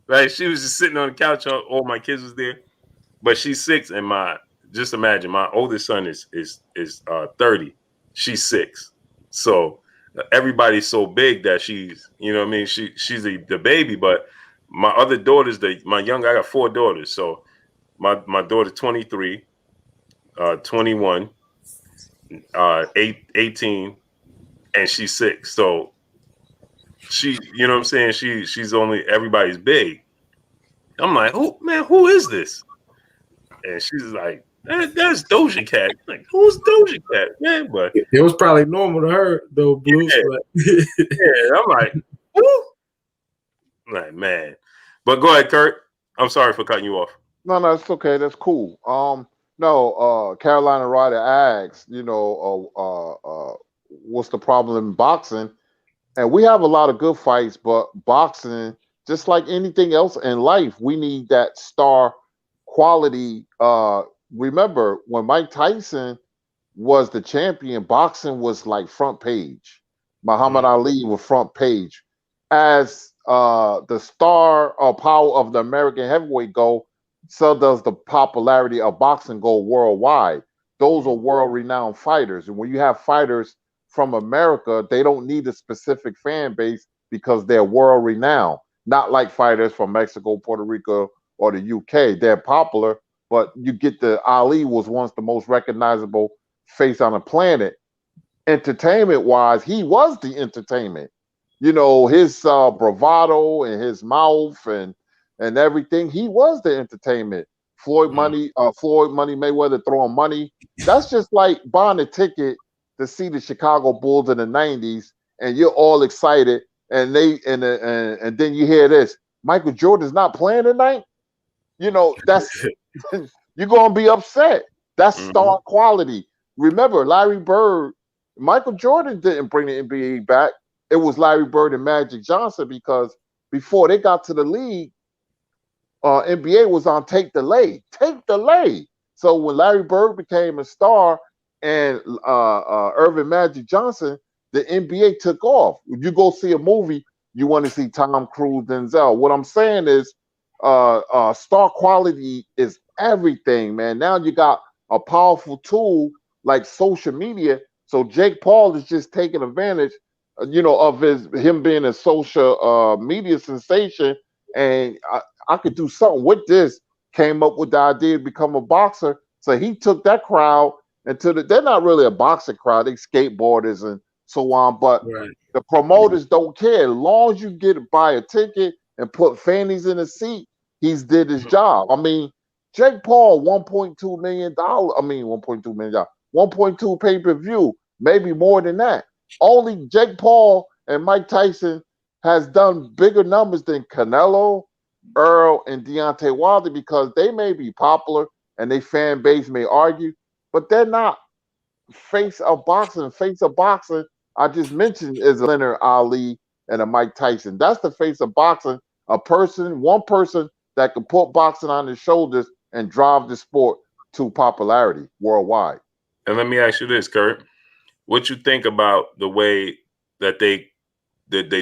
Right? She was just sitting on the couch. All my kids was there, but she's 6, and just imagine, my oldest son is 30. She's 6, so everybody's so big that she's, you know what I mean? She's the baby, but my other daughters, I got 4 daughters. So my daughter 23, 21, 18, and she's 6. So she, you know what I'm saying? She's only, everybody's big. I'm like, who is this? And she's like, That's Doja Cat. Like, who's Doja Cat? Yeah, but It was probably normal to her though, Bruce. yeah, But yeah. I'm like, who? Like, man. But go ahead, Kurt. I'm sorry for cutting you off. No, it's okay. That's cool. No, Carolina Ryder asks, what's the problem in boxing? And we have a lot of good fights, but boxing, just like anything else in life, we need that star quality. Remember when Mike Tyson was the champion, boxing was like front page. Muhammad Ali was front page. As the star or power of the American heavyweight go, so does the popularity of boxing go worldwide. Those are world renowned fighters. And when you have fighters from America, they don't need a specific fan base because they're world renowned. Not like fighters from Mexico, Puerto Rico, or the UK. They're popular, but you get the Ali was once the most recognizable face on the planet. Entertainment wise, he was the entertainment. His bravado and his mouth and everything, he was the entertainment. Floyd Money Mayweather throwing money. That's just like buying a ticket to see the Chicago Bulls in the 90s and you're all excited and and then you hear this. Michael Jordan's not playing tonight. That's you're gonna be upset. That's star quality. Remember, Larry Bird, Michael Jordan didn't bring the NBA back. It was Larry Bird and Magic Johnson because before they got to the league, NBA was on tape delay. Tape delay. So when Larry Bird became a star and Irvin Magic Johnson, the NBA took off. When you go see a movie, you want to see Tom Cruise, Denzel. What I'm saying is star quality is everything, man. Now you got a powerful tool like social media. So Jake Paul is just taking advantage, of him being a social media sensation, and I could do something with this. Came up with the idea to become a boxer, so he took that crowd they're not really a boxing crowd, they skateboarders and so on, but right. the promoters don't care. As long as you get to buy a ticket and put fannies in the seat, he's did his job. I mean, Jake Paul, $1.2 million. I mean, $1.2 million, 1.2 pay-per-view, maybe more than that. Only Jake Paul and Mike Tyson has done bigger numbers than Canelo, Earl, and Deontay Wilder because they may be popular and their fan base may argue, but they're not face of boxing. Face of boxing, I just mentioned, is a Leonard Ali and a Mike Tyson. That's the face of boxing. One person that can put boxing on his shoulders and drive the sport to popularity worldwide. And let me ask you this, Kurt. What you think about the way that they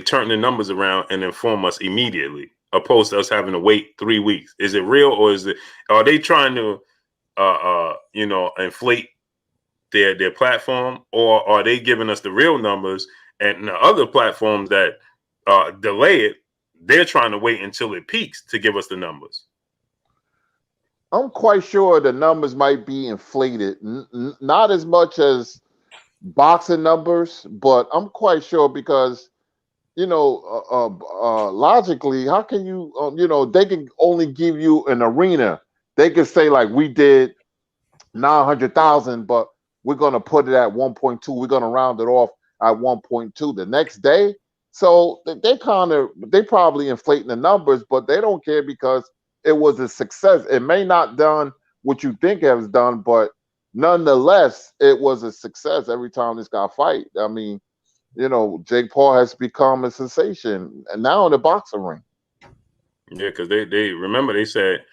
turn the numbers around and inform us immediately, opposed to us having to wait 3 weeks? Is it real, or are they trying to inflate their platform, or are they giving us the real numbers? And the other platforms that delay it, they're trying to wait until it peaks to give us the numbers. I'm quite sure the numbers might be inflated, not as much as boxing numbers, but I'm quite sure because logically, how can you they can only give you an arena. They can say like we did 900,000, but we're going to put it at 1.2. We're going to round it off at 1.2 the next day. So they probably inflating the numbers, but they don't care because it was a success. It may not done what you think it has done, but nonetheless, it was a success every time this guy fight. I mean, Jake Paul has become a sensation and now in the boxing ring. Yeah, because they remember they said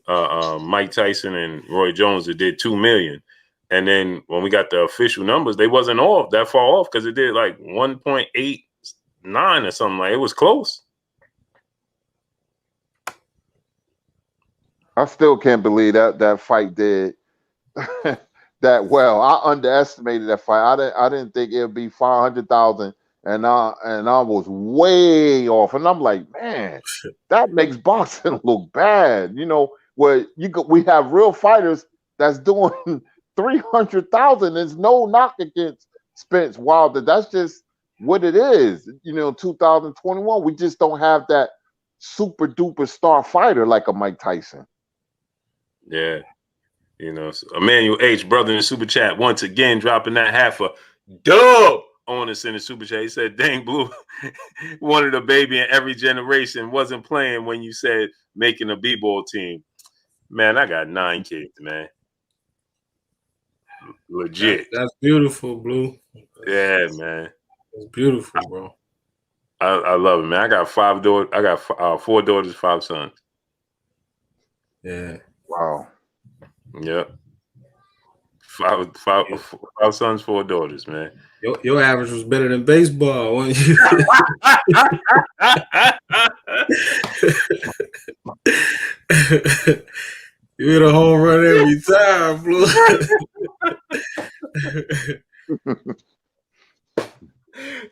Mike Tyson and Roy Jones, it did 2 million. And then when we got the official numbers, they wasn't off that far off because it did like 1.89 or something. Like, it was close. I still can't believe that fight did that well. I underestimated that fight. I didn't think it would be 500,000, and I was way off. And I'm like, man, that makes boxing look bad. Where we have real fighters that's doing 300,000. There's no knock against Spence Wilder. That's just what it is. 2021, we just don't have that super duper star fighter like a Mike Tyson. Yeah. You know, so Emmanuel H, brother in the super chat, once again dropping that half a dub on us in the super chat. He said, "Dang, Blue wanted a baby in every generation. Wasn't playing when you said making a b-ball team." Man, I got 9 kids, man. Legit. That's beautiful, Blue. Yeah, man. It's beautiful, bro. I love it, man. I got 5 daughters. I got 4 daughters, 5 sons. Yeah. Wow. Yep. Five sons, 4 daughters, man. Your average was better than baseball, wasn't you? You hit a home run every time, Blue.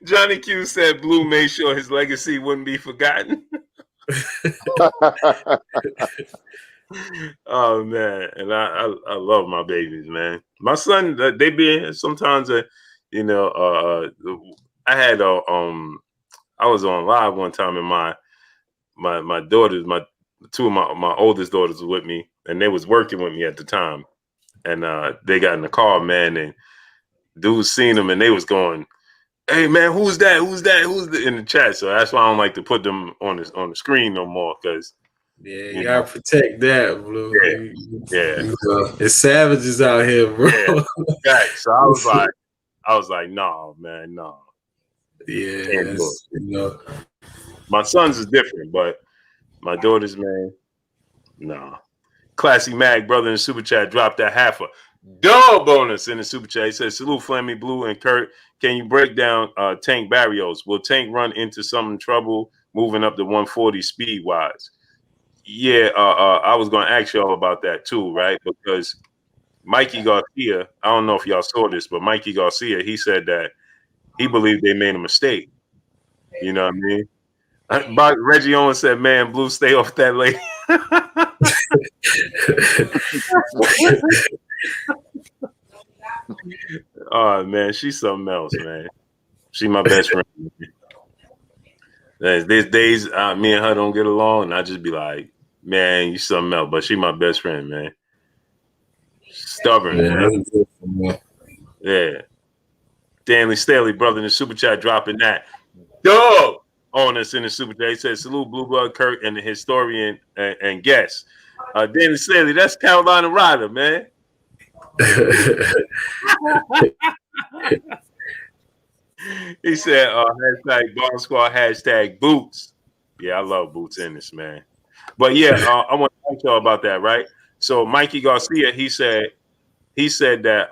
Johnny Q said Blue made sure his legacy wouldn't be forgotten. Oh man, and I love my babies, man. My son, they be sometimes, you know, I had I was on live one time, and my daughters, two of my oldest daughters were with me, and they was working with me at the time, and they got in the car, man, and dudes seen them, and they was going, "Hey man, who's that? Who's that? Who's that?" in the chat. So that's why I don't like to put them on the screen no more, because you gotta protect that, Blue. Yeah. It's savages out here, bro. Yeah. So I was like, nah, man, nah. Yeah, my sons is different, but my daughters, man, nah. Classy Mag, brother in the super chat, dropped that half a dub bonus in the super chat. He says, "Salute Flammy Blue and Kurt. Can you break down Tank Barrios? Will Tank run into some trouble moving up to 140 speed wise?" Yeah, I was going to ask y'all about that too, right? Because Mikey Garcia, I don't know if y'all saw this, but Mikey Garcia, he said that he believed they made a mistake. You know what I mean? But Reggie Owens said, "Man, Blue, stay off that lady." Oh man, she's something else, man. She my best friend. There's days me and her don't get along, and I just be like, "Man, you something else." But she my best friend, man. Stubborn, man. Yeah. Stanley Staley, brother in the super chat, dropping that dog on us in the super chat. He said, "Salute Blue Blood Kurt and the historian and guest." Danny Staley, that's Carolina Ryder, man. He said, hashtag Bomb Squad, hashtag boots. Yeah, I love boots in this, man. But yeah, I want to talk to y'all about that, right? So Mikey Garcia, he said that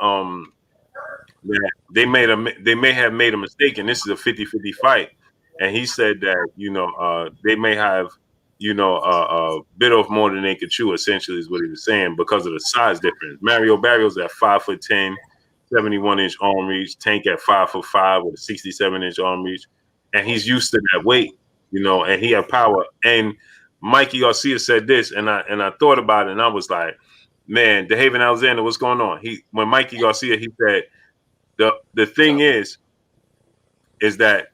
that they may have made a mistake, and this is a 50-50 fight. And he said that, you know, they may have, you know, bit off more than they could chew, essentially is what he was saying, because of the size difference. Mario Barrios at 5'10", 71-inch arm reach, Tank at 5'5" with a 67-inch arm reach, and he's used to that weight, you know, and he had power. And Mikey Garcia said this, and I thought about it, and I was like, man, DeHaven Alexander, what's going on? When Mikey Garcia, he said the thing is that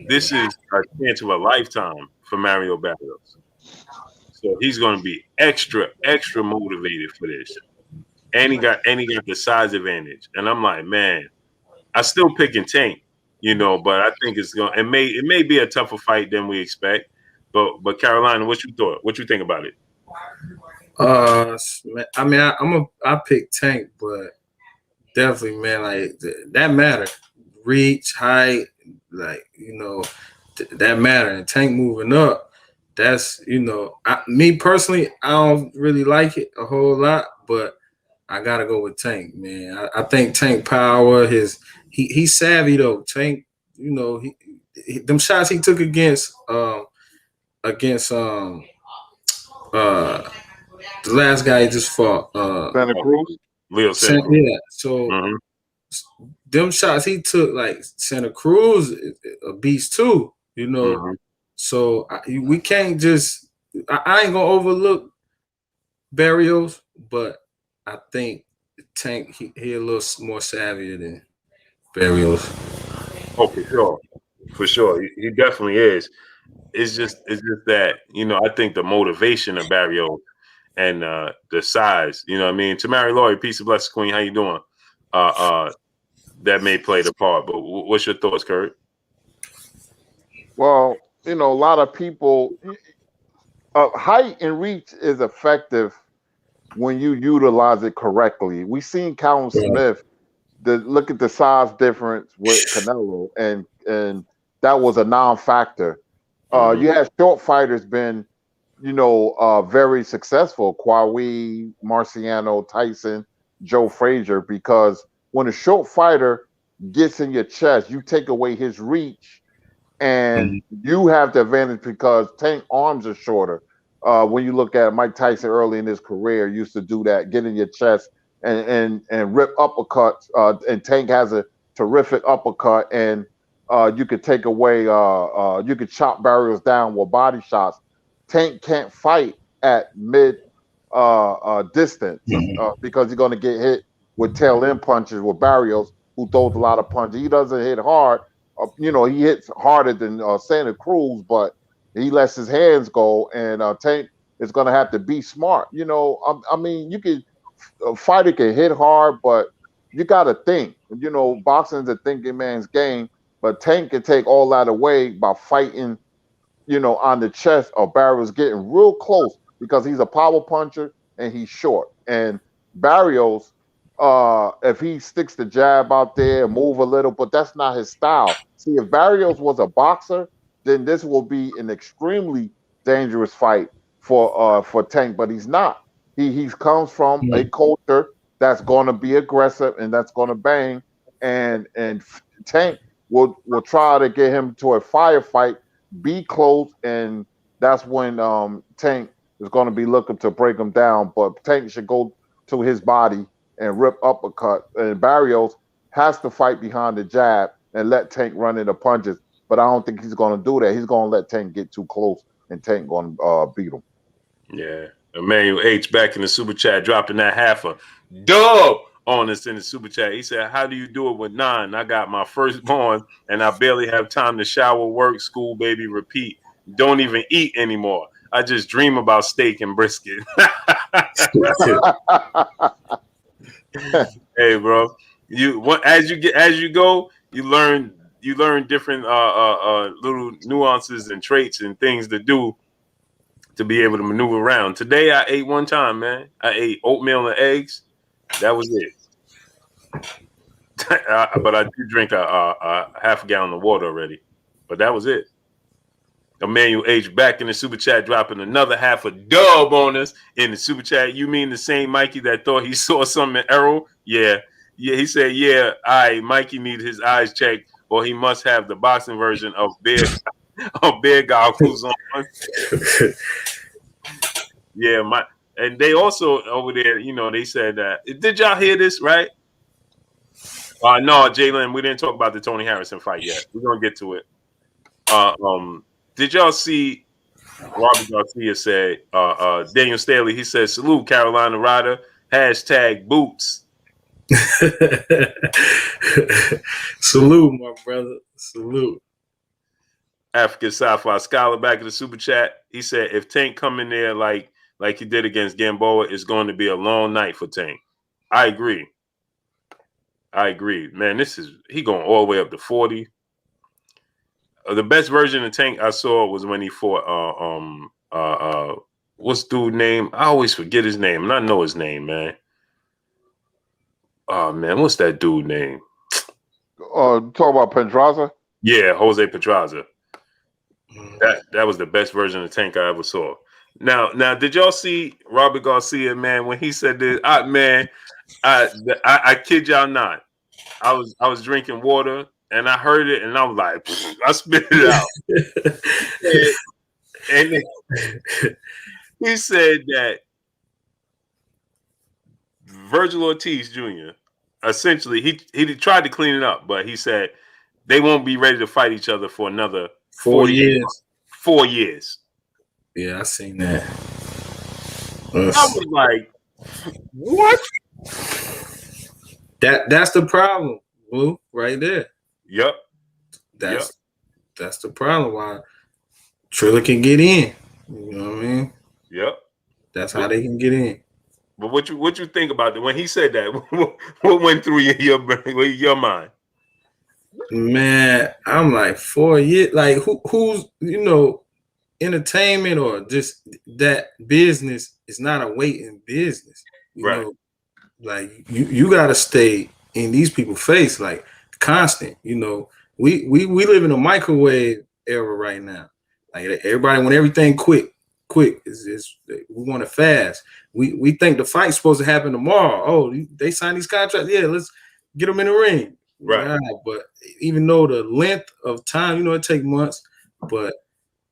this is a chance of a lifetime for Mario Barrios. So he's going to be extra motivated for this. And he got the size advantage. And I'm like, man, I still picking Tank, you know, but I think it may be a tougher fight than we expect. But Carolina, what you thought? What you think about it? I mean, I pick Tank, but definitely, man, like that matter. Reach, height, like, you know, that matter. And Tank moving up, that's, you know, me personally, I don't really like it a whole lot, but I gotta go with Tank, man. I think Tank power, he's savvy though. Tank, you know, he them shots he took against the last guy he just fought, Santa Cruz. Leo Santa Cruz. Yeah, so them shots he took, like Santa Cruz, a beast too, you know. So we can't just. I ain't gonna overlook Barrios, but I think Tank he a little more savvier than Barrios. Oh, for sure, he definitely is. It's just that, you know, I think the motivation of Barrios and the size. You know what I mean? Tamari Laurie, peace and blessings, Queen. How you doing? That may play the part. But what's your thoughts, Kurt? Well, a lot of people, height and reach is effective when you utilize it correctly. We seen Callum Smith. Look at the size difference with Canelo, and that was a non-factor. You had short fighters been, very successful. Kwawe, Marciano, Tyson, Joe Frazier, because when a short fighter gets in your chest, you take away his reach, and you have the advantage because Tank arms are shorter. When you look at Mike Tyson early in his career, used to do that, get in your chest and rip uppercuts. And Tank has a terrific uppercut, and you could take away, you could chop barriers down with body shots. Tank can't fight at mid distance because he's going to get hit with tail end punches with Barrios, who throws a lot of punches. He doesn't hit hard. He hits harder than Santa Cruz, but he lets his hands go, and Tank is going to have to be smart. A fighter can hit hard, but you got to think. Boxing's a thinking man's game, but Tank can take all that away by fighting, on the chest, or Barrios getting real close because he's a power puncher and he's short. And Barrios, if he sticks the jab out there and move a little, but that's not his style. See, if Barrios was a boxer, then this will be an extremely dangerous fight for Tank, but he's not. He comes from a culture that's going to be aggressive and that's going to bang, and Tank will try to get him to a firefight, be close, and that's when Tank is going to be looking to break him down. But Tank should go to his body and rip uppercut, and Barrios has to fight behind the jab and let Tank run into punches. But I don't think he's going to do that. He's going to let Tank get too close, and Tank going to beat him. Yeah. Emmanuel H back in the super chat, dropping that half a dub on us in the super chat. He said, how do you do it with 9? I got my firstborn and I barely have time to shower, work, school, baby, repeat. Don't even eat anymore. I just dream about steak and brisket. Hey, bro. As you go, you learn different little nuances and traits and things to do to be able to maneuver around. Today I ate one time, man. I ate oatmeal and eggs. That was it. But I did drink a half a gallon of water already. But that was it. Emmanuel H back in the super chat, dropping another half a dub on us in the super chat. You mean the same Mikey that thought he saw something in Errol? Yeah. He said, yeah, Mikey needs his eyes checked, or he must have the boxing version of bear goggles on. Yeah, and they also over there, they said that. Did y'all hear this, right? No, Jalen, we didn't talk about the Tony Harrison fight yet. We're gonna get to it. Did y'all see Robert Garcia said, Daniel Staley, he said, salute Carolina Rider, #boots. Salute, my brother. Salute. African Sci-Fi Scholar back in the super chat. He said, if Tank come in there like he did against Gamboa, it's going to be a long night for Tank. I agree. Man, he going all the way up to 40. The best version of Tank I saw was when he fought what's dude name? I always forget his name, and I know his name, man. Oh man, what's that dude name? Talk about Pedraza? Yeah, Jose Pedraza. That was the best version of Tank I ever saw. Now, did y'all see Robert Garcia, man, when he said this? I kid y'all not. I was drinking water and I heard it and I was like, I spit it out. and he said that Virgil Ortiz Jr. essentially he tried to clean it up, but he said they won't be ready to fight each other for another 4 years. 4 years. Yeah, I seen that. I was like, what? That's the problem, Blue, right there. Yep. That's the problem why Triller can get in. You know what I mean? Yep. That's how they can get in. But what you think about it when he said that? What went through your mind? Man, I'm like 4 years. Like who's entertainment or just that business is not a waiting business. Right. Like you got to stay in these people's face like constant. We live in a microwave era right now. Like everybody want everything quick. Is we want it fast. We think the fight's supposed to happen tomorrow. Oh, they signed these contracts. Yeah, let's get them in the ring. Right. But even though the length of time, it takes months, but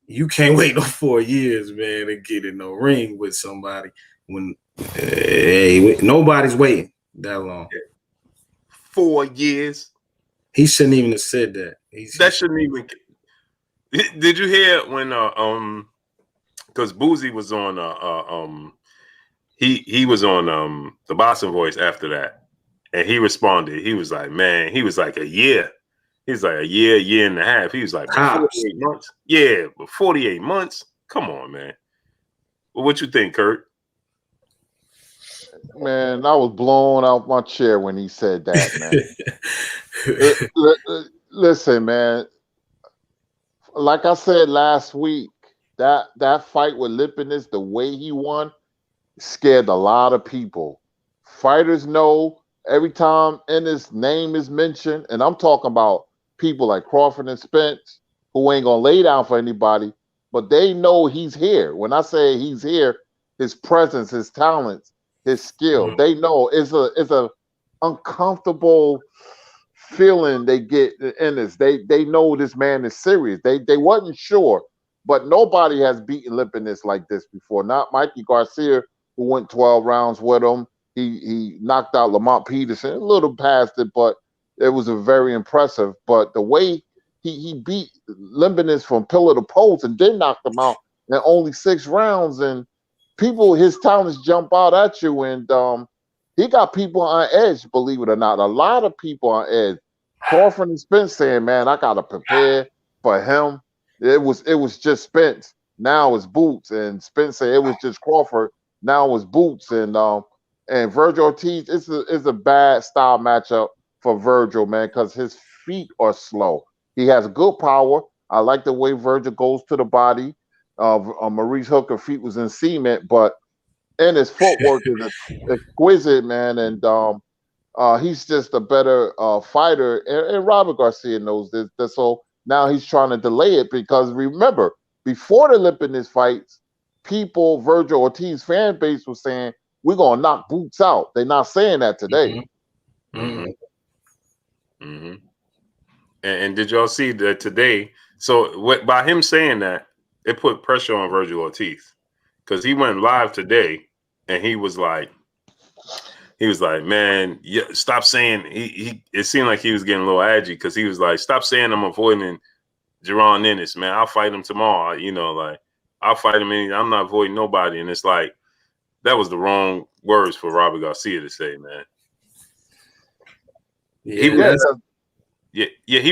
you can't wait no 4 years, man, to get in the ring with somebody when nobody's waiting that long. 4 years. He shouldn't even have said that. That shouldn't even. Did you hear when because Boozy was on he was on the Boston Voice after that, and he responded. He was like, man, he was like a year. He's like a year and a half. He was like 48 months. Yeah, but 48 months. Come on, man. Well, what you think, Kurt? Man, I was blown out my chair when he said that, man. Listen, man. Like I said last week, that fight with Lipinus, the way he won, scared a lot of people. Fighters know every time Ennis' name is mentioned, and I'm talking about people like Crawford and Spence, who ain't gonna lay down for anybody, but they know he's here. When I say he's here, his presence, his talents, his skill, they know it's a uncomfortable feeling they get in this. They know this man is serious. They wasn't sure, but nobody has beaten Lipinus like this before. Not Mikey Garcia, who went 12 rounds with him. He knocked out Lamont Peterson, a little past it, but it was a very impressive. But the way he beat Lipinus from pillar to post and then knocked him out in only 6 rounds, and people, his talents jump out at you, and he got people on edge, believe it or not. A lot of people on edge. Crawford and Spence saying, man, I gotta prepare for him. It was just Spence. Now it's Boots. And Spence said it was just Crawford. Now it's Boots. And Virgil Ortiz is a bad style matchup for Virgil, man, because his feet are slow. He has good power. I like the way Virgil goes to the body. Maurice Hooker feet was in cement, and his footwork is exquisite, man. And he's just a better fighter. And Robert Garcia knows this. So now he's trying to delay it because remember, before the Lipinus fights, Virgil Ortiz fan base was saying, we're going to knock Boots out. They're not saying that today. And did y'all see that today? So by him saying that, it put pressure on Virgil Ortiz because he went live today and he was like, man, stop saying he. It seemed like he was getting a little edgy because he was like, stop saying I'm avoiding Jaron Ennis, man. I'll fight him tomorrow. Like I'll fight him. I'm not avoiding nobody. And it's like that was the wrong words for Robert Garcia to say, man. He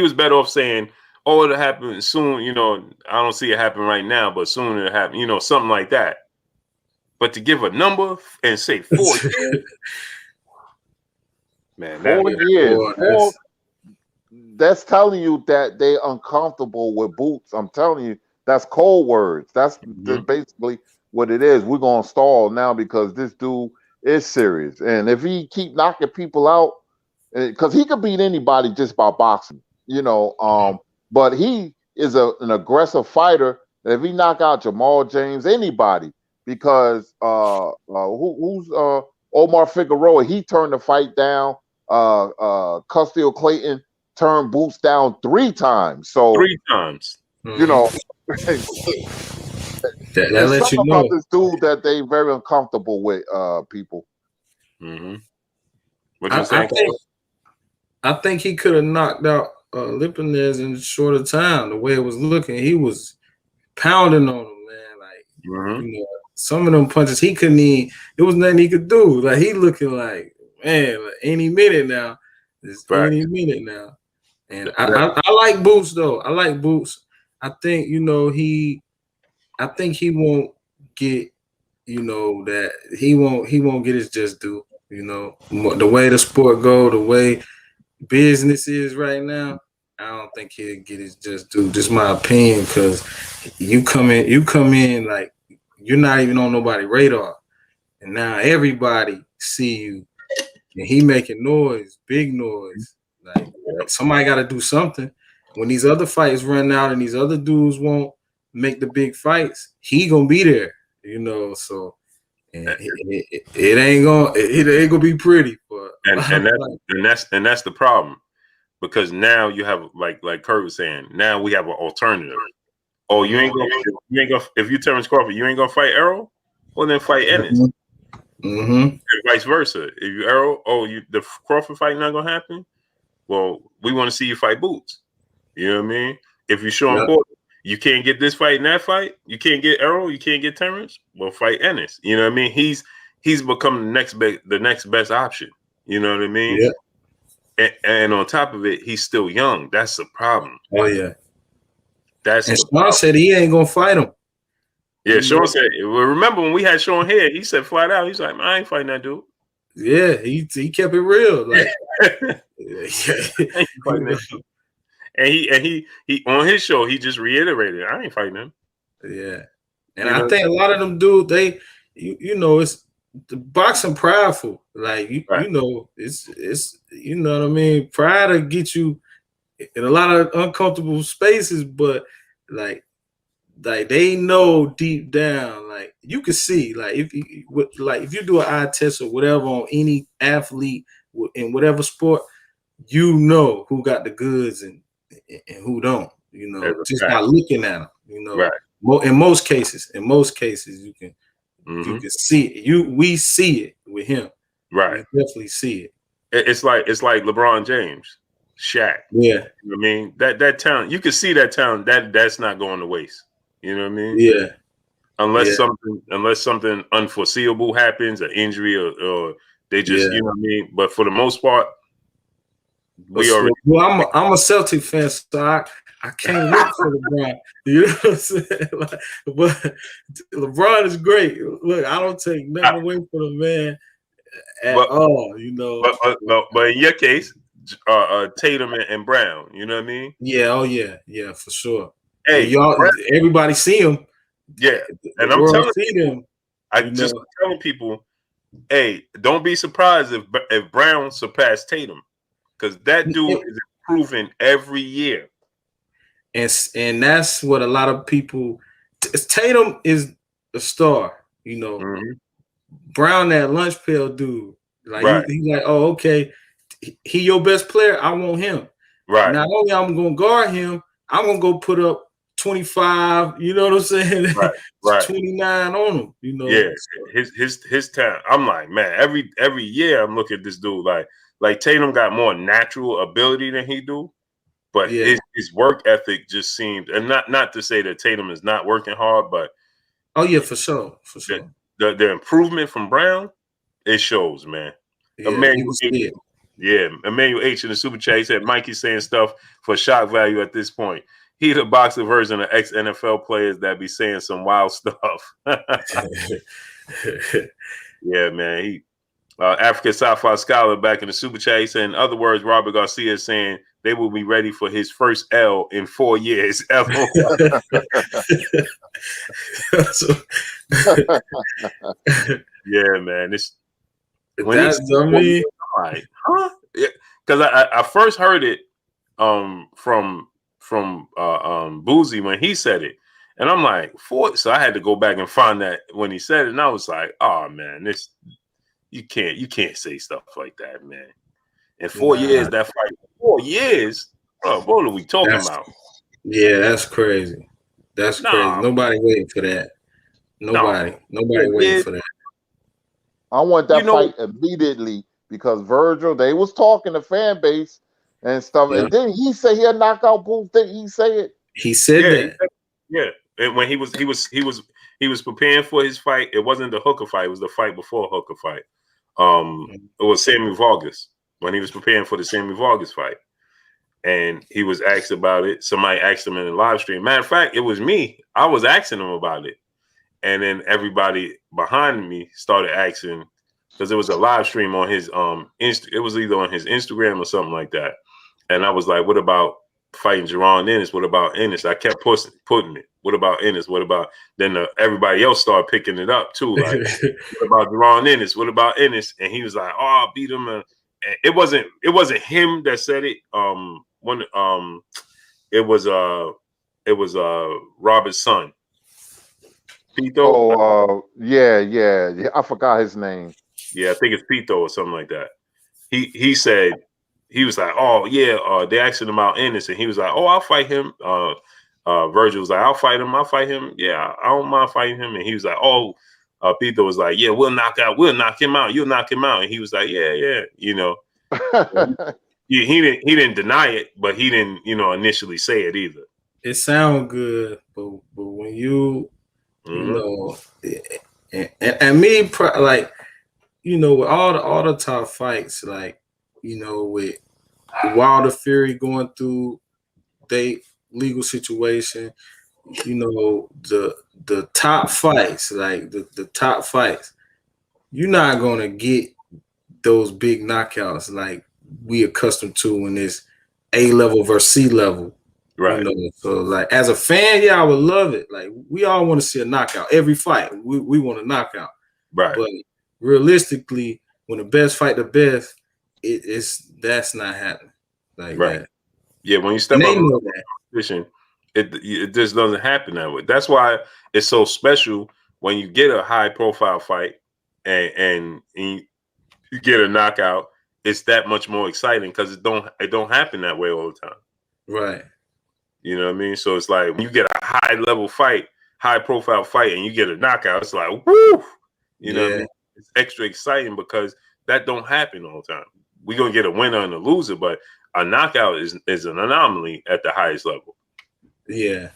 was better off saying, oh, it'll happen soon. I don't see it happen right now, but soon it'll happen. Something like that. But to give a number and say 4 years, man, 4 years. That's telling you that they're uncomfortable with Boots. I'm telling you, that's cold words. That's basically what it is. We're gonna stall now because this dude is serious, and if he keep knocking people out, because he could beat anybody just by boxing, but he is an aggressive fighter. And if he knock out Jamal James, anybody, because who's Omar Figueroa, he turned the fight down. Custio Clayton turned Boots down 3 times. So 3 times. That lets you know about this dude that they very uncomfortable with people. What you saying? I think he could have knocked out Lipinus in a shorter time. The way it was looking, he was pounding on him, man. Like some of them punches he couldn't even. It was nothing he could do. Like he looking like, man, like any minute now. Any minute now. And I like Boots though. I like Boots. I think he won't get you know, that he won't get his just due. You know, the way the sport go, the way business is right now, I don't think he'll get his just due. Just my opinion, because you come in like you're not even on nobody's radar, and now everybody see you, and he making noise, big noise. Like somebody got to do something. When these other fights run out and these other dudes won't make the big fights, he gonna be there. You know, so. And it ain't gonna be pretty, but that's the problem, because now you have like Kurt was saying, now we have an alternative. Oh, you ain't gonna if you Terrence Crawford, you ain't gonna fight Errol, well then fight Ennis. And vice versa. If you Errol, the Crawford fight not gonna happen. Well, we want to see you fight Boots. You know what I mean? If you're Sean Porter, you can't get this fight and that fight. You can't get Errol. You can't get Terrence. Well, fight Ennis. You know what I mean? He's become the next best option. You know what I mean? Yeah. And on top of it, he's still young. That's the problem. Oh yeah. And Sean said he ain't gonna fight him. Yeah, Sean said. Well, remember when we had Sean here? He said flat out. He's like, I ain't fighting that dude. Yeah, he kept it real. Like, And he on his show, he just reiterated, I ain't fighting him. Yeah. And I think a lot of them dudes, they you know, it's the boxing prideful. Like you know, it's you know what I mean? Pride to get you in a lot of uncomfortable spaces, but like they know deep down, like you can see, like if you do an eye test or whatever on any athlete in whatever sport, you know who got the goods and who don't. You know, just by looking at them. You know, in most cases, you can see it. We see it with him. Right, we definitely see it. It's like LeBron James, Shaq. Yeah, you know what I mean, that talent, you can see that talent that's not going to waste. You know what I mean? Yeah. Unless something unforeseeable happens, an injury, or they just you know what I mean. But for the most part, I'm a Celtic fan, so I can't look for LeBron. You know what I'm saying? Like, but LeBron is great. Look, I don't take nothing away from the man at all. You know. But in your case, Tatum and Brown. You know what I mean? Yeah. Oh yeah. Yeah. For sure. Hey, everybody see him. Yeah, and I'm telling them. Telling people, hey, don't be surprised if Brown surpassed Tatum, because that dude is improving every year. And that's what a lot of people. Tatum is a star, you know. Brown, that lunch pail dude, like he's like, oh, okay, he your best player. I want him. Right. Not only I'm gonna guard him, I'm gonna go put up 25. You know what I'm saying? Right. 29 on him. You know. Yeah. His talent. I'm like, man. Every year I'm looking at this dude like Tatum got more natural ability than he do. But his work ethic just seemed, and not to say that Tatum is not working hard, but for sure. The improvement from Brown, it shows, man. Emmanuel H in the super chat, he said Mikey's saying stuff for shock value at this point. He the boxer version of ex-NFL players that be saying some wild stuff. Yeah, man. He African sci-fi scholar back in the super chat, he said, in other words, Robert Garcia is saying they will be ready for his first L in 4 years. Yeah, man. Because I first heard it from Boozy when he said it, and I'm like, so I had to go back and find that when he said it, and I was like, oh man, you can't say stuff like that, man. In 4 years, that fight, 4 years, bro, what are we talking about? Yeah, that's crazy. That's crazy. Nobody waiting for that. Nobody waiting for that. I want that fight immediately, because Virgil, they was talking to fan base and stuff, and then he said he'll knock out Booth. Did he say it? He said that. And when he was preparing for his fight, it wasn't the Hooker fight; it was the fight before Hooker fight. It was Sammy Vargas when he was preparing for the Sammy Vargas fight, and he was asked about it. Somebody asked him in the live stream. Matter of fact, it was me. I was asking him about it, and then everybody behind me started asking, because it was a live stream on his it was either on his Instagram or something like that. And I was like, what about fighting Jerron Ennis? What about Ennis? I kept putting it. What about Ennis? What about then everybody else started picking it up too. Like, what about Jerron Ennis? What about Ennis? And he was like, oh, I'll beat him. And it wasn't him that said it. It was Robert's son. Pito. Oh, yeah. I forgot his name. Yeah, I think it's Pito or something like that. He said, he was like, oh yeah, they asked him about Ennis, and he was like, oh, I'll fight him. Virgil was like, I'll fight him. Yeah, I don't mind fighting him. And he was like, oh, Pito was like, yeah, we'll knock him out. You'll knock him out. And he was like, yeah, you know. he didn't deny it, but he didn't, initially say it either. It sounds good, but when you, know, and me, like, with all the top fights, like, with Wilder Fury going through their legal situation, the top fights, like the top fights, you're not gonna get those big knockouts like we accustomed to when it's A level versus C level. Right. So like as a fan, yeah, I would love it. Like we all want to see a knockout every fight. We want a knockout. Right. But realistically, when the best fight the best, that's not happening. Like right. that. Yeah, when you step up in the competition, it just doesn't happen that way. That's why it's so special when you get a high profile fight and you get a knockout. It's that much more exciting because it don't happen that way all the time. Right. You know what I mean? So it's like when you get a high level fight, high profile fight, and you get a knockout, it's like woo. You know what I mean? It's extra exciting because that don't happen all the time. We're gonna get a winner and a loser, but a knockout is an anomaly at the highest level. Yeah.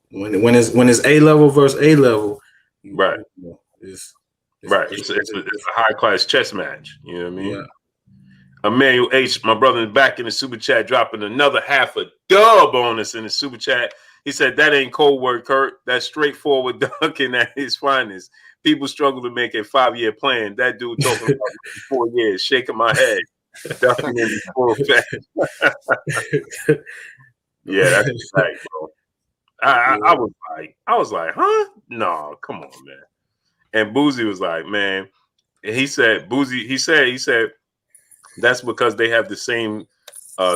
When it's A level versus A level, right? It's a high class chess match. You know what I mean? Yeah. Emmanuel H, my brother, is back in the super chat, dropping another half a dub on us in the super chat. He said that ain't cold word, Kurt. That's straightforward dunking at his finest. People struggle to make a 5-year plan. That dude talking about 4 years, shaking my head. Ducking in full effect. Yeah, that's right, bro. I was like, huh? No, come on, man. And Boozy was like, man. And he said, he said that's because they have the same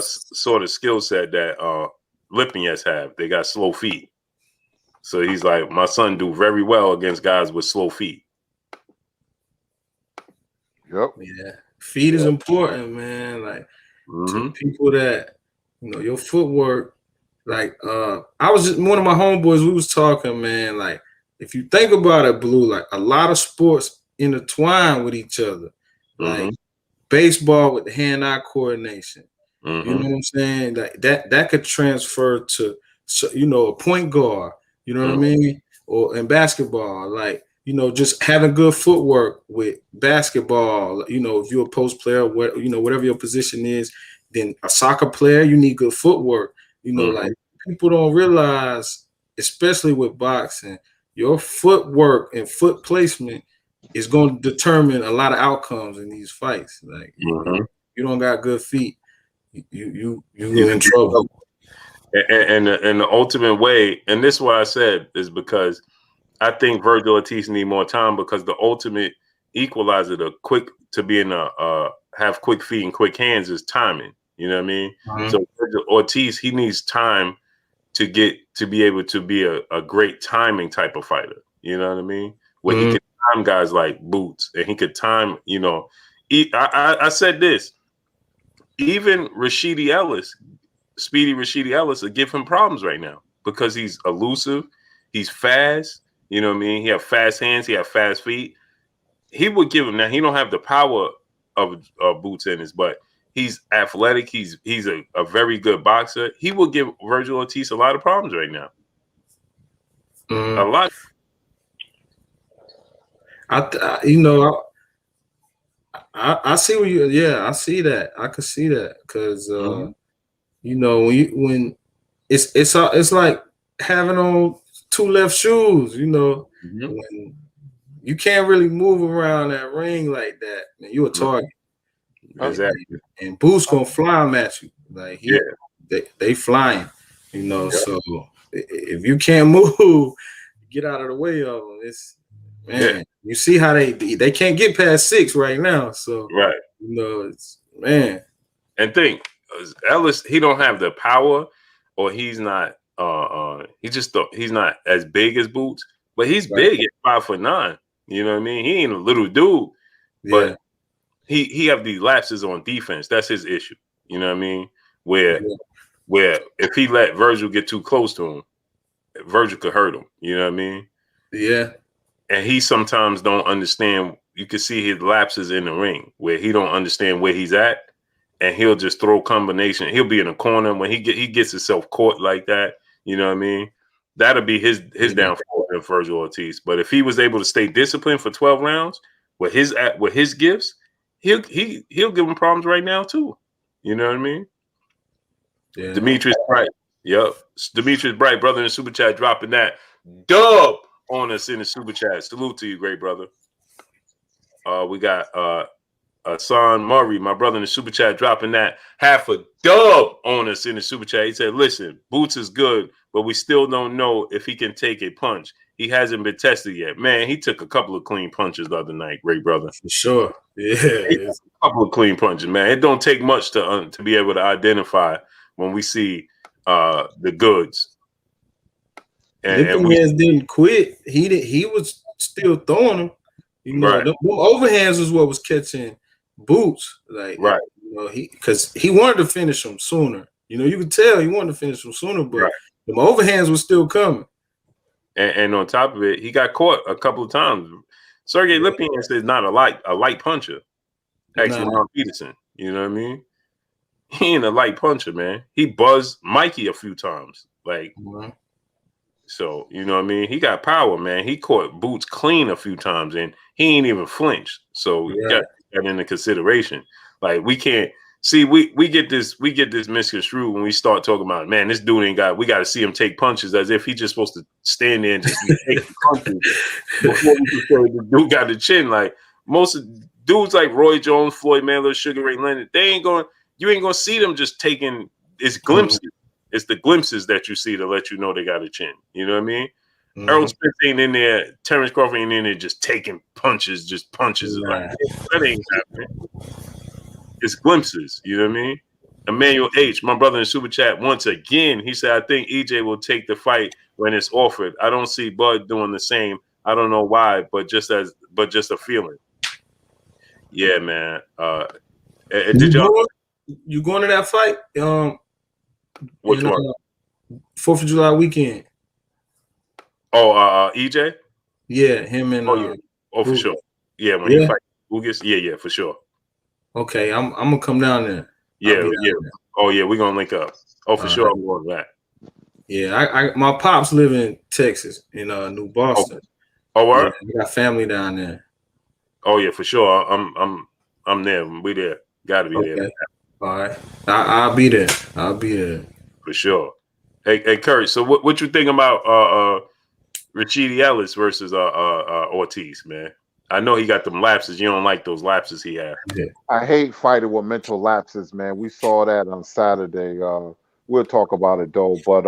sort of skill set that Lipinets have. They got slow feet. So he's like, my son do very well against guys with slow feet. Yep. Yeah. Feet is important, man. Like to people that, your footwork. Like I was just one of my homeboys, we was talking, man. Like if you think about it, Blue, like a lot of sports intertwine with each other. Like baseball with the hand-eye coordination. You know what I'm saying? Like that could transfer to a point guard, you know what I mean? Or in basketball, like, just having good footwork with basketball, if you're a post player, whatever your position is, then a soccer player, you need good footwork. Like people don't realize, especially with boxing, your footwork and foot placement is going to determine a lot of outcomes in these fights. Like you don't got good feet, you in trouble. And the ultimate way, and this is what I said, is because I think Virgil Ortiz need more time, because the ultimate equalizer to being have quick feet and quick hands is timing. You know what I mean? So Virgil Ortiz, he needs time to be able to be a great timing type of fighter. You know what I mean? Where he can time guys like Boots, and he could time, I said this, even Speedy Rashidi Ellis will give him problems right now because he's elusive, he's fast, you know what I mean? He have fast hands, he have fast feet. He would give him, now he don't have the power of Boots in his, but he's athletic, he's a very good boxer. He will give Virgil Ortiz a lot of problems right now. A lot. I see what I see that. I could see that because when it's like having on two left shoes. When you can't really move around that ring like that, man, you a target. Exactly. And Boots gonna fly him at you. Like they flying, you know. Yeah. So if you can't move, get out of the way of them. It's man, you see how they can't get past 6 right now. So Right. you know, it's man. And think Ellis, he don't have the power, or he's not he's not as big as Boots, but he's big at 5'9". You know what I mean? He ain't a little dude, but he have these lapses on defense. That's his issue. You know what I mean? Where if he let Virgil get too close to him, Virgil could hurt him. You know what I mean? Yeah. And he sometimes don't understand. You can see his lapses in the ring where he don't understand where he's at, and he'll just throw combination. He'll be in a corner when he gets himself caught like that. You know what I mean? That'll be his downfall in Virgil Ortiz. But if he was able to stay disciplined for 12 rounds with his gifts, he'll give him problems right now too. You know what I mean? Yeah. Demetrius Bright. Yep. Demetrius Bright, brother in the super chat, dropping that dub on us in the super chat. Salute to you, great brother. We got Son Murray, my brother in the super chat, dropping that half a dub on us in the super chat. He said, listen, Boots is good, but we still don't know if he can take a punch. He hasn't been tested yet. Man, he took a couple of clean punches the other night, great brother. For sure. Yeah. A couple of clean punches, man. It don't take much to be able to identify when we see the goods. And we didn't quit. He was still throwing them. You know, them overhands was what was catching Boots. Like, you know, because he wanted to finish them sooner. You know, you could tell he wanted to finish them sooner, but the overhands were still coming. And on top of it, he got caught a couple of times. Sergey Lipinets is not a light puncher. Actually, Ron Peterson. You know what I mean? He ain't a light puncher, man. He buzzed Mikey a few times. Like, so, you know what I mean? He got power, man. He caught Boots clean a few times, and he ain't even flinched. So we got that into consideration. Like, we can't see we get this misconstrued when we start talking about, man, this dude ain't got. We got to see him take punches as if he's just supposed to stand there and just take punches before we can say the dude got the chin. Like most dudes like Roy Jones, Floyd Mayweather, Sugar Ray Leonard, you ain't gonna see them just taking glimpses. It's the glimpses that you see to let you know they got a chin. You know what I mean? Errol Spence ain't in there. Terrence Crawford ain't in there just taking punches, just punches. Like, that ain't happening. It's glimpses. You know what I mean? Emmanuel H., my brother in Super Chat, once again, he said, I think EJ will take the fight when it's offered. I don't see Bud doing the same. I don't know why, but just a feeling. Yeah, man. Did y'all? You going to that fight? Which one? 4th of July weekend. Oh, EJ? Yeah, him and for sure. Yeah, when he fight Ugas, yeah, for sure. Okay, I'm gonna come down there. Yeah. Oh yeah, we're gonna link up. Oh, for sure, I'm going to that. Yeah, I my pops live in Texas, in New Boston. Oh, what? Yeah, we got family down there. Oh yeah, for sure. I'm there. We there. Got to be there. All right, I'll be there. I'll be there for sure. Hey, Kurt. So what you think about Rashidi Ellis versus Ortiz, man? I know he got them lapses. You don't like those lapses he had. Yeah. I hate fighting with mental lapses, man. We saw that on Saturday. We'll talk about it though, but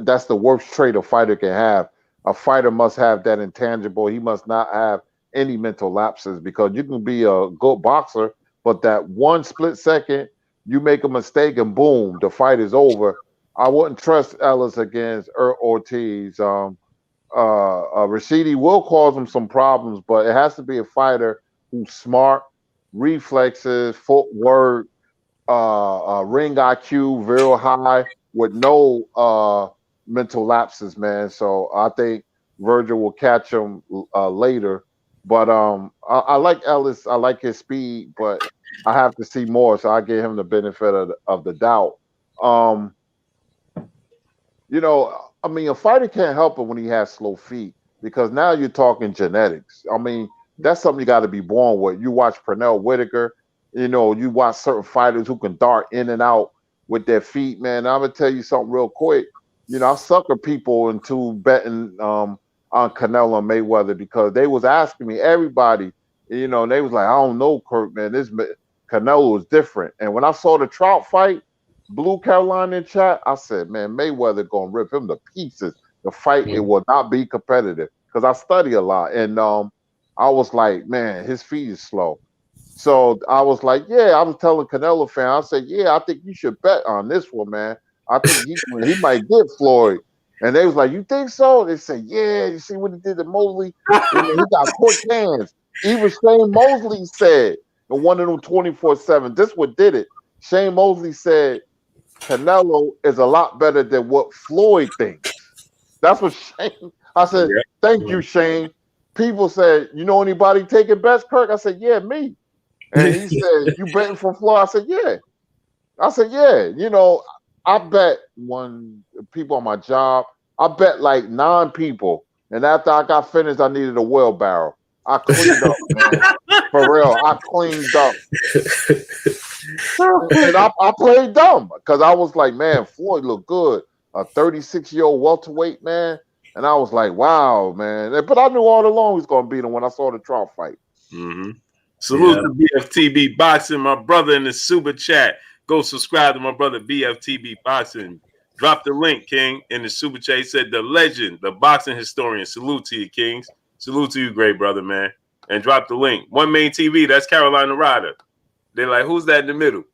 that's the worst trait a fighter can have. A fighter must have that intangible. He must not have any mental lapses, because you can be a good boxer, but that one split second you make a mistake and boom, the fight is over. I wouldn't trust Ellis against Ortiz. Rashidi will cause him some problems, but it has to be a fighter who's smart, reflexes, footwork, ring IQ very high with no mental lapses, man. So I think Virgil will catch him later. But I like Ellis. I like his speed, but I have to see more, so I give him the benefit of the doubt. You know, I mean, a fighter can't help it when he has slow feet, because now you're talking genetics. I mean, that's something you got to be born with. You watch Pernell Whitaker, you know, you watch certain fighters who can dart in and out with their feet, man. I'm going to tell you something real quick. You know, I sucker people into betting on Canelo and Mayweather because they was asking me, everybody, and they was like, I don't know, Kirk, man. Canelo is different. And when I saw the Trout fight, Blue Carolina in chat, I said, man, Mayweather gonna rip him to pieces. The fight, it will not be competitive because I study a lot. And I was like, man, his feet is slow. So I was like, yeah, I was telling Canelo fan, I said, yeah, I think you should bet on this one, man. I think he might get Floyd. And they was like, you think so? They said, yeah, you see what he did to Mosley? He got quick hands. Even Shane Mosley said, the one of them 24/7, this what did it. Shane Mosley said, Canelo is a lot better than what Floyd thinks. That's what Shane, I said, thank you, Shane. People said, you know anybody taking bets, Kirk? I said, yeah, me. And he said, you betting for Floyd? I said, yeah. I said, yeah. I bet people on my job, I bet like 9 people. And after I got finished, I needed a wheelbarrow. I cleaned up, man. For real, I cleaned up. And I played dumb because I was like, man, Floyd looked good. A 36-year-old welterweight, man. And I was like, wow, man. But I knew all along he was going to beat him when I saw the Trout fight. Mm-hmm. Salute to BFTB Boxing, my brother in the super chat. Go subscribe to my brother BFTB Boxing. Drop the link, King, in the super chat. He said, the legend, the boxing historian. Salute to you, Kings. Salute to you, great brother, man. And drop the link. One Main TV, that's Carolina Ryder. They're like, who's that in the middle?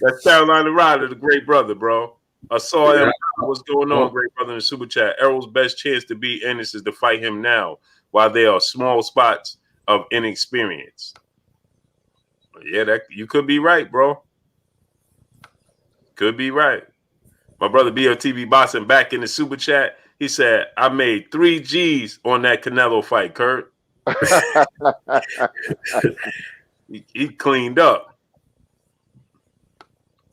That's Carolina Ryder, the great brother, bro. I saw him. What's going on, great brother, in the super chat? Errol's best chance to beat Ennis is to fight him now while there are small spots of inexperience. Yeah, that you could be right, bro. Could be right. My brother BLTV Boxing back in the super chat. He said, I made 3 G's on that Canelo fight, Kurt. he cleaned up.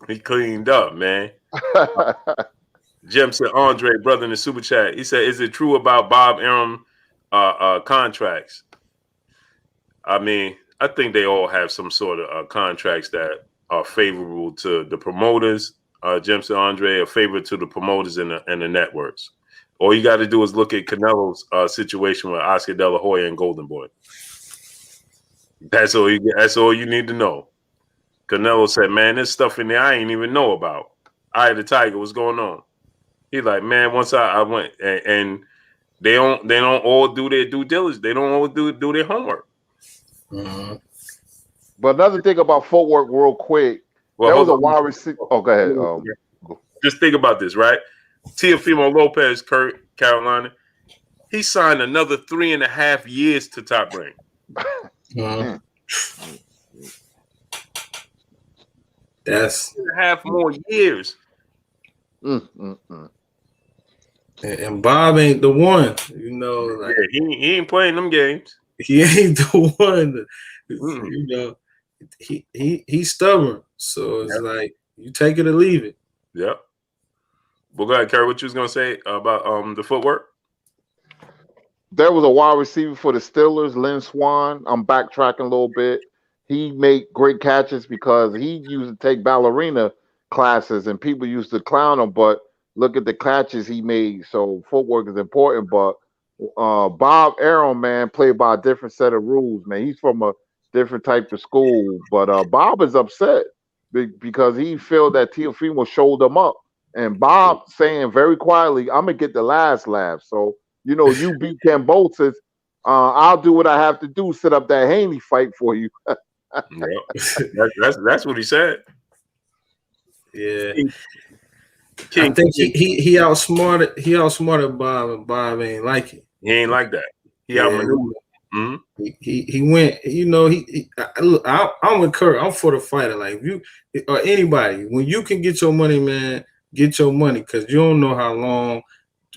He cleaned up, man. Jim said, Andre, brother in the super chat. He said, is it true about Bob Arum contracts? I mean, I think they all have some sort of contracts that are favorable to the promoters. Jim said, Andre, a favor to the promoters and the networks. All you got to do is look at Canelo's situation with Oscar De La Hoya and Golden Boy. That's all you need to know. Canelo said, man, there's stuff in there I ain't even know about. Eye of the Tiger, what's going on? He's like, man, once I went and they don't all do their due diligence. They don't all do their homework. Mm-hmm. But another thing about footwork, real quick, there was a wide receiver. Oh, go ahead. Just think about this, right? Teofimo Lopez, Carolina, he signed another 3.5 years to Top Rank. Mm-hmm. That's 3.5 more years. And Bob ain't the one, Like, yeah, he ain't playing them games. He ain't the one. He's stubborn. So it's like you take it or leave it. Yep. Well, go ahead, Kerry. What you was gonna say about the footwork? There was a wide receiver for the Steelers, Lynn Swan. I'm backtracking a little bit. He made great catches because he used to take ballerina classes and people used to clown him, but look at the catches he made. So footwork is important, but Bob Arum, man, played by a different set of rules, man. He's from a different type of school, but Bob is upset because he felt that Teofimo showed him up. And Bob saying very quietly, I'm going to get the last laugh. So, you beat Cambosis. I'll do what I have to do, set up that Haney fight for you. That's what he said. Yeah. I think he outsmarted Bob, and Bob ain't like it. He ain't like that. He outmaneuvered. Mm-hmm. He went. Look, I'm with Kurt. I'm for the fighter. Like if you or anybody, when you can get your money, man, get your money because you don't know how long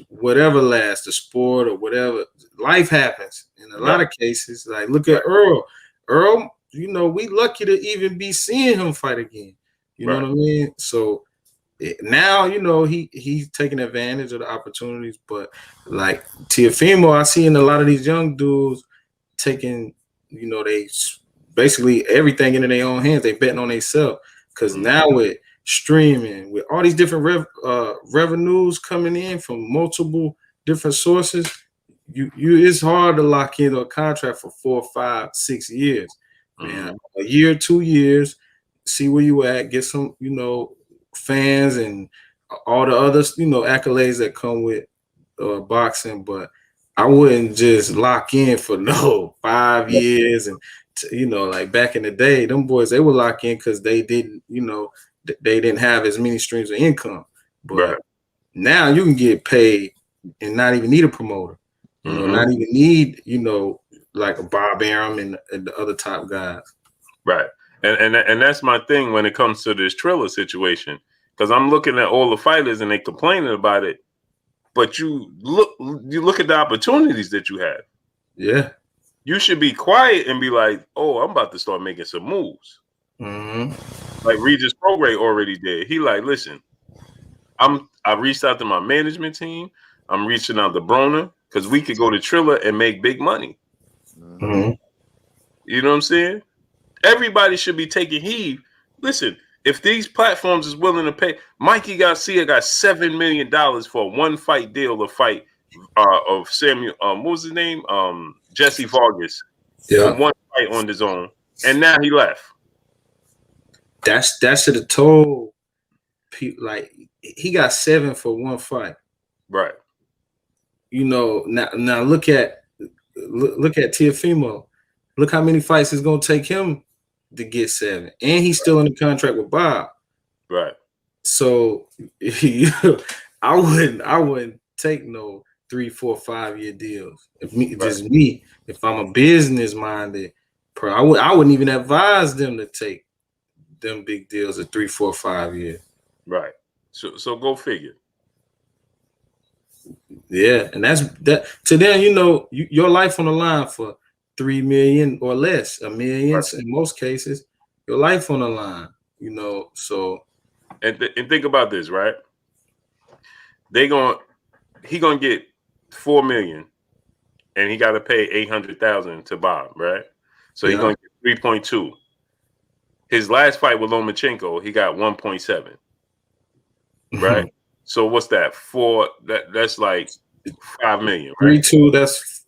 whatever lasts, the sport or whatever. Life happens in a lot of cases. Like look at Earl. Earl, we lucky to even be seeing him fight again. You know what I mean? So. Now he's taking advantage of the opportunities, but like Teofimo, I see in a lot of these young dudes taking, they basically everything into their own hands. They betting on themselves because now with streaming, with all these different revenues coming in from multiple different sources, you it's hard to lock into a contract for 4, 5, 6 years. Man, a year, 2 years, see where you at, get some, fans and all the other, accolades that come with boxing. But I wouldn't just lock in for no 5 years. And like back in the day, them boys, they would lock in because they didn't, they didn't have as many streams of income. But now you can get paid and not even need a promoter. Not even need, like a Bob Arum and the other top guys. Right. And that's my thing when it comes to this Triller situation. Because I'm looking at all the fighters and they complaining about it. But you look at the opportunities that you have. Yeah. You should be quiet and be like, oh, I'm about to start making some moves. Like Regis Prograis already did. He like, listen, I reached out to my management team. I'm reaching out to Broner because we could go to Triller and make big money. You know what I'm saying? Everybody should be taking heed. Listen, if these platforms is willing to pay, Mikey Garcia got $7 million for a one fight deal to fight of Samuel. What was his name? Jesse Vargas. Yeah. For one fight on his own, and now he left. That should have told people, like, he got 7 for one fight. Right. Now look at Teofimo. Look how many fights it's gonna take him to get 7, and he's still in the contract with Bob. Right. So I wouldn't take no 3, 4, 5 year deals. If I'm a business minded, I wouldn't even advise them to take them big deals at 3, 4, 5 years. Right. So go figure. Yeah, and that's that to them. Your life on the line for $3 million or less, $1 million in most cases. Your life on the line. So. And think about this, right? He gonna get $4 million, and he got to pay $800,000 to Bob, right? So he's gonna get 3.2. His last fight with Lomachenko, he got 1.7. Right. So what's that? That's like $5 million, right? 3.2. That's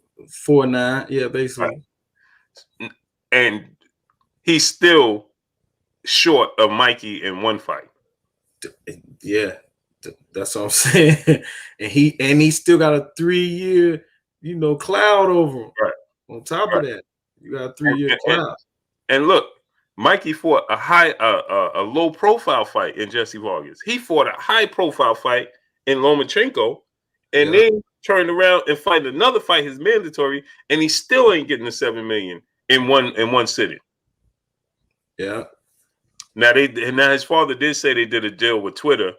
4.9. Yeah, basically. Right. And he's still short of Mikey in one fight. Yeah, that's what I'm saying. and he still got a 3-year, cloud over him. Right. On top of that, you got a 3-year cloud. And look, Mikey fought a low profile fight in Jesse Vargas. He fought a high profile fight in Lomachenko, and then turned around and fight another fight, his mandatory, and he still ain't getting the $7 million in one sitting. Yeah. Now his father did say they did a deal with Twitter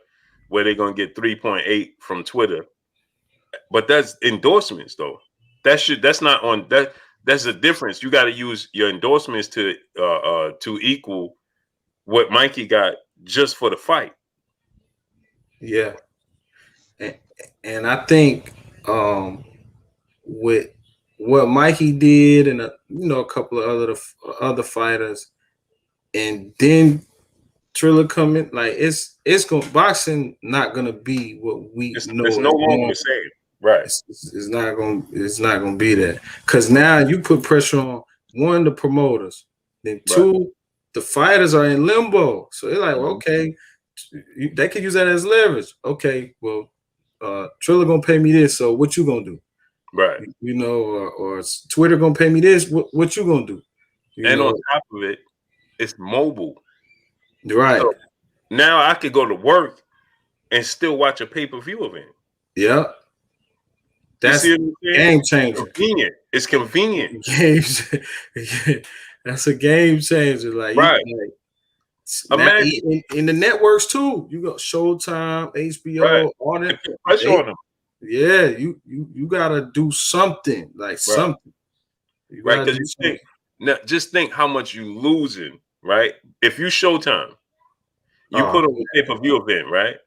where they're gonna get 3.8 from Twitter, but that's endorsements though. That's not on that. That's the difference. You got to use your endorsements to equal what Mikey got just for the fight. Yeah, and I think with what Mikey did, and a couple of other fighters, and then Triller coming, like it's going boxing not gonna be what we know. It's no longer the same. Right. It's not gonna be that, because now you put pressure on, one, the promoters, then two, the fighters are in limbo. So they're like, well, okay, they could use that as leverage. Okay, well, Triller gonna pay me this, so what you gonna do? Right. Or Twitter gonna pay me this, what you gonna do? And on top of it, it's mobile. Right. So now I could go to work and still watch a pay-per-view event. Yeah. That's game changer. Convenient. It's convenient. That's a game changer. Like, right. Imagine in the networks too. You got Showtime, HBO, all that. Pressure on them. Yeah, you gotta do something. Like something. Right. Because just think how much you losing, right? If you Showtime, you put on a pay-per-view event, right?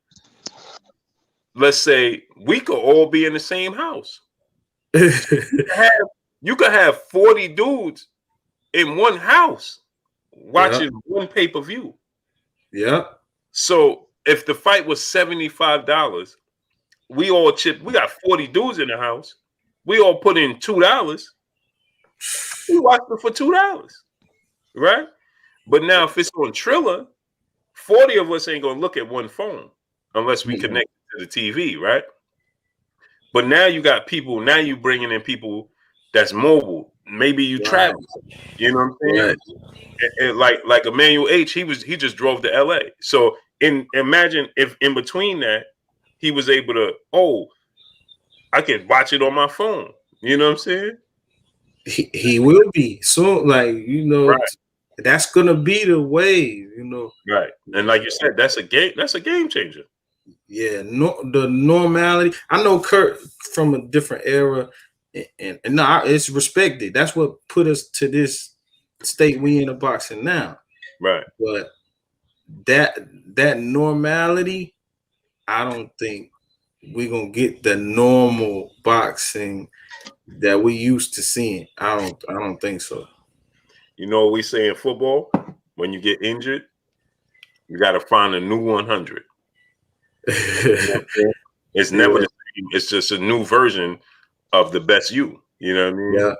Let's say we could all be in the same house. You could have 40 dudes in one house watching one pay-per-view. Yeah. So if the fight was $75, we all chipped. We got 40 dudes in the house. We all put in $2. We watched it for $2, right? But now if it's on Triller, 40 of us ain't gonna look at one phone unless we connect to the TV, right? But now you got people. Now you bringing in people that's mobile. Maybe you travel. You know what I'm saying? Right. And like Emmanuel H. He just drove to L.A. So imagine if in between that he was able to. Oh, I can watch it on my phone. You know what I'm saying? He will be soon. Like, Right. that's gonna be the wave. Right. And like you said, that's a game. That's a game changer. Yeah, no, the normality. I know Kurt from a different era, and no, it's respected. That's what put us to this state we in the boxing now. Right. But that normality, I don't think we're gonna get the normal boxing that we used to seeing. I don't think so. You know what we say in football? When you get injured, you got to find a new 100. It's never the same. It's just a new version of the best you. You know what I mean? Yeah.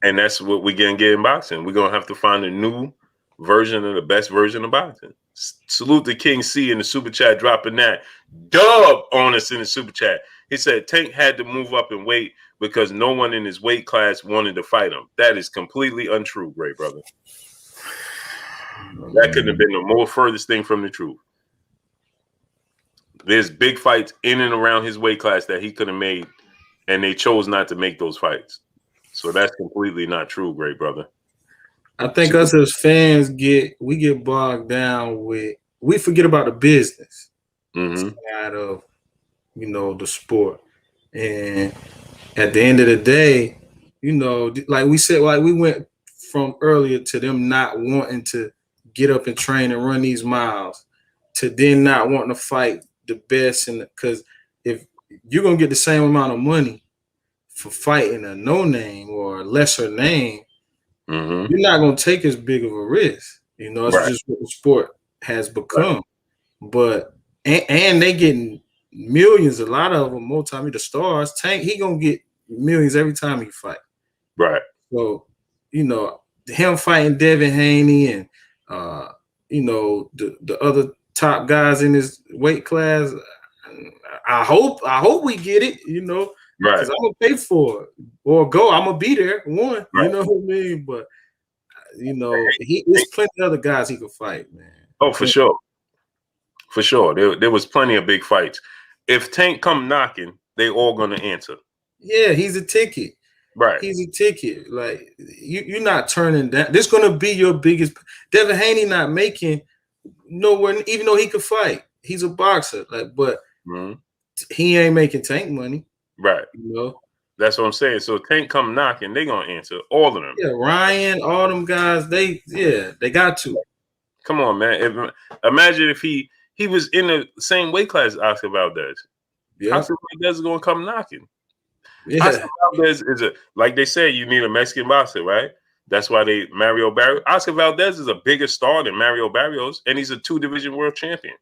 And that's what we're going to get in boxing. We're going to have to find a new version of the best version of boxing. Salute to King C in the super chat, dropping that dub on us in the super chat. He said Tank had to move up in weight because no one in his weight class wanted to fight him. That is completely untrue, great brother. That couldn't have been the more furthest thing from the truth. There's big fights in and around his weight class that he could have made, and they chose not to make those fights. So that's completely not true, great brother. I think us as fans get bogged down with, we forget about the business side of the sport, and at the end of the day, like we said, like we went from earlier to them not wanting to get up and train and run these miles, to then not wanting to fight the best, and because if you're gonna get the same amount of money for fighting a no name or a lesser name, you're not going to take as big of a risk. It's just what the sport has become. But and they getting millions. A lot of them, multi-meter stars. Tank, he gonna get millions every time he fight. Right. So him fighting Devin Haney and the other top guys in his weight class. I hope we get it. Because I'm gonna pay for it or go. I'm gonna be there. One, you know what I mean. But there's plenty of other guys he could fight, man. Oh, for sure, for sure. There was plenty of big fights. If Tank come knocking, they all gonna answer. Yeah, he's a ticket. Right. He's a ticket. Like you're not turning down. This gonna be your biggest. Devin Haney not making nowhere, even though he could fight. He's a boxer. But he ain't making Tank money. Right. That's what I'm saying. So Tank come knocking, they gonna answer, all of them. Yeah, Ryan, all them guys, they got to. Come on, man. Imagine if he was in the same weight class as Oscar Valdez. Yeah. Oscar Valdez is gonna come knocking. Yeah. Oscar Valdez is like they say, you need a Mexican boxer, right? That's why Mario Barrios. Oscar Valdez is a bigger star than Mario Barrios, and he's a 2-division world champion.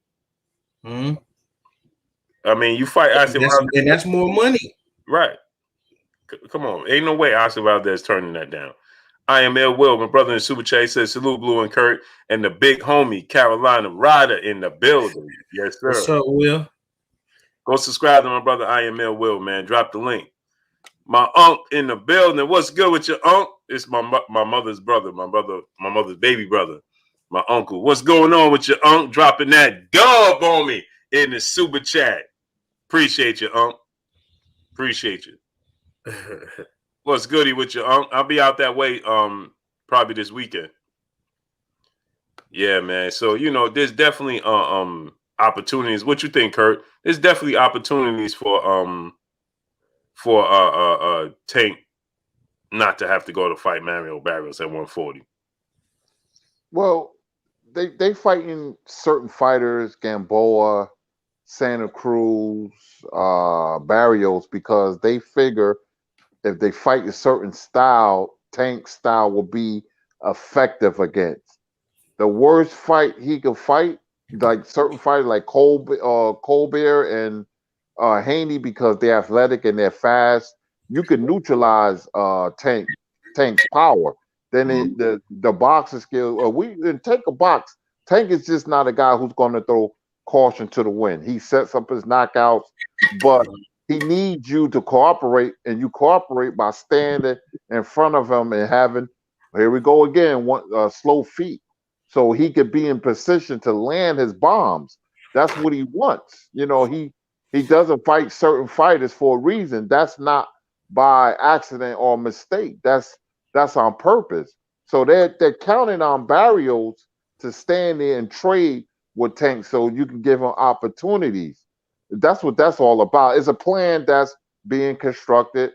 I mean, you fight Oscar Valdez, and that's more money. Right. Come on. Ain't no way Oscar Valdez turning that down. I am L. Will. My brother in the Super Chat says, salute Blue and Kurt and the big homie, Carolina Ryder in the building. Yes, sir. What's up, Will? Go subscribe to my brother, I am L. Will, man. Drop the link. My unc in the building. What's good with your unc? It's my mother's brother, my mother's baby brother, my uncle. What's going on with your unc? Dropping that dub on me in the Super Chat. Appreciate you, unc. Appreciate you. What's goody with you, unc? I'll be out that way probably this weekend. Yeah, man. So there's definitely opportunities. What you think, Kurt? There's definitely opportunities for Tank not to have to go to fight Mario Barrios at 140. Well, they fighting certain fighters, Gamboa, Santa Cruz, Barrios, because they figure if they fight a certain style, Tank style will be effective against. The worst fight he could fight like certain fighters like Colbert and Haney, because they're athletic and they're fast, you can neutralize Tank's power. Then the boxing skill. We and Tank a box. Tank is just not a guy who's going to throw caution to the wind. He sets up his knockouts, but he needs you to cooperate, and you cooperate by standing in front of him and having. Here we go again. One slow feet, so he could be in position to land his bombs. That's what he wants. He doesn't fight certain fighters for a reason. That's not by accident or mistake. That's on purpose. So they're counting on Barrios to stand there and trade with Tank so you can give him opportunities. That's what that's all about. It's a plan that's being constructed,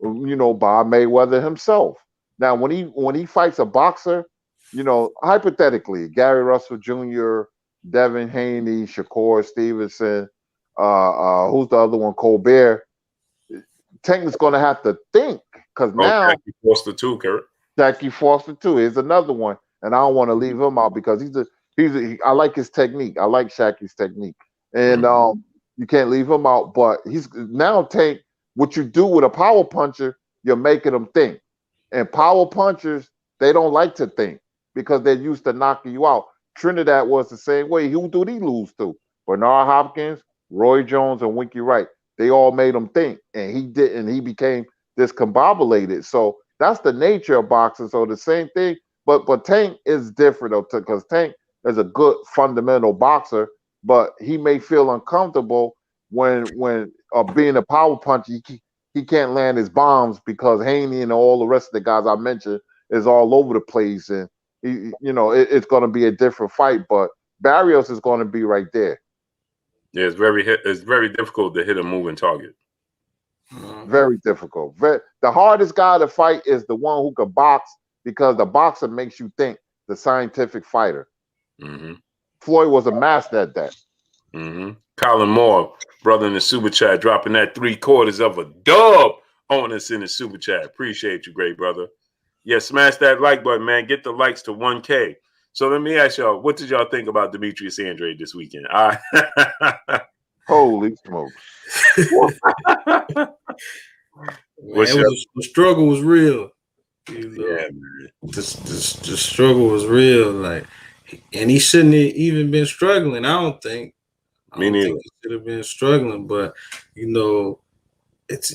by Mayweather himself. Now, when he fights a boxer, hypothetically, Gary Russell Jr., Devin Haney, Shakur Stevenson, who's the other one? Colbert. Tank is going to have to think, because now Jackie Foster too, Kurt. Jackie Foster too is another one, and I don't want to leave him out because I like his technique. I like Shaky's technique, and you can't leave him out. But he's now Tank. What you do with a power puncher, you're making them think, and power punchers, they don't like to think because they're used to knocking you out. Trinidad was the same way. Who did he lose to? Bernard Hopkins, Roy Jones, and Winky Wright. They all made him think, and he didn't. He became discombobulated. So that's the nature of boxing. So the same thing, but Tank is different though, because Tank is a good fundamental boxer, but he may feel uncomfortable when being a power puncher. He can't land his bombs because Haney and all the rest of the guys I mentioned is all over the place, and it's going to be a different fight. But Barrios is going to be right there. Yeah, it's very difficult to hit a moving target. Very difficult. The hardest guy to fight is the one who can box, because the boxer makes you think, the scientific fighter. Mm-hmm. Floyd was a master at that. Mm-hmm. Colin Moore, brother in the super chat, dropping that 3/4 of a dub on us in the super chat. Appreciate you, great brother. Yeah, smash that like button, man. Get the likes to 1K. So let me ask y'all, what did y'all think about Demetrius Andrade this weekend? Holy smokes. Man, the struggle was real. Yeah, man. The struggle was real. Like, and he shouldn't have even been struggling. I don't think he should have been struggling. But it's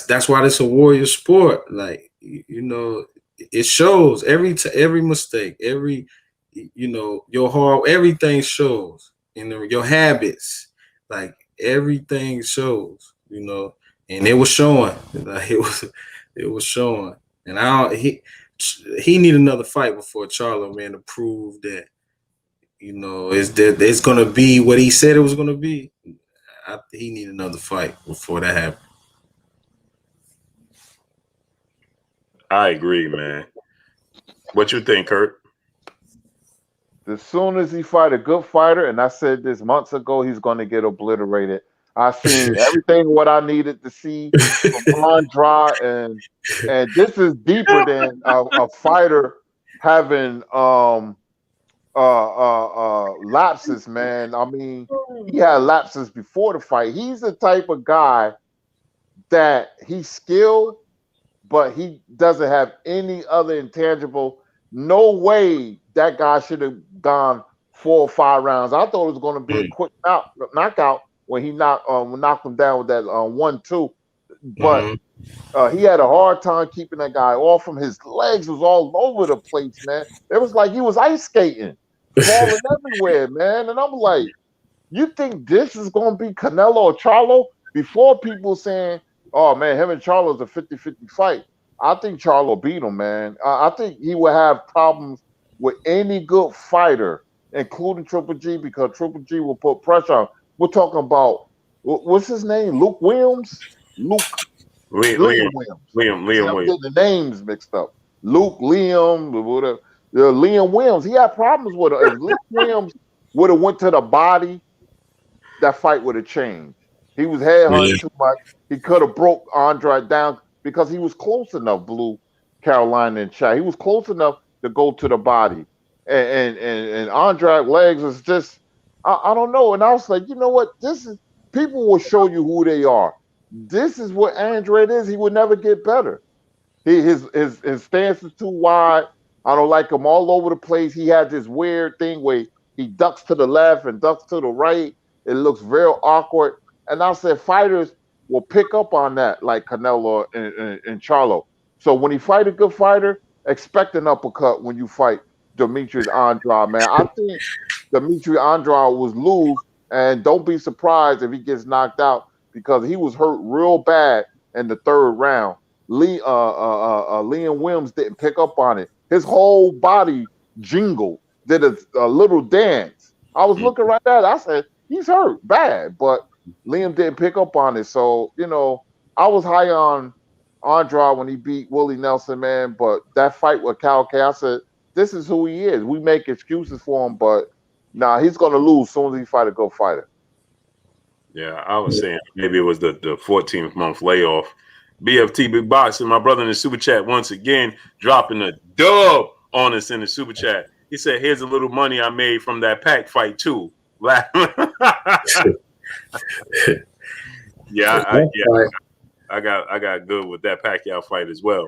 that's why it's a warrior sport. Like, it shows every mistake, every your heart, everything shows. Your habits, like everything shows. And it was showing. Like, it was showing. And he need another fight before Charlo, man, to prove that it's gonna be what he said it was gonna be. He need another fight before that happens. I agree, man. What you think, Kurt? As soon as he fight a good fighter, and I said this months ago, he's going to get obliterated. I seen everything what I needed to see from Andrade, and this is deeper than a fighter having lapses, man. I mean, he had lapses before the fight. He's the type of guy that he's skilled, but he doesn't have any other intangible. No way that guy should have gone 4 or 5 rounds. I thought it was going to be a quick knockout when he knocked him down with that 1-2. But he had a hard time keeping that guy off him. His legs was all over the place, man. It was like he was ice skating, falling everywhere, man. And I'm like, you think this is going to be Canelo or Charlo? Before people saying, oh, man, him and Charlo's a 50-50 fight. I think Charlo beat him, man. I think he will have problems with any good fighter, including Triple G, because Triple G will put pressure on. We're talking about, what's his name? Luke Williams? Liam Williams. Liam Williams. I'm getting the names mixed up. Luke, Liam, whatever. Liam Williams. He had problems with it. If Liam Williams would have went to the body, that fight would have changed. He was headhunting too much. He could have broke Andrade down because he was close enough, Blue, Carolina, and Chad. He was close enough to go to the body. And Andrade's legs was just, I don't know. And I was like, you know what? This is people will show you who they are. This is what Andre is. He would never get better. His stance is too wide. I don't like him all over the place. He had this weird thing where he ducks to the left and ducks to the right. It looks real awkward. And I said fighters will pick up on that, like Canelo and Charlo. So when he fight a good fighter, expect an uppercut when you fight Demetrius Andrade, man. I think Demetrius Andrade was lose, and don't be surprised if he gets knocked out because he was hurt real bad in the third round. Liam Williams didn't pick up on it. His whole body jingled, did a little dance. I was looking right at it. I said, he's hurt bad, but Liam didn't pick up on it. So, I was high on Andrade when he beat Willie Nelson, man. But that fight with Cal K, I said, this is who he is. We make excuses for him, but he's going to lose as soon as he fight a good fighter. Yeah, I was saying maybe it was the 14th month layoff. BFT Big Boxing, my brother in the super chat once again dropping a dub on us in the super chat. He said, "Here's a little money I made from that pack fight too." I got good with that Pacquiao fight as well.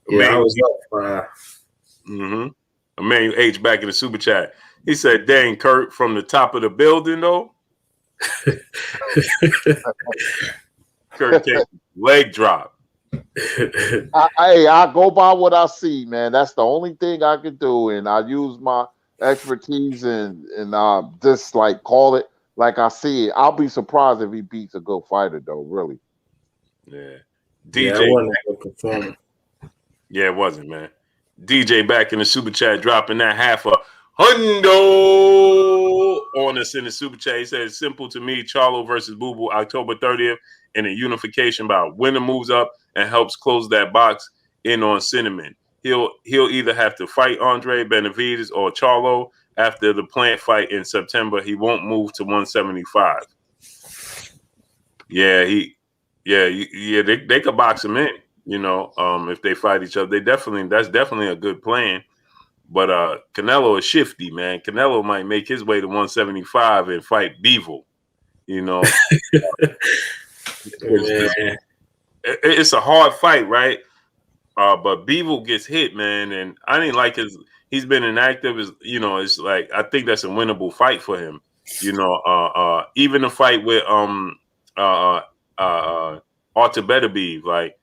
Yeah, I was up. Emmanuel H back in the super chat. He said, "Dang, Kurt, from the top of the building though." Kurt takes leg drop. I go by what I see, man. That's the only thing I can do, and I use my expertise and just like call it like I see it. I'll be surprised if he beats a good fighter, though. Really. Yeah. DJ wasn't a good performance. Yeah, it wasn't, man. DJ back in the super chat dropping that half a hundo on us in the super chat. He said, "It's simple to me. Charlo versus Boo Boo, October 30th, in a unification bout. Winner moves up and helps close that box in on Cinnamon. He'll either have to fight Andre Benavidez or Charlo after the plant fight in September. He won't move to 175. They could box him in. If they fight each other, that's definitely a good plan. But Canelo is shifty, man. Canelo might make his way to 175 and fight Beevil. It's a hard fight, right? But Beevil gets hit, man, and I didn't like he's been inactive. It's like I think that's a winnable fight for him. Even the fight with Artur Beterbiev, like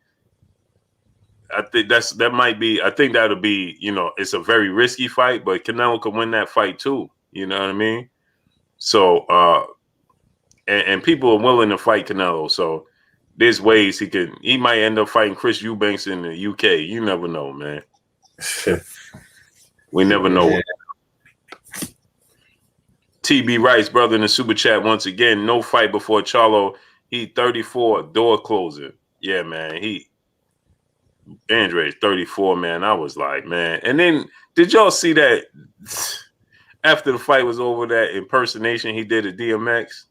I think that'll be, it's a very risky fight, but Canelo could win that fight too. You know what I mean? So and people are willing to fight Canelo, so there's ways he might end up fighting Chris Eubanks in the UK. You never know, man. We never know. TB Rice, brother in the super chat once again. No fight before Charlo. He 34, door closer. Yeah, man. Andre is 34, man. I was like, man. And then did y'all see that after the fight was over, that impersonation he did at DMX?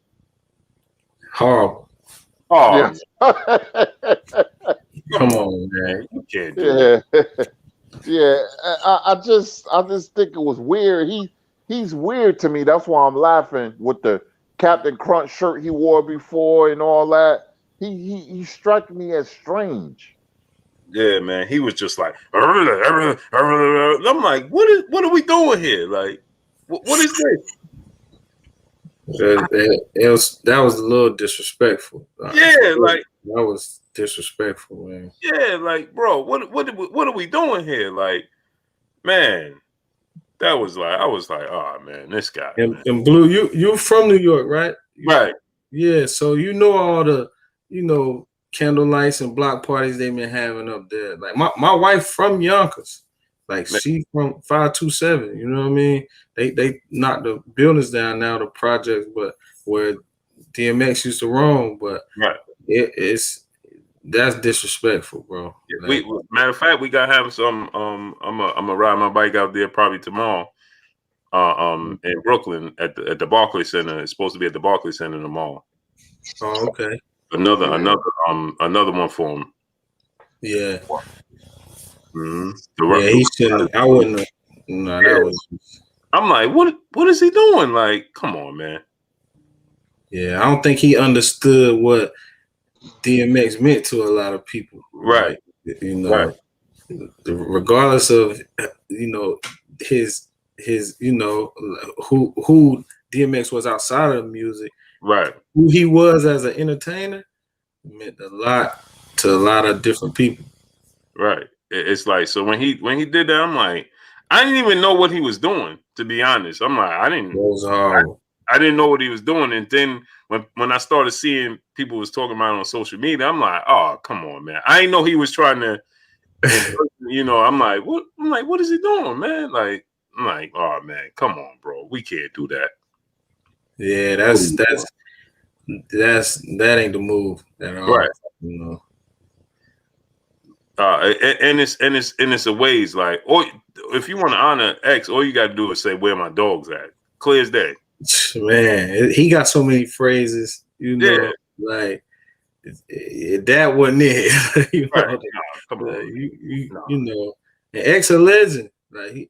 Horrible. Oh, yeah. Come on, man. You can't do that. Yeah. I just think it was weird. He's weird to me. That's why I'm laughing with the Captain Crunch shirt he wore before and all that. He struck me as strange. Yeah, man. He was just like, I'm like, what are we doing here? Like, what is this? That was a little disrespectful. Yeah, like that was disrespectful, man. Yeah, like, bro, what are we doing here? Like, man, that was like, I was like, oh man, this guy. And Blue, you from New York, right? Right. Yeah, so all the, candle lights and block parties they've been having up there. Like my wife from Yonkers, like she from 527. You know what I mean? They knocked the buildings down now, the projects, but where DMX used to roam. But right, that's disrespectful, bro. Like, matter of fact, we gotta have some. I'm gonna ride my bike out there probably tomorrow. In Brooklyn at the Barclays Center. It's supposed to be at the Barclays Center tomorrow. Oh, okay. Another one for him. Yeah. Mm-hmm. Yeah, he shouldn't. I wouldn't. No, that was. I'm like, what is he doing? Like, come on, man. Yeah, I don't think he understood what DMX meant to a lot of people. Right. Like, you know, regardless of his who DMX was outside of music, Right. who he was as an entertainer meant a lot to a lot of different people. Right. It's like, so when he did that, I'm like, I didn't even know what he was doing, to be honest. I'm like, I didn't know what he was doing. And then when I started seeing people was talking about it on social media, I'm like, oh, come on, man. I didn't know he was trying to, I'm like, what? I'm like, what is he doing, man? Like, I'm like, oh man, come on, bro. We can't do that. Yeah, that ain't the move at all. Right. You know. And it's a ways like, or if you want to honor X, all you got to do is say where my dog's at. Clear as day. Man, he got so many phrases, like that wasn't it. Right. Come on. You know, and X a legend. Like he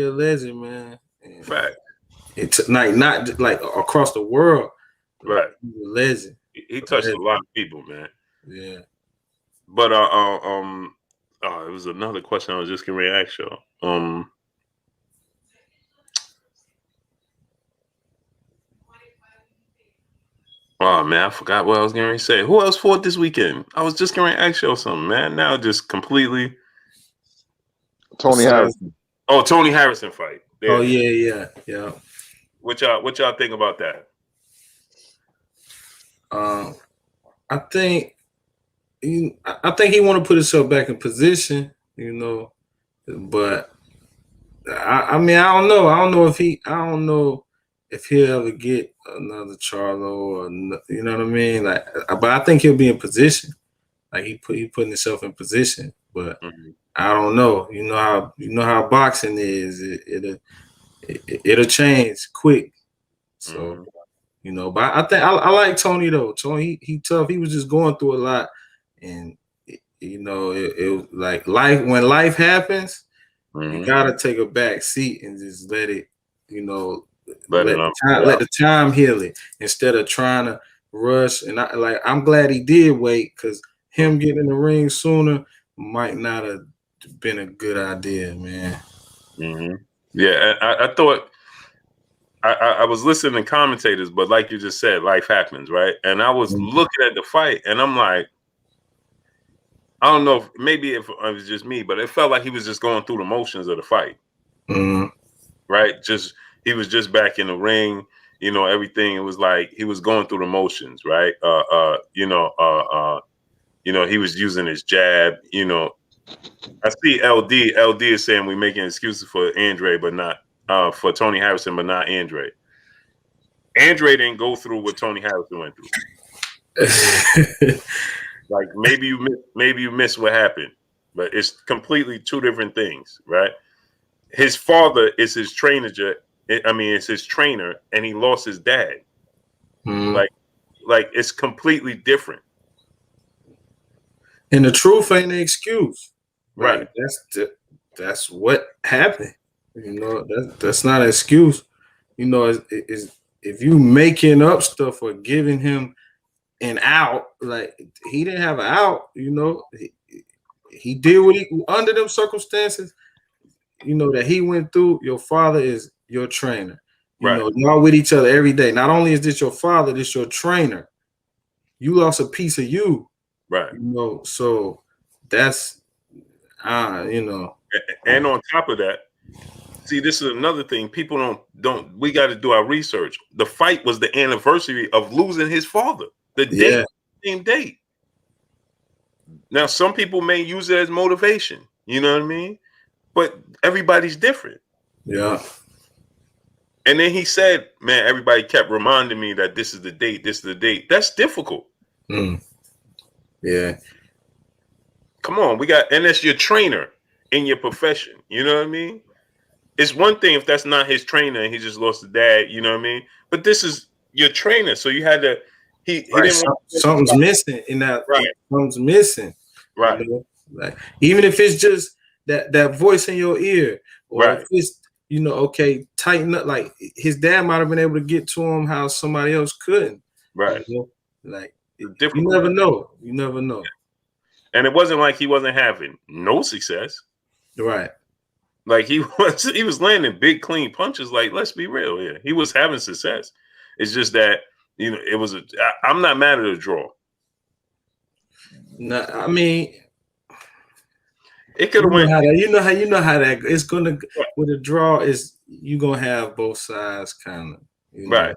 a legend, man. And fact. It's not like across the world. Right. He's a legend. He touched a lot of people, man. Yeah. But it was another question I was just gonna react y'all. Oh man, I forgot what I was gonna say. Who else fought this weekend? I was just gonna ask y'all something, man. Now just completely. Tony Harrison. Oh, Tony Harrison fight. There. Oh yeah. What y'all think about that? I think he want to put himself back in position, but I mean I don't know. I don't know if he'll ever get another Charlo or you know what I mean. Like, but I think he'll be in position. Like he putting himself in position, but I don't know. You know how boxing is. It'll change quick. So. But I think I like Tony though. Tony, he tough. He was just going through a lot, and it was like life. When life happens, you gotta take a back seat and just let it, let the time heal it instead of trying to rush. And I'm glad he did wait because him getting in the ring sooner might not have been a good idea, man. Yeah, I thought. I was listening to commentators, but like you just said, life happens, right? And I was looking at the fight, and I'm like, I don't know, maybe if it was just me, but it felt like he was just going through the motions of the fight, right? He was just back in the ring, everything. It was like he was going through the motions, right? He was using his jab. I see LD is saying we're making excuses for Andre, but not. For Tony Harrison, but not Andre. Andre didn't go through what Tony Harrison went through. Like maybe you missed what happened, but it's completely two different things, right? His father is his trainer. It's his trainer, and he lost his dad. Like it's completely different. And the truth ain't an excuse, right? That's what happened. That's not an excuse. Is if you making up stuff or giving him an out, like he didn't have an out. He did what he under them circumstances. That he went through. Your father is your trainer. Y'all with each other every day. Not only is this your father, this your trainer. You lost a piece of you, right? So that's And on top of that. See, this is another thing. People don't. We got to do our research. The fight was the anniversary of losing his father. The same date. Now, some people may use it as motivation. You know what I mean? But everybody's different. Yeah. And then he said, "Man, everybody kept reminding me that this is the date. This is the date. That's difficult." Yeah. Come on, and that's your trainer in your profession. You know what I mean? It's one thing if that's not his trainer and he just lost his dad, you know what I mean? But this is your trainer, so you had to. He didn't. Something's missing in that. Right. Something's missing. Right. Like even if it's just that voice in your ear, or if it's okay, tighten up. Like his dad might have been able to get to him how somebody else couldn't. Right. Like you Difficult. never know. You never know. And it wasn't like he wasn't having no success. Right. Like he was landing big clean punches. Like, let's be real here. He was having success. It's just that, I'm not mad at a draw. No, I mean, it could have went. You know how that it's gonna with a draw is you gonna have both sides kind of. Right.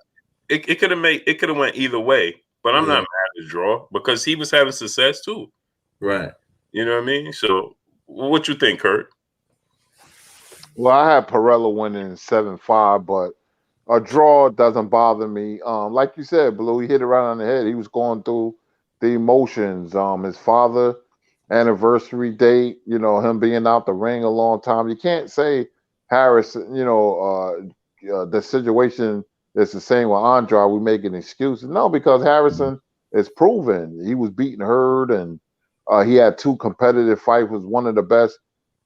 It could have went either way, but I'm not mad at the draw because he was having success too. Right. You know what I mean? So what you think, Kurt? Well, I had Perella winning 7-5, but a draw doesn't bother me. Like you said, Blue, he hit it right on the head. He was going through the emotions. His father anniversary date, him being out the ring a long time. You can't say Harris, the situation is the same with Andrade. We making excuses. No, because Harrison is proven. He was beating Hurd, and he had 2 competitive fights, was one of the best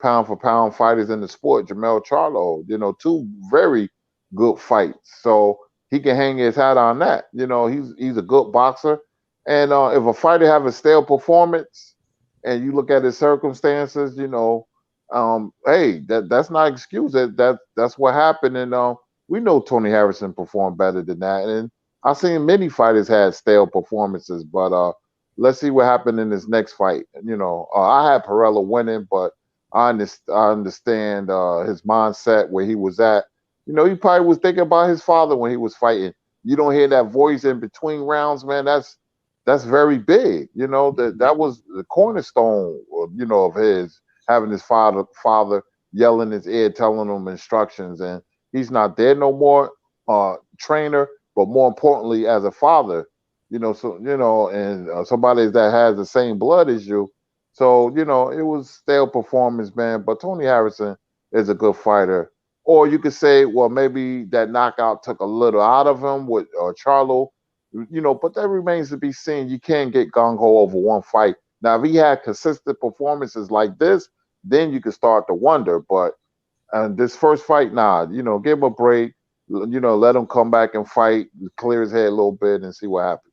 pound for pound fighters in the sport, Jamel Charlo, 2 very good fights. So he can hang his hat on that. He's a good boxer. And if a fighter have a stale performance and you look at his circumstances, hey, that's not excuse. That's what happened. And we know Tony Harrison performed better than that. And I've seen many fighters had stale performances, but let's see what happened in this next fight. I had Perella winning, but I understand his mindset where he was at. He probably was thinking about his father when he was fighting. You don't hear that voice in between rounds, man. That's very big. That was the cornerstone, of his, having his father yelling in his ear, telling him instructions, and he's not there no more. Trainer, but more importantly, as a father, and somebody that has the same blood as you. So, it was stale performance, man. But Tony Harrison is a good fighter. Or you could say, well, maybe that knockout took a little out of him with Charlo, but that remains to be seen. You can't get gung-ho over one fight. Now, if he had consistent performances like this, then you could start to wonder. But this first fight, give him a break. Let him come back and fight, clear his head a little bit and see what happens.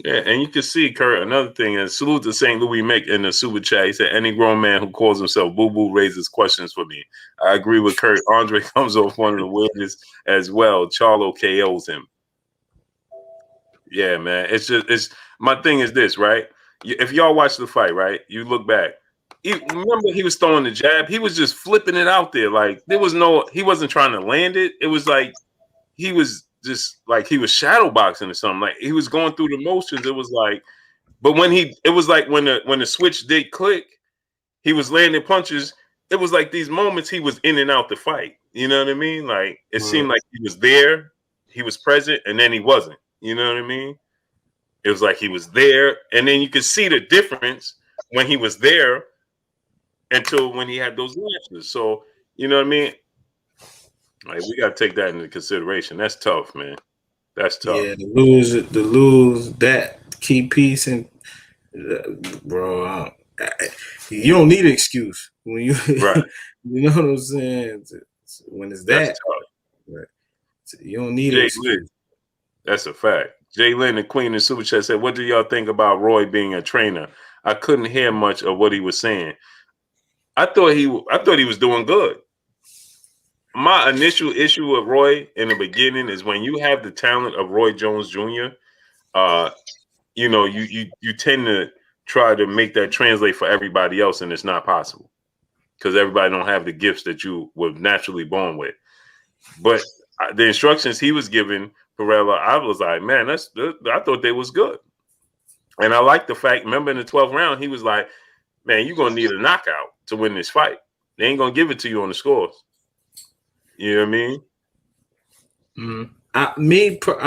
Yeah, and you can see, Kurt, another thing is salute to St. Louis Mick in the super chat. He said, any grown man who calls himself Boo Boo raises questions for me. I agree with Kurt. Andre comes off one of the weirdest as well. Charlo KOs him. Yeah, man. It's my thing is this, right? If y'all watch the fight, right, you look back. Remember he was throwing the jab? He was just flipping it out there. Like he wasn't trying to land it. It was like he was just like he was shadow boxing or something. Like he was going through the motions. It was like, but when the switch did click, he was landing punches. It was like these moments he was in and out the fight. You know what I mean? Like it seemed like he was there, he was present, and then he wasn't. You know what I mean? It was like he was there, and then you could see the difference when he was there until when he had those lapses. So you know what I mean? Like we got to take that into consideration. That's tough, man. That's tough. Yeah, to lose that key piece, and bro, you don't need an excuse when you, right. You know what I'm saying? When it's that, right. You don't need an excuse. That's a fact. Jay Lynn, the Queen in Super Chat, said, "What do y'all think about Roy being a trainer?" I couldn't hear much of what he was saying. I thought he was doing good. My initial issue with Roy in the beginning is when you have the talent of Roy Jones Jr., you tend to try to make that translate for everybody else, and it's not possible because everybody don't have the gifts that you were naturally born with. But the instructions he was giving Perella, I was like, man, I thought they was good. And I like the fact, remember in the 12th round, he was like, man, you're going to need a knockout to win this fight. They ain't going to give it to you on the scores. You know what I mean? I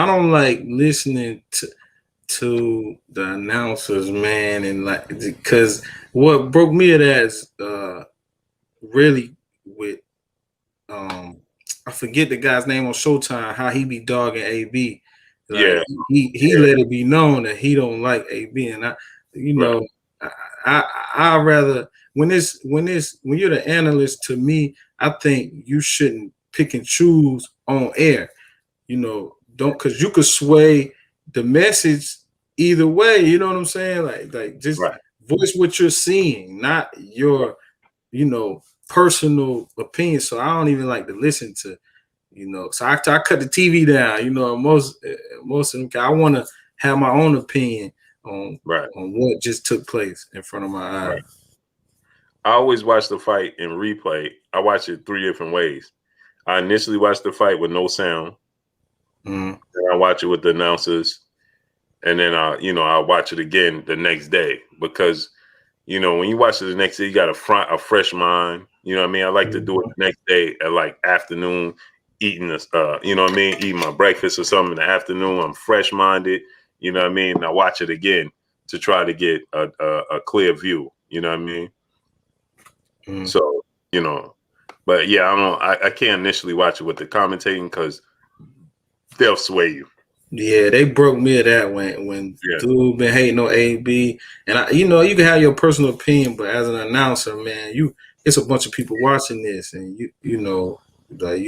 don't like listening to the announcers, man, and like because what broke me at that is really with I forget the guy's name on Showtime, how he be dogging AB. Like, he let it be known that he don't like AB, and I rather when you're the analyst, to me, I think you shouldn't pick and choose on air. You know, don't, because you could sway the message either way. You know what I'm saying? Like just Right. voice what you're seeing, not your, you know, personal opinion. So I don't even like to listen to, you know. So I cut the TV down. You know, most of them, I want to have my own opinion on what just took place in front of my eyes. Right. I always watch the fight in replay. I watch it 3 different ways. I initially watch the fight with no sound. And I watch it with the announcers, and then I'll watch it again the next day, because you know, when you watch it the next day, you got a fresh mind. You know what I mean? I like to do it the next day at like afternoon, eating this, you know what I mean, eating my breakfast or something in the afternoon. I'm fresh minded. You know what I mean? And I watch it again to try to get a clear view. You know what I mean? So, you know, but yeah, I can't initially watch it with the commentating because they'll sway you. Yeah, they broke me of that when dude been hating on AB, and you know, you can have your personal opinion, but as an announcer, man, it's a bunch of people watching this, and you know, like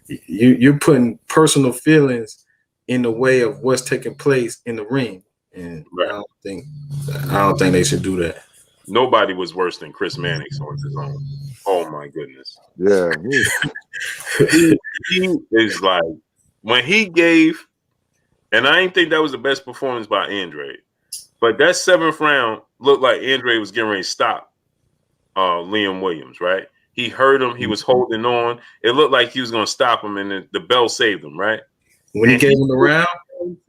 you're putting personal feelings in the way of what's taking place in the ring, and I don't think they should do that. Nobody was worse than Chris Mannix on his own. Oh my goodness. Yeah. he is like, when he gave, and I didn't think that was the best performance by Andre, but that 7th round looked like Andre was getting ready to stop Liam Williams, right? He heard him. He was holding on. It looked like he was going to stop him, and the bell saved him, right? When he gave him the round?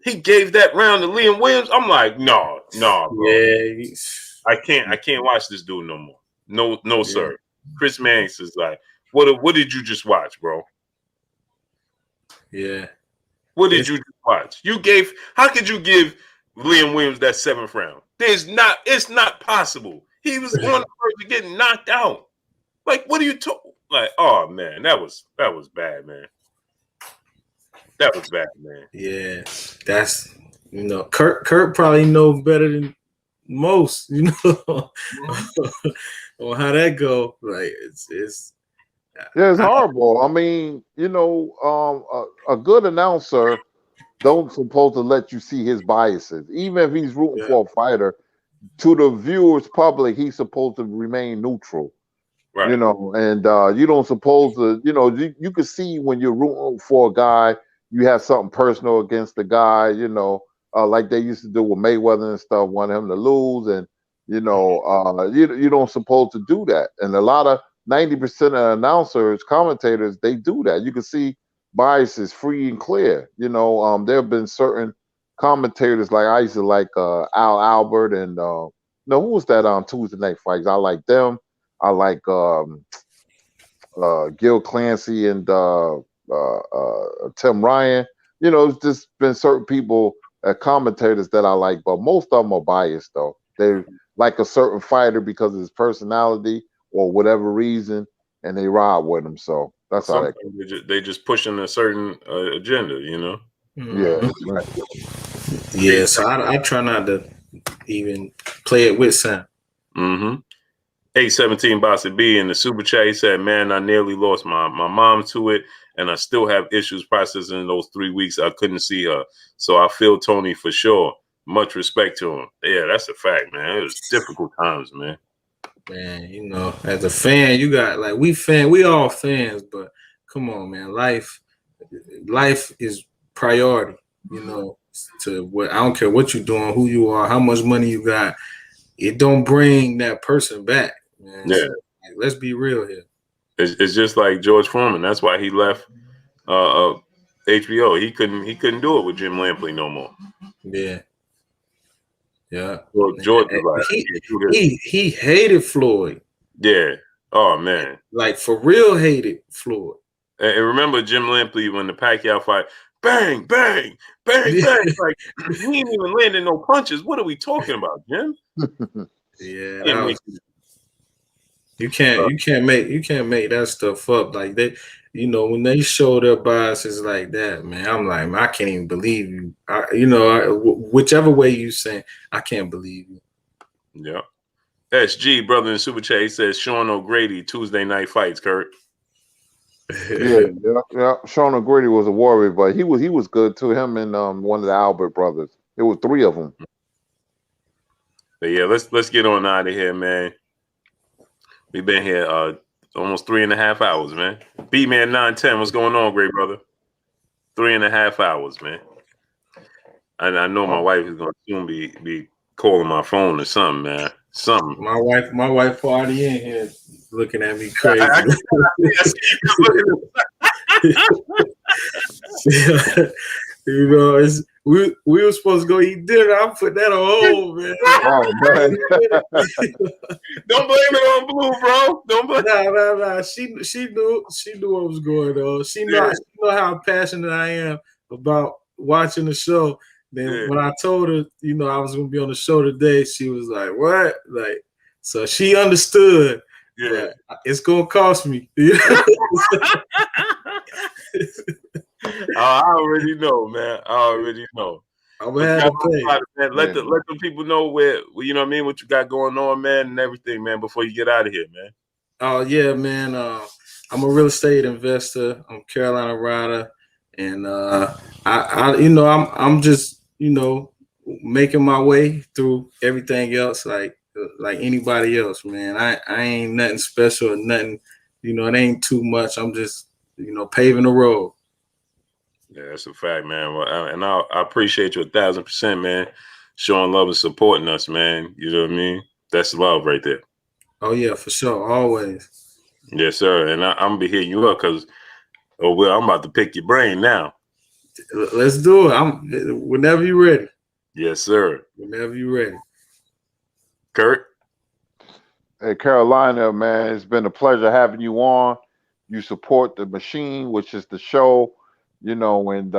He gave that round to Liam Williams. I'm like, no, bro. Yeah. I can't watch this dude no more. No, sir. Chris Mannix is like, what did you just watch, bro? Yeah. What did you just watch? How could you give Liam Williams that 7th round? It's not possible. He was on the verge of getting knocked out. Like, what are you talking? Like, oh man, that was bad, man. That was bad, man. Yeah, that's, you know, Kurt probably knows better than most, you know, on how that go. Like it's horrible. I mean, you know, a good announcer don't supposed to let you see his biases, even if he's rooting for a fighter. To the viewers, public, he's supposed to remain neutral. Right. You know, and you don't supposed to, you know, you can see when you're rooting for a guy, you have something personal against the guy, you know, like they used to do with Mayweather and stuff, want him to lose, and you know, you don't supposed to do that. And a lot of 90% of announcers, commentators, they do that. You can see biases free and clear. You know, there have been certain commentators, like I used to like Al Albert and no, who was that on Tuesday Night Fights? I like them. I like Gil Clancy and Tim Ryan. You know, it's just been certain people, commentators that I like, but most of them are biased though. They like a certain fighter because of his personality or whatever reason, and they ride with him. So that's how they just pushing a certain agenda, you know. Yeah, right. Yeah, so I try not to even play it with sound. 817 Bossy B in the super chat, he said, man, I nearly lost my mom to it, and I still have issues processing those 3 weeks I couldn't see her. So I feel Tony for sure. Much respect to him. Yeah, that's a fact, man. It was difficult times, man. Man, you know, as a fan, you got, like, we all fans, but come on, man. Life is priority, you know, to what, I don't care what you're doing, who you are, how much money you got. It don't bring that person back, man. Yeah. So, like, let's be real here. It's just like George Foreman. That's why he left HBO. He couldn't do it with Jim Lampley no more. Yeah. Yeah. Well, George was like, he hated Floyd. Yeah. Oh man. Like, for real hated Floyd. And remember Jim Lampley when the Pacquiao fight, bang, bang, bang, bang. Like, he ain't even landing no punches. What are we talking about, Jim? Yeah. You can't make that stuff up. Like, they, you know, when they show their biases like that, man, I'm like, man, I can't even believe you. Whichever way you say, I can't believe you. Yeah. SG, brother in Super Chat, he says Sean O'Grady, Tuesday Night Fights, Kurt. Yeah. Sean O'Grady was a warrior, but he was good too. Him and one of the Albert brothers. It was three of them. But yeah, let's get on out of here, man. We've been here almost 3.5 hours, man. B-Man 910, what's going on, great brother? 3.5 hours, man. And I know my wife is gonna soon be calling my phone or something, man. Something. My wife already in here looking at me crazy. You know, we were supposed to go eat dinner. I put that on hold, man. Oh man. Don't blame it on Blue, bro. Don't blame. Nah. She knew what was going on. She know how passionate I am about watching the show. Then when I told her, you know, I was gonna be on the show today, she was like, "What?" Like, so she understood. Yeah, it's gonna cost me. I already know, man. I already know. I'm gonna have to pay. Man. Let the people know where you know what I mean, what you got going on, man, and everything, man, before you get out of here, man. Oh yeah, man. I'm a real estate investor. I'm Carolina Ryder, and I you know, I'm just, you know, making my way through everything else like anybody else, man. I ain't nothing special or nothing, you know, it ain't too much. I'm just, you know, paving the road. Yeah, that's a fact, man. Well, I appreciate you 1,000%, man. Showing love and supporting us, man. You know what I mean? That's love right there. Oh yeah, for sure, always. Yes, sir. And I'm gonna be hitting you up because, I'm about to pick your brain now. Let's do it. Whenever you're ready. Yes, sir. Whenever you're ready. Kurt. Hey, Carolina, man, it's been a pleasure having you on. You support the machine, which is the show, you know, and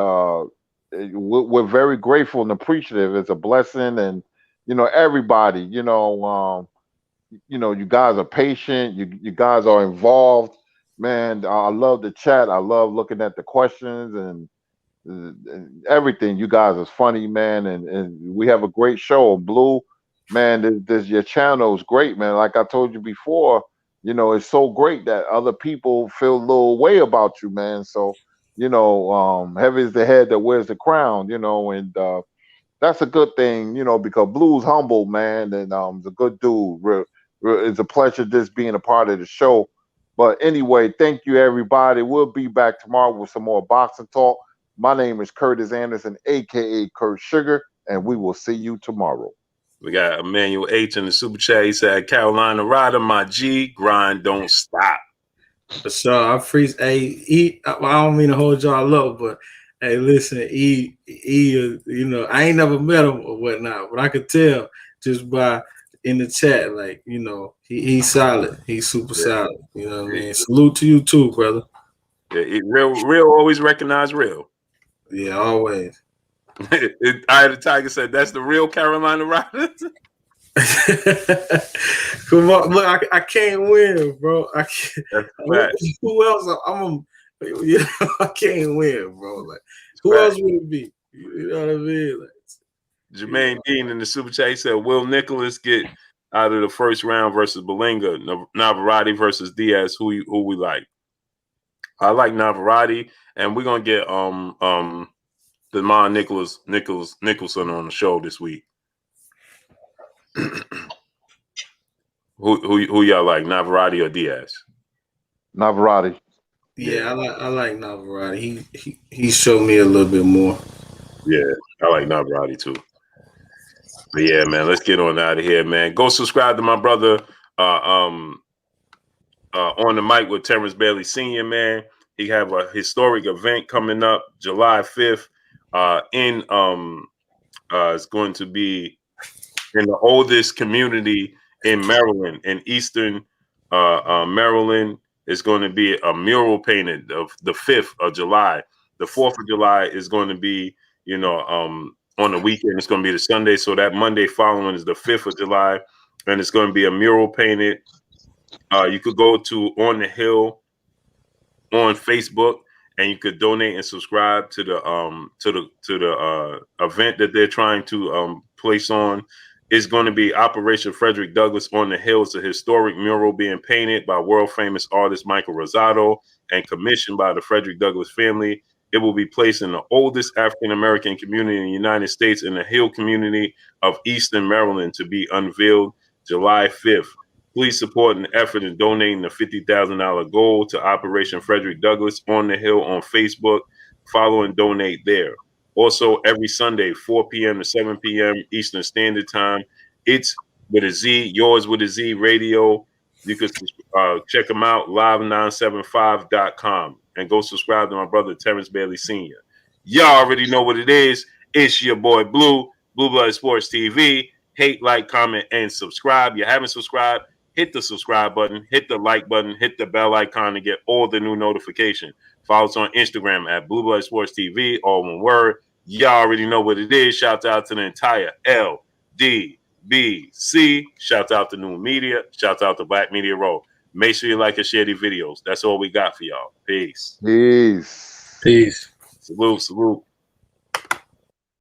we're very grateful and appreciative. It's a blessing, and you know, everybody, you guys are patient. You guys are involved, man. I love the chat. I love looking at the questions and everything. You guys is funny, man, and we have a great show. Blue, man, this your channel is great, man. Like I told you before, you know, it's so great that other people feel a little way about you, man. So, you know, heavy is the head that wears the crown, you know, and that's a good thing, you know, because Blue's humble, man, and he's a good dude. It's a pleasure just being a part of the show. But anyway, thank you, everybody. We'll be back tomorrow with some more boxing talk. My name is Curtis Anderson, aka Kurt Sugar, and we will see you tomorrow. We got Emmanuel H in the super chat. He said, Carolina Ryder, my G, grind don't stop. For sure. I freeze. Hey, I don't mean to hold y'all up, but hey, listen, you know, I ain't never met him or whatnot, but I could tell just by in the chat, like, you know, he's solid. He's super solid. You know what I mean? Salute to you too, brother. Yeah, real always recognize real. Yeah, always. I had a Tiger said, that's the real Carolina Ryder. Come on, look, I can't win, bro. I can't. Who else? You know, I can't win, bro. Like, who else would it be? You know what I mean? Like, Jermaine Dean in the super chat, he said, will Nicholas get out of the first round versus Belinga? Navarrete versus Diaz. Who we like? I like Navarrete, and we're gonna get Demond Nicholson on the show this week. Who y'all like, Navarrete or Diaz? Navarrete. Yeah, I like Navarrete. He showed me a little bit more. Yeah, I like Navarrete too. But yeah, man, let's get on out of here, man. Go subscribe to my brother on the mic with Terrence Bailey Sr., man. He have a historic event coming up July 5th. It's going to be in the oldest community in Maryland, in Eastern Maryland. It's going to be a mural painted of the 5th of July. The 4th of July is going to be, you know, on the weekend. It's going to be the Sunday. So that Monday following is the 5th of July. And it's going to be a mural painted. You could go to On the Hill on Facebook, and you could donate and subscribe to the event that they're trying to place on. It's going to be Operation Frederick Douglass on the Hill. It's a historic mural being painted by world famous artist Michael Rosado, and commissioned by the Frederick Douglass family. It will be placed in the oldest African-American community in the United States in the Hill community of Eastern Maryland to be unveiled July 5th. Please support an effort in donating the $50,000 goal to Operation Frederick Douglass on the Hill on Facebook. Follow and donate there. Also, every Sunday, 4 p.m. to 7 p.m. Eastern Standard Time, it's with a Z, yours with a Z radio. You can check them out, live975.com, and go subscribe to my brother, Terrence Bailey Sr. Y'all already know what it is. It's your boy, Blue Blood Sports TV. Hate, like, comment, and subscribe. You haven't subscribed, hit the subscribe button, hit the like button, hit the bell icon to get all the new notifications. Follow us on Instagram at Blue Blood Sports TV, all one word. Y'all already know what it is. Shout out to the entire LDBC. Shout out to New Media. Shout out to Black Media Row. Make sure you like and share these videos. That's all we got for y'all. Peace. Peace. Peace. Salute, salute.